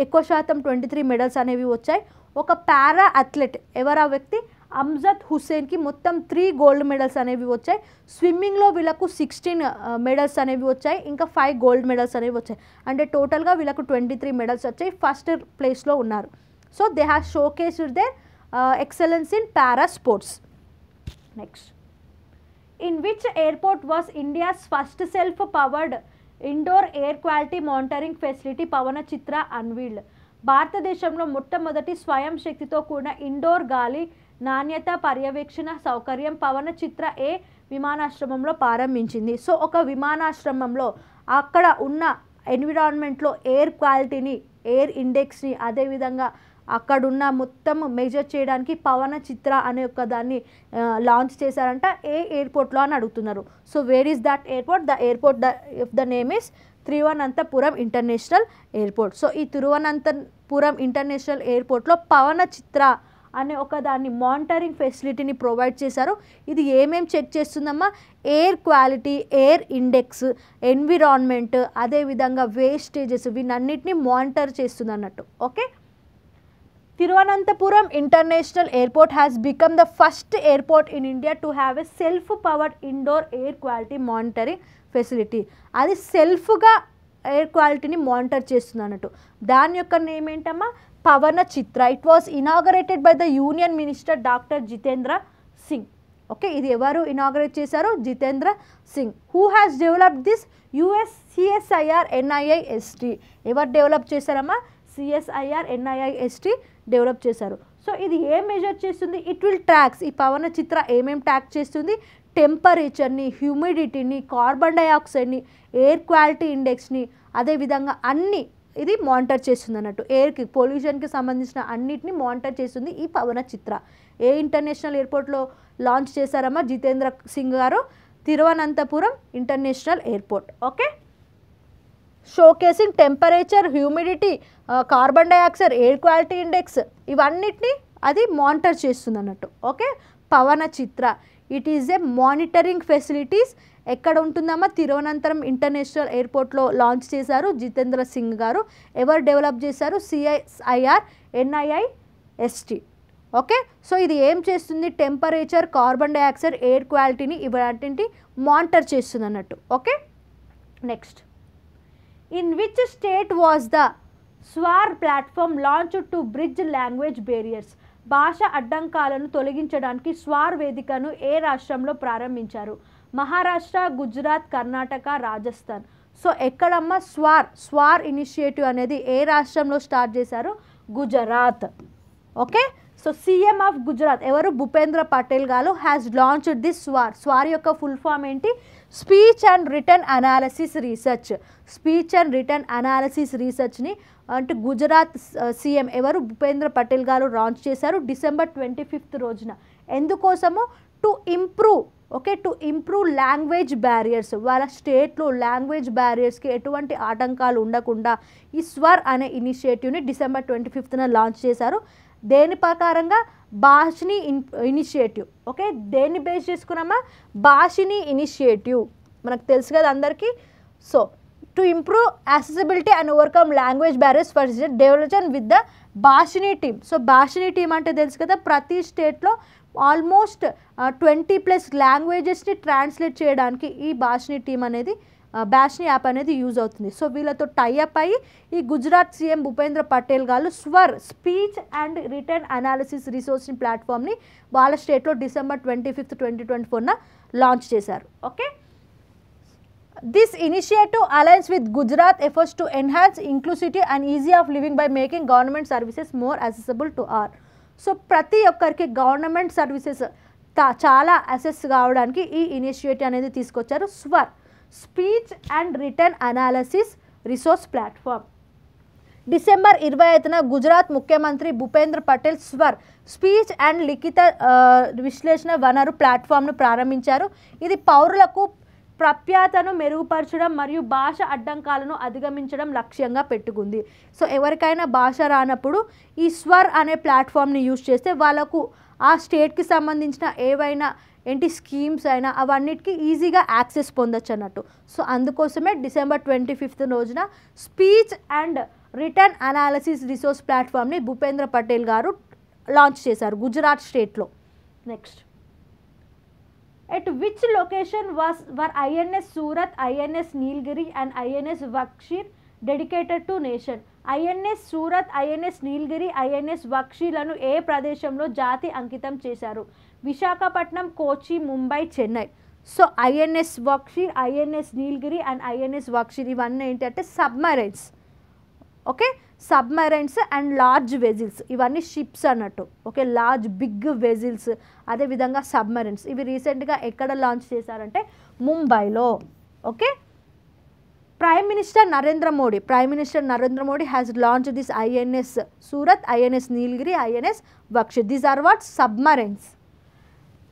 ఎక్కువ శాతం 23 మెడల్స్ అనేవి వచ్చాయి. ఒక పారా అథ్లెట్ ఎవరా వ్యక్తి? అమ్జద్ హుసేన్కి మొత్తం 3 గోల్డ్ మెడల్స్ అనేవి వచ్చాయి. స్విమ్మింగ్లో వీళ్ళకు 16 మెడల్స్ అనేవి వచ్చాయి, ఇంకా 5 గోల్డ్ మెడల్స్ అనేవి వచ్చాయి. అంటే టోటల్గా వీళ్ళకు 23 మెడల్స్ వచ్చాయి. ఫస్ట్ ప్లేస్లో ఉన్నారు. So they have showcased their excellence in para sports. Next, in which airport was India's first self powered indoor air quality monitoring facility Pavana Chitra unveiled? భారతదేశంలో మొట్టమొదటి స్వయం శక్తితో కూడిన ఇండోర్ గాలి నాణ్యత పర్యవేక్షణ సౌకర్యం పవన చిత్ర ఏ విమానాశ్రమంలో ప్రారంభించింది? సో ఒక విమానాశ్రమంలో అక్కడ ఉన్న ఎన్విరాన్మెంట్లో ఎయిర్ క్వాలిటీని, ఎయిర్ ఇండెక్స్ని, అదేవిధంగా అక్కడున్న మొత్తం మెజర్ చేయడానికి పవన చిత్ర అనే ఒక దాన్ని లాంచ్ చేశారంట. ఏ ఎయిర్పోర్ట్లో అని అడుగుతున్నారు. So where is that airport? The airport the name is Thiruvananthapuram international airport. So ఈ తిరువనంతపురం ఇంటర్నేషనల్ ఎయిర్పోర్ట్లో పవన చిత్ర అనే ఒక దాన్ని మానిటరింగ్ ఫెసిలిటీని ప్రొవైడ్ చేశారు. ఇది ఏమేమి చెక్ చేస్తుందమ్మా? Air quality, air index, environment, అదేవిధంగా వేస్టేజెస్, వీటన్నిటిని మానిటర్ చేస్తుంది అన్నట్టు. Okay. Thiruvananthapuram International Airport has become the first airport in India to have a self-powered indoor air quality monitoring facility. అది సెల్ఫ్గా ఎయిర్ క్వాలిటీని మానిటర్ చేస్తుంది అన్నట్టు. దాని యొక్క నేమ్ ఏంటమ్మా? Pavana Chitra. It was inaugurated by the union minister doctor Jitendra Singh. Okay, ఇది ఎవరు ఇనాగరేట్ చేశారు? Jitendra Singh. Who has developed this? CSIR NIIST. ఎవరు డెవలప్ చేశారమ్మా? CSIR NIIST డెవలప్ చేశారు. సో ఇది ఏం మెజర్ చేస్తుంది? It will tracks. ఈ పవన చిత్ర ఏమేమి ట్రాక్ చేస్తుంది? టెంపరేచర్ని, హ్యూమిడిటీని, కార్బన్ డైఆక్సైడ్ని, ఎయిర్ క్వాలిటీ ఇండెక్స్ని, అదేవిధంగా అన్ని ఇది మానిటర్ చేస్తుంది అన్నట్టు. ఎయిర్కి, పొల్యూషన్కి సంబంధించిన అన్నిటిని మానిటర్ చేస్తుంది ఈ పవన చిత్ర. ఏ ఇంటర్నేషనల్ ఎయిర్పోర్ట్లో లాంచ్ చేశారమ్మా Jitendra Singh garu? Thiruvananthapuram international airport. Okay. Showcasing temperature, humidity, carbon dioxide, air quality index, ఇవన్నిటిని అది మానిటర్ చేస్తుంది అన్నట్టు. Okay, Pavana Chitra it is a monitoring facilities. ఎక్కడ ఉంటుందమ్మా? తిరువనంతపురం ఇంటర్నేషనల్ ఎయిర్పోర్ట్లో లాంచ్ చేశారు జితేంద్ర సింగ్ గారు. ఎవరు డెవలప్ చేశారు? CSIR NIIST. ఓకే, సో ఇది ఏం చేస్తుంది? టెంపరేచర్, కార్బన్ డైఆక్సైడ్, ఎయిర్ క్వాలిటీని ఇవన్నింటి మానిటర్ చేస్తుంది అన్నట్టు. Okay, next, in which state was the Swar platform launch to bridge language barriers? భాష అడ్డంకాలను తొలగించడానికి స్వార్ వేదికను ఏ రాష్ట్రంలో ప్రారంభించారు? మహారాష్ట్ర, గుజరాత్, కర్ణాటక, రాజస్థాన్. సో ఎక్కడమ్మా? స్వార్ ఇనిషియేటివ్ అనేది ఏ రాష్ట్రంలో స్టార్ట్ చేశారు? Gujarat. Okay, so CM of Gujarat ఎవరు? Bhupendra Patel garu has launched this Swar యొక్క ఫుల్ ఫామ్ ఏంటి? Speech and return analysis research. Speech and return analysis రీసెర్చ్ని అంటే గుజరాత్ సీఎం ఎవరు? భూపేంద్ర పటేల్ గారు లాంచ్ చేశారు డిసెంబర్ 25th రోజున. ఎందుకోసము? To improve language barriers. వాళ్ళ స్టేట్లో లాంగ్వేజ్ బ్యారియర్స్కి ఎటువంటి ఆటంకాలు ఉండకుండా ఈ స్వర్ అనే ఇనిషియేటివ్ని డిసెంబర్ 25th లాంచ్ చేశారు. దేని ప్రకారంగా? భాషిని ఇనిషియేటివ్. ఓకే, దేన్ని బేస్ చేసుకున్నామా? భాషిని ఇనిషియేటివ్ మనకు తెలుసు కదా అందరికీ. So to improve accessibility and overcome language barriers for development with the భాషిని team. So భాషిని team అంటే తెలుసు కదా, ప్రతి స్టేట్లో ఆల్మోస్ట్ 20+ లాంగ్వేజెస్ని ట్రాన్స్లేట్ చేయడానికి ఈ భాషిని టీమ్ అనేది భాషిని యాప్ అనేది యూజ్ అవుతుంది. సో వీళ్ళతో టైఅప్ అయ్యి ఈ Gujarat CM Bhupendra Patel garu Swar speech and return analysis resource ప్లాట్ఫామ్ని వాళ్ళ స్టేట్లో డిసెంబర్ 25th 2024 లాంచ్ చేశారు. Okay, this initiative aligns with Gujarat efforts to enhance inclusivity and easy of living by making government services more accessible to all. So ప్రతి ఒక్కరికి government services చాలా access కావడానికి ఈ initiative అనేది తీసుకొచ్చారు. స్వర్ speech and return analysis resource platform. December 25న Gujarat ముఖ్యమంత్రి Bhupendra Patel స్వర్ speech and లిఖిత విశ్లేషణ వనరు ప్లాట్ఫామ్ను ప్రారంభించారు. ఇది పౌరులకు ప్రఖ్యాతను మెరుగుపరచడం మరియు భాష అడ్డంకాలను అధిగమించడం లక్ష్యంగా పెట్టుకుంది. సో ఎవరికైనా భాష రానప్పుడు ఈ స్వర్ అనే ప్లాట్ఫామ్ని యూజ్ చేస్తే వాళ్ళకు ఆ స్టేట్కి సంబంధించిన ఏవైనా ఏంటి స్కీమ్స్ అయినా అవన్నిటికీ ఈజీగా యాక్సెస్ పొందొచ్చు అన్నట్టు. సో అందుకోసమే డిసెంబర్ 25th రోజున speech and return analysis resource ప్లాట్ఫామ్ని భూపేంద్ర పటేల్ గారు లాంచ్ చేశారు గుజరాత్ స్టేట్లో. Next, at which location were INS Surat, INS Nilgiri and INS Vaghsheer dedicated to nation? INS Surat, INS Nilgiri, INS వక్షీలను ఏ ప్రదేశంలో జాతి అంకితం చేశారు? Visakhapatnam, Kochi, Mumbai, Chennai. So INS Vaghsheer, INS Nilgiri and INS Vaghsheer ఇవన్నీ ఏంటంటే submarines. Okay, submarines and large vessels ఇవన్నీ షిప్స్ అన్నట్టు. ఓకే, లార్జ్ బిగ్ వెజిల్స్, అదేవిధంగా సబ్మరైన్స్. ఇవి రీసెంట్గా ఎక్కడ లాంచ్ చేశారంటే ముంబైలో. Okay, prime minister Narendra Modi has launch this INS Surat, INS Nilgiri, INS Vaghsheer. These are what? Submarines.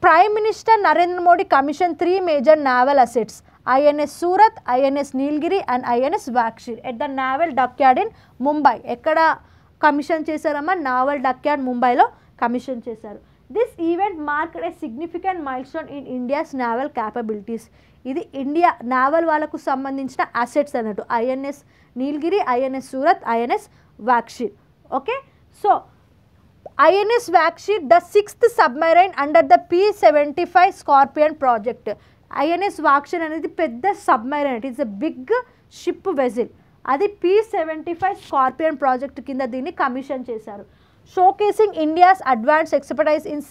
Prime Minister Narendra Modi commissioned 3 major naval assets, INS Surat, INS Nilgiri and INS Vakshir at the Naval Dockyard in Mumbai. ఎక్కడ commission చేశారమ్మా? Naval dockyard ముంబైలో commission చేశారు. This event marked a significant milestone in India's naval capabilities. ఇది India naval వాళ్ళకు సంబంధించిన assets అన్నట్టు. INS Nilgiri, INS Surat, INS Vagsheer. Okay, so INS Vakshir, the 6th submarine under the P-75 Scorpion project. INS Vakshir అనేది పెద్ద submarine, it is a big ship vessel. అది P-75 Scorpion project కింద దీన్ని commission చేశారు. Showcasing India's advance expertise in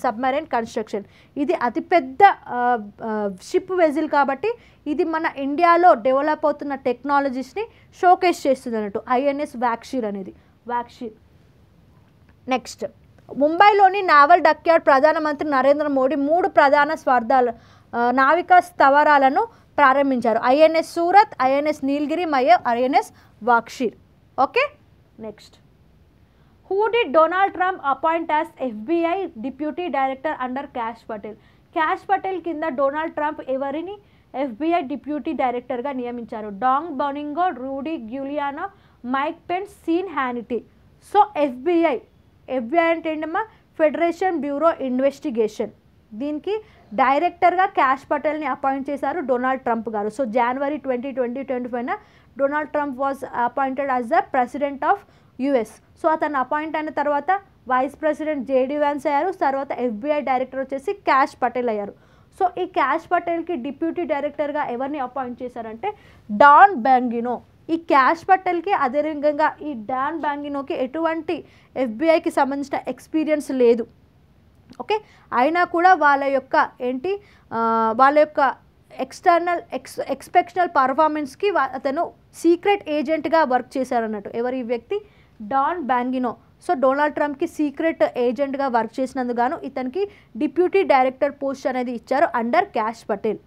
submarine construction. ఇది అతిపెద్ద ship వెజిల్ కాబట్టి ఇది మన ఇండియాలో డెవలప్ అవుతున్న టెక్నాలజీస్ని షోకేస్ చేస్తుంది అన్నట్టు INS Vakshir అనేది. వాక్షీర్. నెక్స్ట్, ముంబైలోని నావల్ డక్యార్డ్ ప్రధానమంత్రి నరేంద్ర మోడీ 3 ప్రధాన నావికా స్థావరాలను ప్రారంభించారు. INS సూరత్, INS నీల్గిరి మరియు INS Vagsheer. Okay, next, who did Donald Trump appoint as FBI deputy director under Kash Patel? Kash Patel కింద డొనాల్డ్ ట్రంప్ ఎవరిని FBI డిప్యూటీ డైరెక్టర్గా నియమించారు? Dan Bongino, Rudy Giuliani, Mike Pence, Sean Hannity. So FBI FBI అంటే ఏంటమ్మా ఫెడరేషన్ బ్యూరో ఇన్వెస్టిగేషన్. దీనికి డైరెక్టర్గా క్యాష్ పటేల్ని appoint చేశారు Donald Trump garu. So January 2025 Donald Trump was appointed as the president of US. So అతను appoint అయిన తర్వాత వైస్ ప్రెసిడెంట్ జేడీ వ్యాన్స్ అయ్యారు. తర్వాత FBI డైరెక్టర్ వచ్చేసి క్యాష్ పటేల్ అయ్యారు. సో ఈ క్యాష్ పటేల్కి డిప్యూటీ డైరెక్టర్గా ఎవరిని అపాయింట్ చేశారంటే డాన్ బ్యాంగినో. ఈ క్యాష్ పటేల్కి అదేవిధంగా ఈ డాన్ బ్యాంగినోకి ఎటువంటి FBIకి సంబంధించిన ఎక్స్పీరియన్స్ లేదు. ఓకే, అయినా కూడా వాళ్ళ యొక్క ఎక్స్పెక్షనల్ పర్ఫార్మెన్స్కి అతను సీక్రెట్ ఏజెంట్గా వర్క్ చేశారన్నట్టు. ఎవరి వ్యక్తి డాన్ బ్యాంగినో. సో డొనాల్డ్ ట్రంప్కి సీక్రెట్ ఏజెంట్గా వర్క్ చేసినందుకు గాను ఇతనికి డిప్యూటీ డైరెక్టర్ పోస్ట్ అనేది ఇచ్చారు under Kash Patel.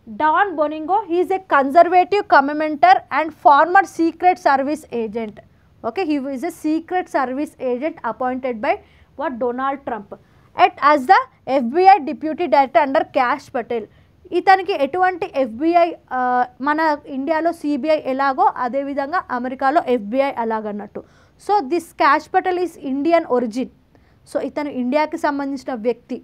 Dan Bongino he's a conservative commentator and former secret service agent. Okay, he is a secret service agent appointed by what Donald Trump as the FBI deputy director under Kash Patel. ఇతనికి ఎటువంటి FBI మన ఇండియాలో CBI ఎలాగో అదేవిధంగా అమెరికాలో FBI అలాగన్నట్టు. So this Kash Patel is Indian origin. So ఇతను ఇండియాకి సంబంధించిన వ్యక్తి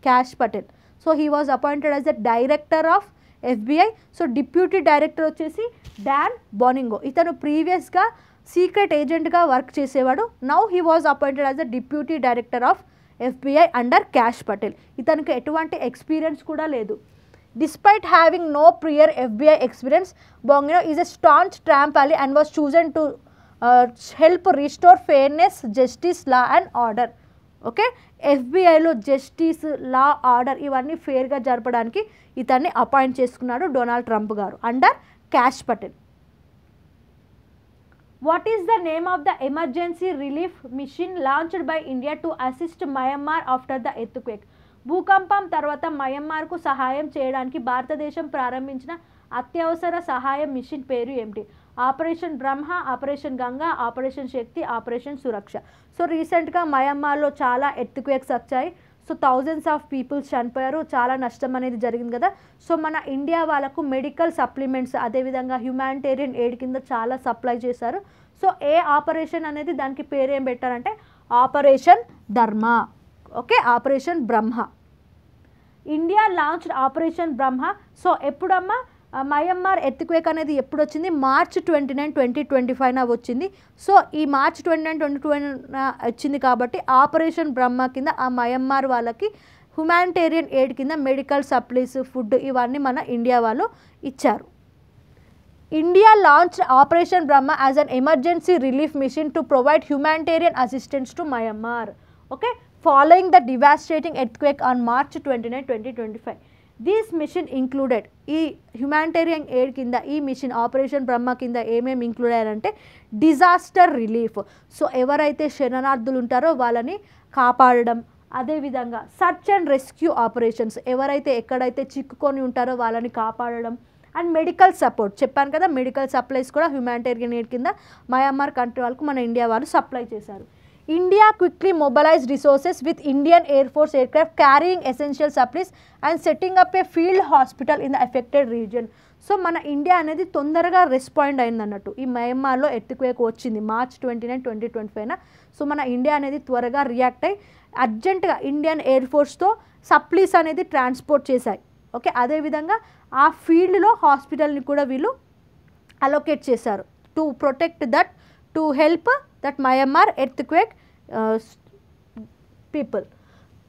Kash Patel. So he was appointed as the director of FBI. So deputy director వచ్చేసి డాన్ బొనింగో. ఇతను ప్రీవియస్గా సీక్రెట్ ఏజెంట్గా వర్క్ చేసేవాడు. Now he was appointed as the deputy director of FBI under Kash Patel. ఇతనికి ఎటువంటి ఎక్స్పీరియన్స్ కూడా లేదు. Despite having no prior FBI experience, Bongino is a staunch Trump ally and was chosen to help restore fairness, justice, law and order. Okay, FBIలో justice, law, order ఇవన్నీ ఫేర్గా జరపడానికి ఇతన్ని appoint చేసుకున్నాడు Donald Trump garu under Kash Patel. What is the name of the emergency relief mission launched by India to assist Myanmar after the earthquake? భూకంపం తర్వాత మయన్మార్కు సహాయం చేయడానికి భారతదేశం ప్రారంభించిన అత్యవసర సహాయం మిషన్ పేరు ఏమిటి? ఆపరేషన్ బ్రహ్మ, ఆపరేషన్ గంగా, ఆపరేషన్ శక్తి, ఆపరేషన్ సురక్ష. సో రీసెంట్గా మయన్మార్లో చాలా ఎర్త్క్వేక్స్ వచ్చాయి. సో థౌజండ్స్ ఆఫ్ పీపుల్స్ చనిపోయారు, చాలా నష్టం అనేది జరిగింది కదా. సో మన ఇండియా వాళ్ళకు మెడికల్ సప్లిమెంట్స్ అదేవిధంగా హ్యుమానిటేరియన్ ఎయిడ్ కింద చాలా సప్లై చేశారు. సో ఏ ఆపరేషన్ అనేది దానికి పేరు ఏం పెట్టారంటే ఆపరేషన్ ధర్మ. ఓకే, ఆపరేషన్ బ్రహ్మ. ఇండియా లాంచ్డ్ ఆపరేషన్ బ్రహ్మ. సో ఎప్పుడమ్మా మయన్మార్ ఎర్త్క్వేక్ అనేది ఎప్పుడు వచ్చింది? మార్చ్ 29, 2025 వచ్చింది. సో ఈ మార్చ్ 29, 2025 వచ్చింది కాబట్టి ఆపరేషన్ బ్రహ్మ కింద ఆ మయన్మార్ వాళ్ళకి హ్యుమానిటేరియన్ ఎయిడ్ కింద మెడికల్ సప్లైస్, ఫుడ్ ఇవన్నీ మన ఇండియా వాళ్ళు ఇచ్చారు. India launched operation Brahma as an emergency relief mission to provide humanitarian assistance to Myanmar. Okay, following the devastating earthquake on March 29, 2025. This mission included, ఈ humanitarian aid కింద ఈ machine operation బ్రహ్మ కింద ఏమేమి include అయ్యారంటే డిజాస్టర్ రిలీఫ్. సో ఎవరైతే శరణార్థులు ఉంటారో వాళ్ళని కాపాడడం, అదేవిధంగా సర్చ్ అండ్ రెస్క్యూ ఆపరేషన్స్, ఎవరైతే ఎక్కడైతే చిక్కుకొని ఉంటారో వాళ్ళని కాపాడడం, అండ్ మెడికల్ సపోర్ట్. చెప్పాను కదా, మెడికల్ సప్లైస్ కూడా హ్యుమానిటేరియన్ ఎయిడ్ కింద మయన్మార్ కంట్రీ వాళ్ళకు మన ఇండియా వాళ్ళు సప్లై చేశారు. India quickly mobilised resources with Indian air force aircraft carrying essential supplies and setting up A field hospital in the affected region. So మన India అనేది తొందరగా respond అయింది అన్నట్టు. ఈ మయన్మార్లో ఎర్త్క్వేక్ వచ్చింది మార్చ్ 29, 2025. సో మన ఇండియా అనేది త్వరగా రియాక్ట్ అయ్యి అర్జెంటుగా ఇండియన్ ఎయిర్ ఫోర్స్తో సప్లీస్ అనేది ట్రాన్స్పోర్ట్ చేశాయి. ఓకే, అదేవిధంగా ఆ ఫీల్డ్లో హాస్పిటల్ని కూడా వీళ్ళు అలొకేట్ చేశారు to protect that, to help that Myanmar earthquake people.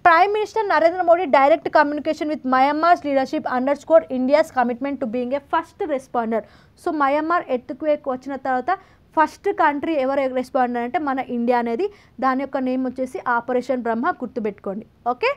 Prime Minister Narendra Modi direct communication with Myanmar's leadership underscored India's commitment to being a first responder. So Myanmar earthquake వచ్చిన తర్వాత first country ఎవరు responder అంటే మన India అనేది. దాని యొక్క name వచ్చేసి operation Brahma, గుర్తుపెట్టుకోండి. Okay,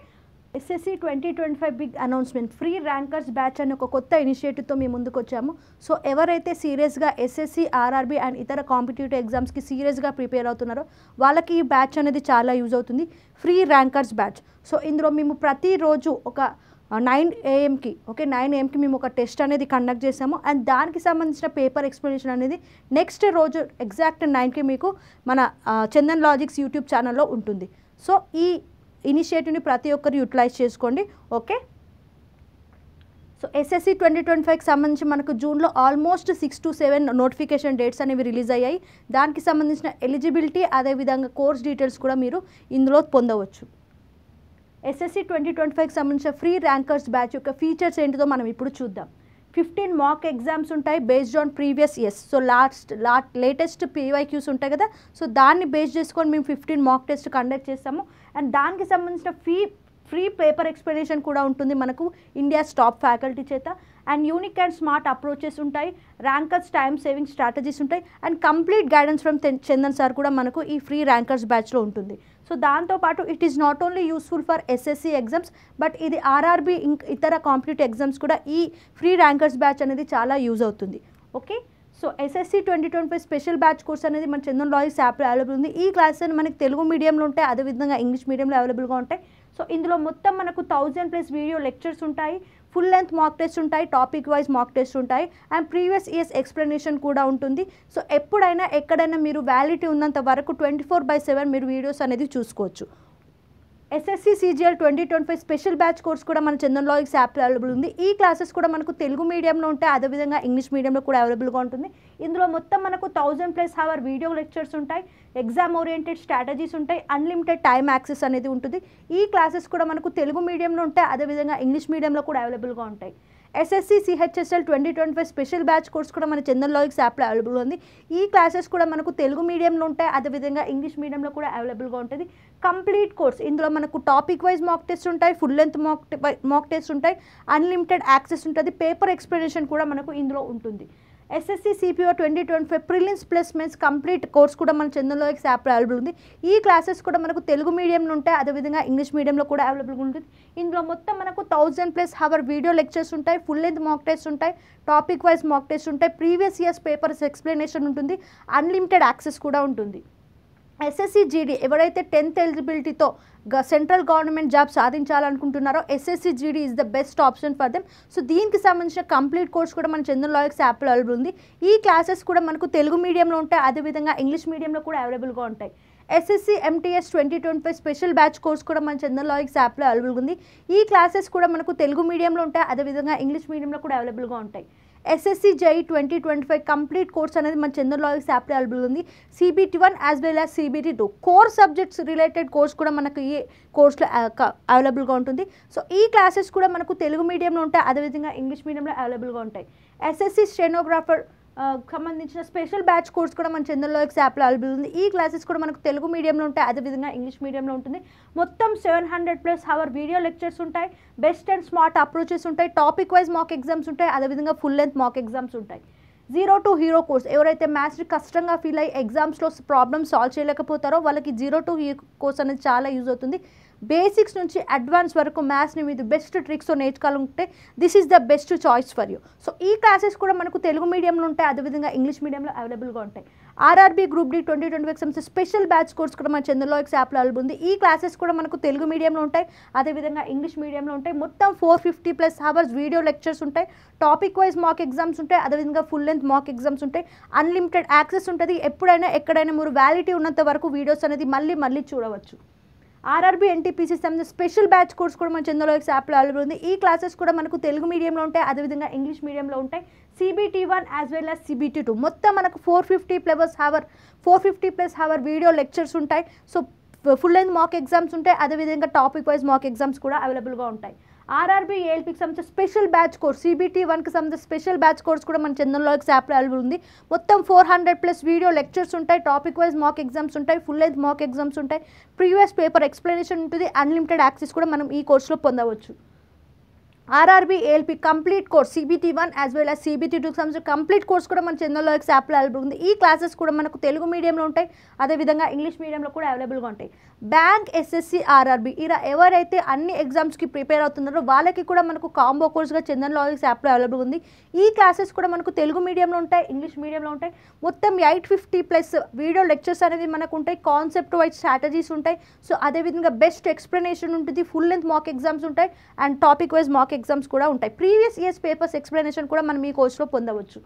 SSC 2025 big announcement, free rankers batch అని ఒక కొత్త ఇనిషియేటివ్తో మేము ముందుకు వచ్చాము. సో ఎవరైతే సీరియస్గా SSC, RRB అండ్ ఇతర కాంపిటేటివ్ ఎగ్జామ్స్కి సీరియస్గా ప్రిపేర్ అవుతున్నారో వాళ్ళకి ఈ బ్యాచ్ అనేది చాలా యూజ్ అవుతుంది, ఫ్రీ ర్యాంకర్స్ బ్యాచ్. సో ఇందులో మేము ప్రతిరోజు ఒక 9 AM ఓకే 9 AM మేము ఒక టెస్ట్ అనేది కండక్ట్ చేసాము. అండ్ దానికి సంబంధించిన పేపర్ ఎక్స్ప్లెనేషన్ అనేది నెక్స్ట్ రోజు ఎగ్జాక్ట్ 9కి మీకు మన చందన్ లాజిక్స్ యూట్యూబ్ ఛానల్లో ఉంటుంది. సో ఈ ఇనిషియేటివ్ని ప్రతి ఒక్కరు యూటిలైజ్ చేసుకోండి. ఓకే, సో సో ఎస్ఎస్సి 2025కి సంబంధించి మనకు జూన్లో ఆల్మోస్ట్ 6 to 7 నోటిఫికేషన్ డేట్స్ అనేవి రిలీజ్ అయ్యాయి. దానికి సంబంధించిన ఎలిజిబిలిటీ అదేవిధంగా కోర్స్ డీటెయిల్స్ కూడా మీరు ఇందులో పొందవచ్చు. ఎస్ఎస్సి 2025కి సంబంధించిన ఫ్రీ ర్యాంకర్స్ బ్యాచ్ యొక్క ఫీచర్స్ ఏంటిదో మనం ఇప్పుడు చూద్దాం. 15 మాక్ ఎగ్జామ్స్ ఉంటాయి based on previous years. So latest PYQs ఉంటాయి కదా, సో దాన్ని బేస్ చేసుకొని మేము 15 మాక్ టెస్ట్ కండక్ట్ చేస్తాము. అండ్ దానికి సంబంధించిన ఫ్రీ పేపర్ ఎక్స్ప్లెనేషన్ కూడా ఉంటుంది మనకు ఇండియాస్ టాప్ ఫ్యాకల్టీ చేత. And unique and smart approaches ఉంటాయి, ర్యాంకర్స్ టైమ్ సేవింగ్ స్ట్రాటజీస్ ఉంటాయి, and complete guidance from Chandan sir కూడా మనకు ఈ ఫ్రీ ర్యాంకర్స్ బ్యాచ్లో ఉంటుంది. సో దాంతోపాటు it is not only useful for SSC exams, but ఇది ఆర్ఆర్బీ ఇతర కాంపిటేటివ్ ఎగ్జామ్స్ కూడా ఈ ఫ్రీ ర్యాంకర్స్ బ్యాచ్ అనేది చాలా యూజ్ అవుతుంది. Okay, so SSC 2025 special batch course అనేది మన చందన్ లాయిస్ యాప్లో అవైలబుల్ ఉంది. ఈ క్లాస్ అని మనకి తెలుగు మీడియంలో ఉంటాయి, అదేవిధంగా ఇంగ్లీష్ మీడియంలో అవైలబుల్గా ఉంటాయి. సో ఇందులో మొత్తం మనకు 1000+ వీడియో లెక్చర్స్ ఉంటాయి, ఫుల్ లెంత్ మాక్ టెస్ట్ ఉంటాయి, టాపిక్ వైజ్ మాక్ టెస్ట్ ఉంటాయి, అండ్ ప్రీవియస్ ఇయర్స్ ఎక్స్ప్లెనేషన్ కూడా ఉంటుంది. సో ఎప్పుడైనా ఎక్కడైనా మీరు వ్యాలిడిటీ ఉన్నంత వరకు 24/7 మీరు వీడియోస్ అనేది చూసుకోవచ్చు. SSC CGL 2025 special batch course కూడా మన చందన్ లాయిస్ యాప్లో అవైలబుల్ ఉంది. ఈ క్లాసెస్ కూడా మనకు తెలుగు మీడియంలో ఉంటాయి, అదేవిధంగా ఇంగ్లీష్ మీడియంలో కూడా అవైలబుల్గా ఉంటుంది. ఇందులో మొత్తం మనకు 1000+ అవర్ వీడియో లెక్చర్స్ ఉంటాయి, ఎగ్జామ్ ఓరియంటెడ్ స్ట్రాటజీస్ ఉంటాయి, అన్లిమిటెడ్ టైమ్ యాక్సెస్ అనేది ఉంటుంది. ఈ క్లాసెస్ కూడా మనకు తెలుగు మీడియంలో ఉంటాయి, అదేవిధంగా ఇంగ్లీష్ మీడియంలో కూడా అవైలబుల్గా ఉంటాయి. SSC CHSL 2025 special batch course కూడా మన చందన్ లాయిస్ యాప్లో అవైలబుల్ ఉంది. ఈ క్లాసెస్ కూడా మనకు తెలుగు మీడియంలో ఉంటాయి, అదేవిధంగా ఇంగ్లీష్ మీడియంలో కూడా అవైలబుల్గా ఉంటుంది. కంప్లీట్ కోర్స్ ఇందులో మనకు టాపిక్ వైజ్ మాక్ టెస్ట్ ఉంటాయి, ఫుల్ లెంత్ మాక్ టెస్ట్ ఉంటాయి, అన్లిమిటెడ్ యాక్సెస్ ఉంటుంది, పేపర్ ఎక్స్ప్లెనేషన్ కూడా మనకు ఇందులో ఉంటుంది. SSC CPO 2025 prelims plus mains complete course కూడా మన చందన్ లాయిస్ యాప్లో అవైలబుల్ ఉంది. ఈ క్లాసెస్ కూడా మనకు తెలుగు మీడియంలో ఉంటాయి, అదేవిధంగా ఇంగ్లీష్ మీడియంలో కూడా అవైలబుల్గా ఉంటుంది. ఇందులో మొత్తం మనకు 1000+ అవర్ వీడియో లెక్చర్స్ ఉంటాయి, ఫుల్ లెంత్ మాక్ టెస్ట్ ఉంటాయి, టాపిక్ వైజ్ మాక్ టెస్ట్ ఉంటాయి, ప్రీవియస్ ఇయర్స్ పేపర్స్ ఎక్స్ప్లెనేషన్ ఉంటుంది, అన్లిమిటెడ్ యాక్సెస్ కూడా ఉంటుంది. ఎస్ఎస్సి GD ఎవరైతే 10th ఎలిజిబిలిటీతో సెంట్రల్ గవర్నమెంట్ జాబ్ సాధించాలనుకుంటున్నారో SSC GD is the best option for them. So దీనికి సంబంధించిన కంప్లీట్ కోర్స్ కూడా మన చందన్ లాయిస్ యాప్లో అవైలబుల్ ఉంది. ఈ క్లాసెస్ కూడా మనకు తెలుగు మీడియంలో ఉంటాయి, అదేవిధంగా ఇంగ్లీష్ మీడియంలో కూడా అవైలబుల్గా ఉంటాయి. SSC MTS 2025 special batch course కూడా మన చందన్ లాయిస్ యాప్లో అవైలబుల్ ఉంది. ఈ క్లాసెస్ కూడా మనకు తెలుగు మీడియంలో ఉంటాయి, అదేవిధంగా ఇంగ్లీష్ మీడియంలో కూడా అవైలబుల్గా ఉంటాయి. ఎస్ఎస్సి JEE 2025 కంప్లీట్ కోర్స్ అనేది మన చందన్ లాయిస్ యాప్లో అవైలబుల్ ఉంది. CBT1 as well as CBT2 core subjects related course కూడా మనకు ఈ కోర్స్లో అవైలబుల్గా ఉంటుంది. సో ఈ క్లాసెస్ కూడా మనకు తెలుగు మీడియంలో ఉంటాయి, అదేవిధంగా ఇంగ్లీష్ మీడియంలో అవైలబుల్గా ఉంటాయి. ఎస్ఎస్సి స్టెనోగ్రాఫర్ సంబంధించిన స్పెషల్ బ్యాచ్ కోర్స్ కూడా మన చందన్ లాయిస్ యాప్లో అవైలబుల్ ఉంది. ఈ క్లాసెస్ కూడా మనకు తెలుగు మీడియంలో ఉంటాయి, అదేవిధంగా ఇంగ్లీష్ మీడియంలో ఉంటుంది. మొత్తం 700+ అవర్ వీడియో లెక్చర్స్ ఉంటాయి, బెస్ట్ అండ్ స్మార్ట్ అప్రోచెస్ ఉంటాయి, టాపిక్ వైజ్ మాక్ ఎగ్జామ్స్ ఉంటాయి, అదేవిధంగా ఫుల్ లెంత్ మాక్ ఎగ్జామ్స్ ఉంటాయి. 0 to హీరో కోర్స్ ఎవరైతే మ్యాథ్స్ కష్టంగా ఫీల్ అయ్యి ఎగ్జామ్స్లో ప్రాబ్లమ్స్ సాల్వ్ చేయలేకపోతారో వాళ్ళకి 0 to హీరో కోర్స్ అనేది చాలా యూజ్ అవుతుంది. బేసిక్స్ నుంచి అడ్వాన్స్ వరకు మ్యాథ్స్ని మీరు బెస్ట్ ట్రిక్స్ నేర్చుకోవాలంటే this is the best choice for you. So ఈ క్లాసెస్ కూడా మనకు తెలుగు మీడియంలో ఉంటాయి, అదేవిధంగా ఇంగ్లీష్ మీడియంలో అవైలబుల్గా ఉంటాయి. ఆర్ఆర్బీ గ్రూప్ డి 2025 సంబంధించిన స్పెషల్ బ్యాచ్ కోర్స్ కూడా మన చందన్ లాయిస్ యాప్లో అవైలబుల్ ఉంది. ఈ క్లాసెస్ కూడా మనకు తెలుగు మీడియంలో ఉంటాయి, అదేవిధంగా ఇంగ్లీష్ మీడియంలో ఉంటాయి. మొత్తం 450+ అవర్స్ వీడియో లెక్చర్స్ ఉంటాయి, టాపిక్ వైజ్ మాక్ ఎగ్జామ్స్ ఉంటాయి, అదేవిధంగా ఫుల్ లెంత్ మాక్ ఎగ్జామ్స్ ఉంటాయి, అన్లిమిటెడ్ యాక్సెస్ ఉంటుంది. ఎప్పుడైనా ఎక్కడైనా మీరు వ్యాలిడిటీ ఉన్నంత వరకు వీడియోస్ అనేది మళ్ళీ చూడవచ్చు. ఆర్ఆర్బీ NTPC సంబంధించిన స్పెషల్ బ్యాచ్ కోర్స్ కూడా మన చందన్ లాయిస్ యాప్లో అవైలబుల్ ఉంది. ఈ క్లాసెస్ కూడా మనకు తెలుగు మీడియంలో ఉంటాయి, అదేవిధంగా ఇంగ్లీష్ మీడియంలో ఉంటాయి. CBT1 as well as CBT2 మొత్తం మనకు 450+ అవర్ వీడియో లెక్చర్స్ ఉంటాయి. So full length mock exams ఉంటాయి, అదేవిధంగా టాపిక్ వైజ్ మాక్ ఎగ్జామ్స్ కూడా అవైలబుల్గా ఉంటాయి. ఆర్ఆర్బీ ALPకి సంబంధించిన స్పెషల్ బ్యాచ్ కోర్స్ CBT1కి సంబంధించిన స్పెషల్ బ్యాచ్ కోర్స్ కూడా మన చందన్ లాయిస్ యాప్లో అవైలబుల్ ఉంది. మొత్తం 400+ వీడియో లెక్చర్స్ ఉంటాయి, టాపిక్ వైజ్ మాక్ ఎగ్జామ్స్ ఉంటాయి, ఫుల్ లెంత్ మాక్ ఎగ్జామ్స్ ఉంటాయి, ప్రీవియస్ పేపర్ ఎక్స్ప్లెనేషన్ ఉంటుంది, అన్లిమిటెడ్ యాక్సెస్ కూడా మనం ఈ కోర్సులో పొందవచ్చు. RRB ALP complete course CBT1 as well as CBT2కి సంబంధించిన కంప్లీట్ కోర్స్ కూడా మన చందన్ లాయిస్ యాప్లో అవైలబుల్ ఉంది. ఈ క్లాసెస్ కూడా మనకు తెలుగు మీడియంలో ఉంటాయి, అదేవిధంగా ఇంగ్లీష్ మీడియంలో కూడా అవైలబుల్గా ఉంటాయి. బ్యాంక్ SSC RRB ఇలా ఎవరైతే అన్ని ఎగ్జామ్స్కి ప్రిపేర్ అవుతున్నారో వాళ్ళకి కూడా మనకు కాంబో కోర్స్గా చందన్ లాయిస్ యాప్లో అవైలబుల్ ఉంది. ఈ క్లాసెస్ కూడా మనకు తెలుగు మీడియంలో ఉంటాయి, ఇంగ్లీష్ మీడియంలో ఉంటాయి. మొత్తం 850+ వీడియో లెక్చర్స్ అనేది మనకు ఉంటాయి, కాన్సెప్ట్ వైజ్ స్ట్రాటజీస్ ఉంటాయి. సో అదేవిధంగా బెస్ట్ ఎక్స్ప్లెనేషన్ ఉంటుంది, ఫుల్ లెంత్ మాక్ ఎగ్జామ్స్ ఉంటాయి, and topic wise mock exams కూడా ఉంటాయి. ప్రీవియస్ ఇయర్స్ పేపర్స్ ఎక్స్ప్లెనేషన్ కూడా మనం ఈ కోర్సులో పొందవచ్చు.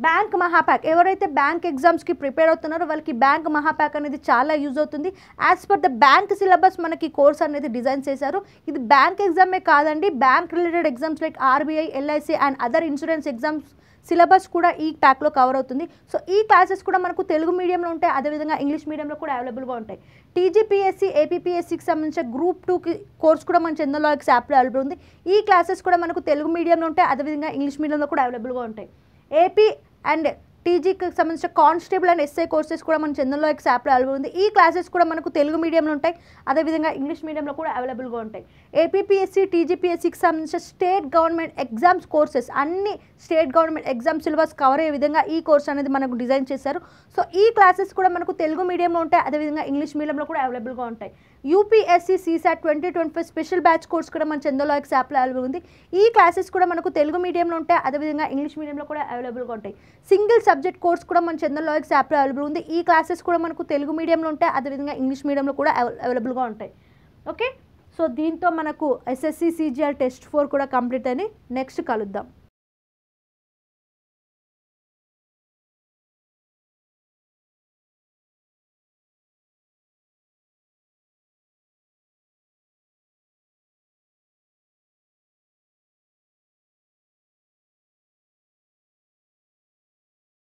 బ్యాంక్ మహాప్యాక్, ఎవరైతే బ్యాంక్ ఎగ్జామ్స్కి ప్రిపేర్ అవుతున్నారో వాళ్ళకి బ్యాంక్ మహాప్యాక్ అనేది చాలా యూజ్ అవుతుంది. As per the bank syllabus మనకి కోర్స్ అనేది డిజైన్ చేశారు. ఇది బ్యాంక్ ఎగ్జామే కాదండి, bank related exams like RBI, LIC and other insurance exams syllabus కూడా ఈ ప్యాక్లో కవర్ అవుతుంది. సో ఈ క్లాసెస్ కూడా మనకు తెలుగు మీడియంలో ఉంటాయి, అదేవిధంగా ఇంగ్లీష్ మీడియంలో కూడా అవైలబుల్గా ఉంటాయి. టీజీపీఎస్సీ, ఏపీపీఎస్సీకి సంబంధించిన గ్రూప్ 2కి కోర్స్ కూడా మన చందనలాజిక్స్ యాప్లో అవైలబుల్ ఉంది. ఈ క్లాసెస్ కూడా మనకు తెలుగు మీడియంలో ఉంటాయి, అదేవిధంగా ఇంగ్లీష్ మీడియంలో కూడా అవైలబుల్గా ఉంటాయి. ఏపీ అండ్ టీజీకి సంబంధించిన కానిస్టేబుల్ అండ్ ఎస్ఐ కోర్సెస్ కూడా మన చందనలాజిక్స్ యాప్లో అవైలబుల్ ఉంది. ఈ క్లాసెస్ కూడా మనకు తెలుగు మీడియంలో ఉంటాయి, అదేవిధంగా ఇంగ్లీష్ మీడియంలో కూడా అవైలబుల్గా ఉంటాయి. ఏపీపీఎస్సీ, టీజీపీఎస్సీకి సంబంధించిన స్టేట్ గవర్నమెంట్ ఎగ్జామ్స్ కోర్సెస్, అన్ని state government exam syllabus cover అయ్యే విధంగా ఈ కోర్స్ అనేది మనకు డిజైన్ చేశారు. సో ఈ క్లాసెస్ కూడా మనకు తెలుగు మీడియంలో ఉంటాయి, అదేవిధంగా ఇంగ్లీష్ మీడియంలో కూడా అవైలబుల్గా ఉంటాయి. UPSC CSAT 2025 special batch course కూడా మన చందనలాజిక్స్ యాప్లో అవైలబుల్ ఉంది. ఈ క్లాసెస్ కూడా మనకు తెలుగు మీడియంలో ఉంటాయి, అదేవిధంగా ఇంగ్లీష్ మీడియంలో కూడా అవైలబుల్గా ఉంటాయి. సింగిల్ సబ్జెక్ట్ కోర్స్ కూడా మన చందనలాజిక్స్ యాప్లో అవైలబుల్ ఉంది. ఈ క్లాసెస్ కూడా మనకు తెలుగు మీడియంలో ఉంటాయి, అదేవిధంగా ఇంగ్లీష్ మీడియంలో కూడా అవైలబుల్గా ఉంటాయి. ఓకే, సో దీంతో మనకు ఎస్ఎస్సి సిజిఎల్ టెస్ట్ 4 కూడా కంప్లీట్ అని నెక్స్ట్ కలుద్దాం.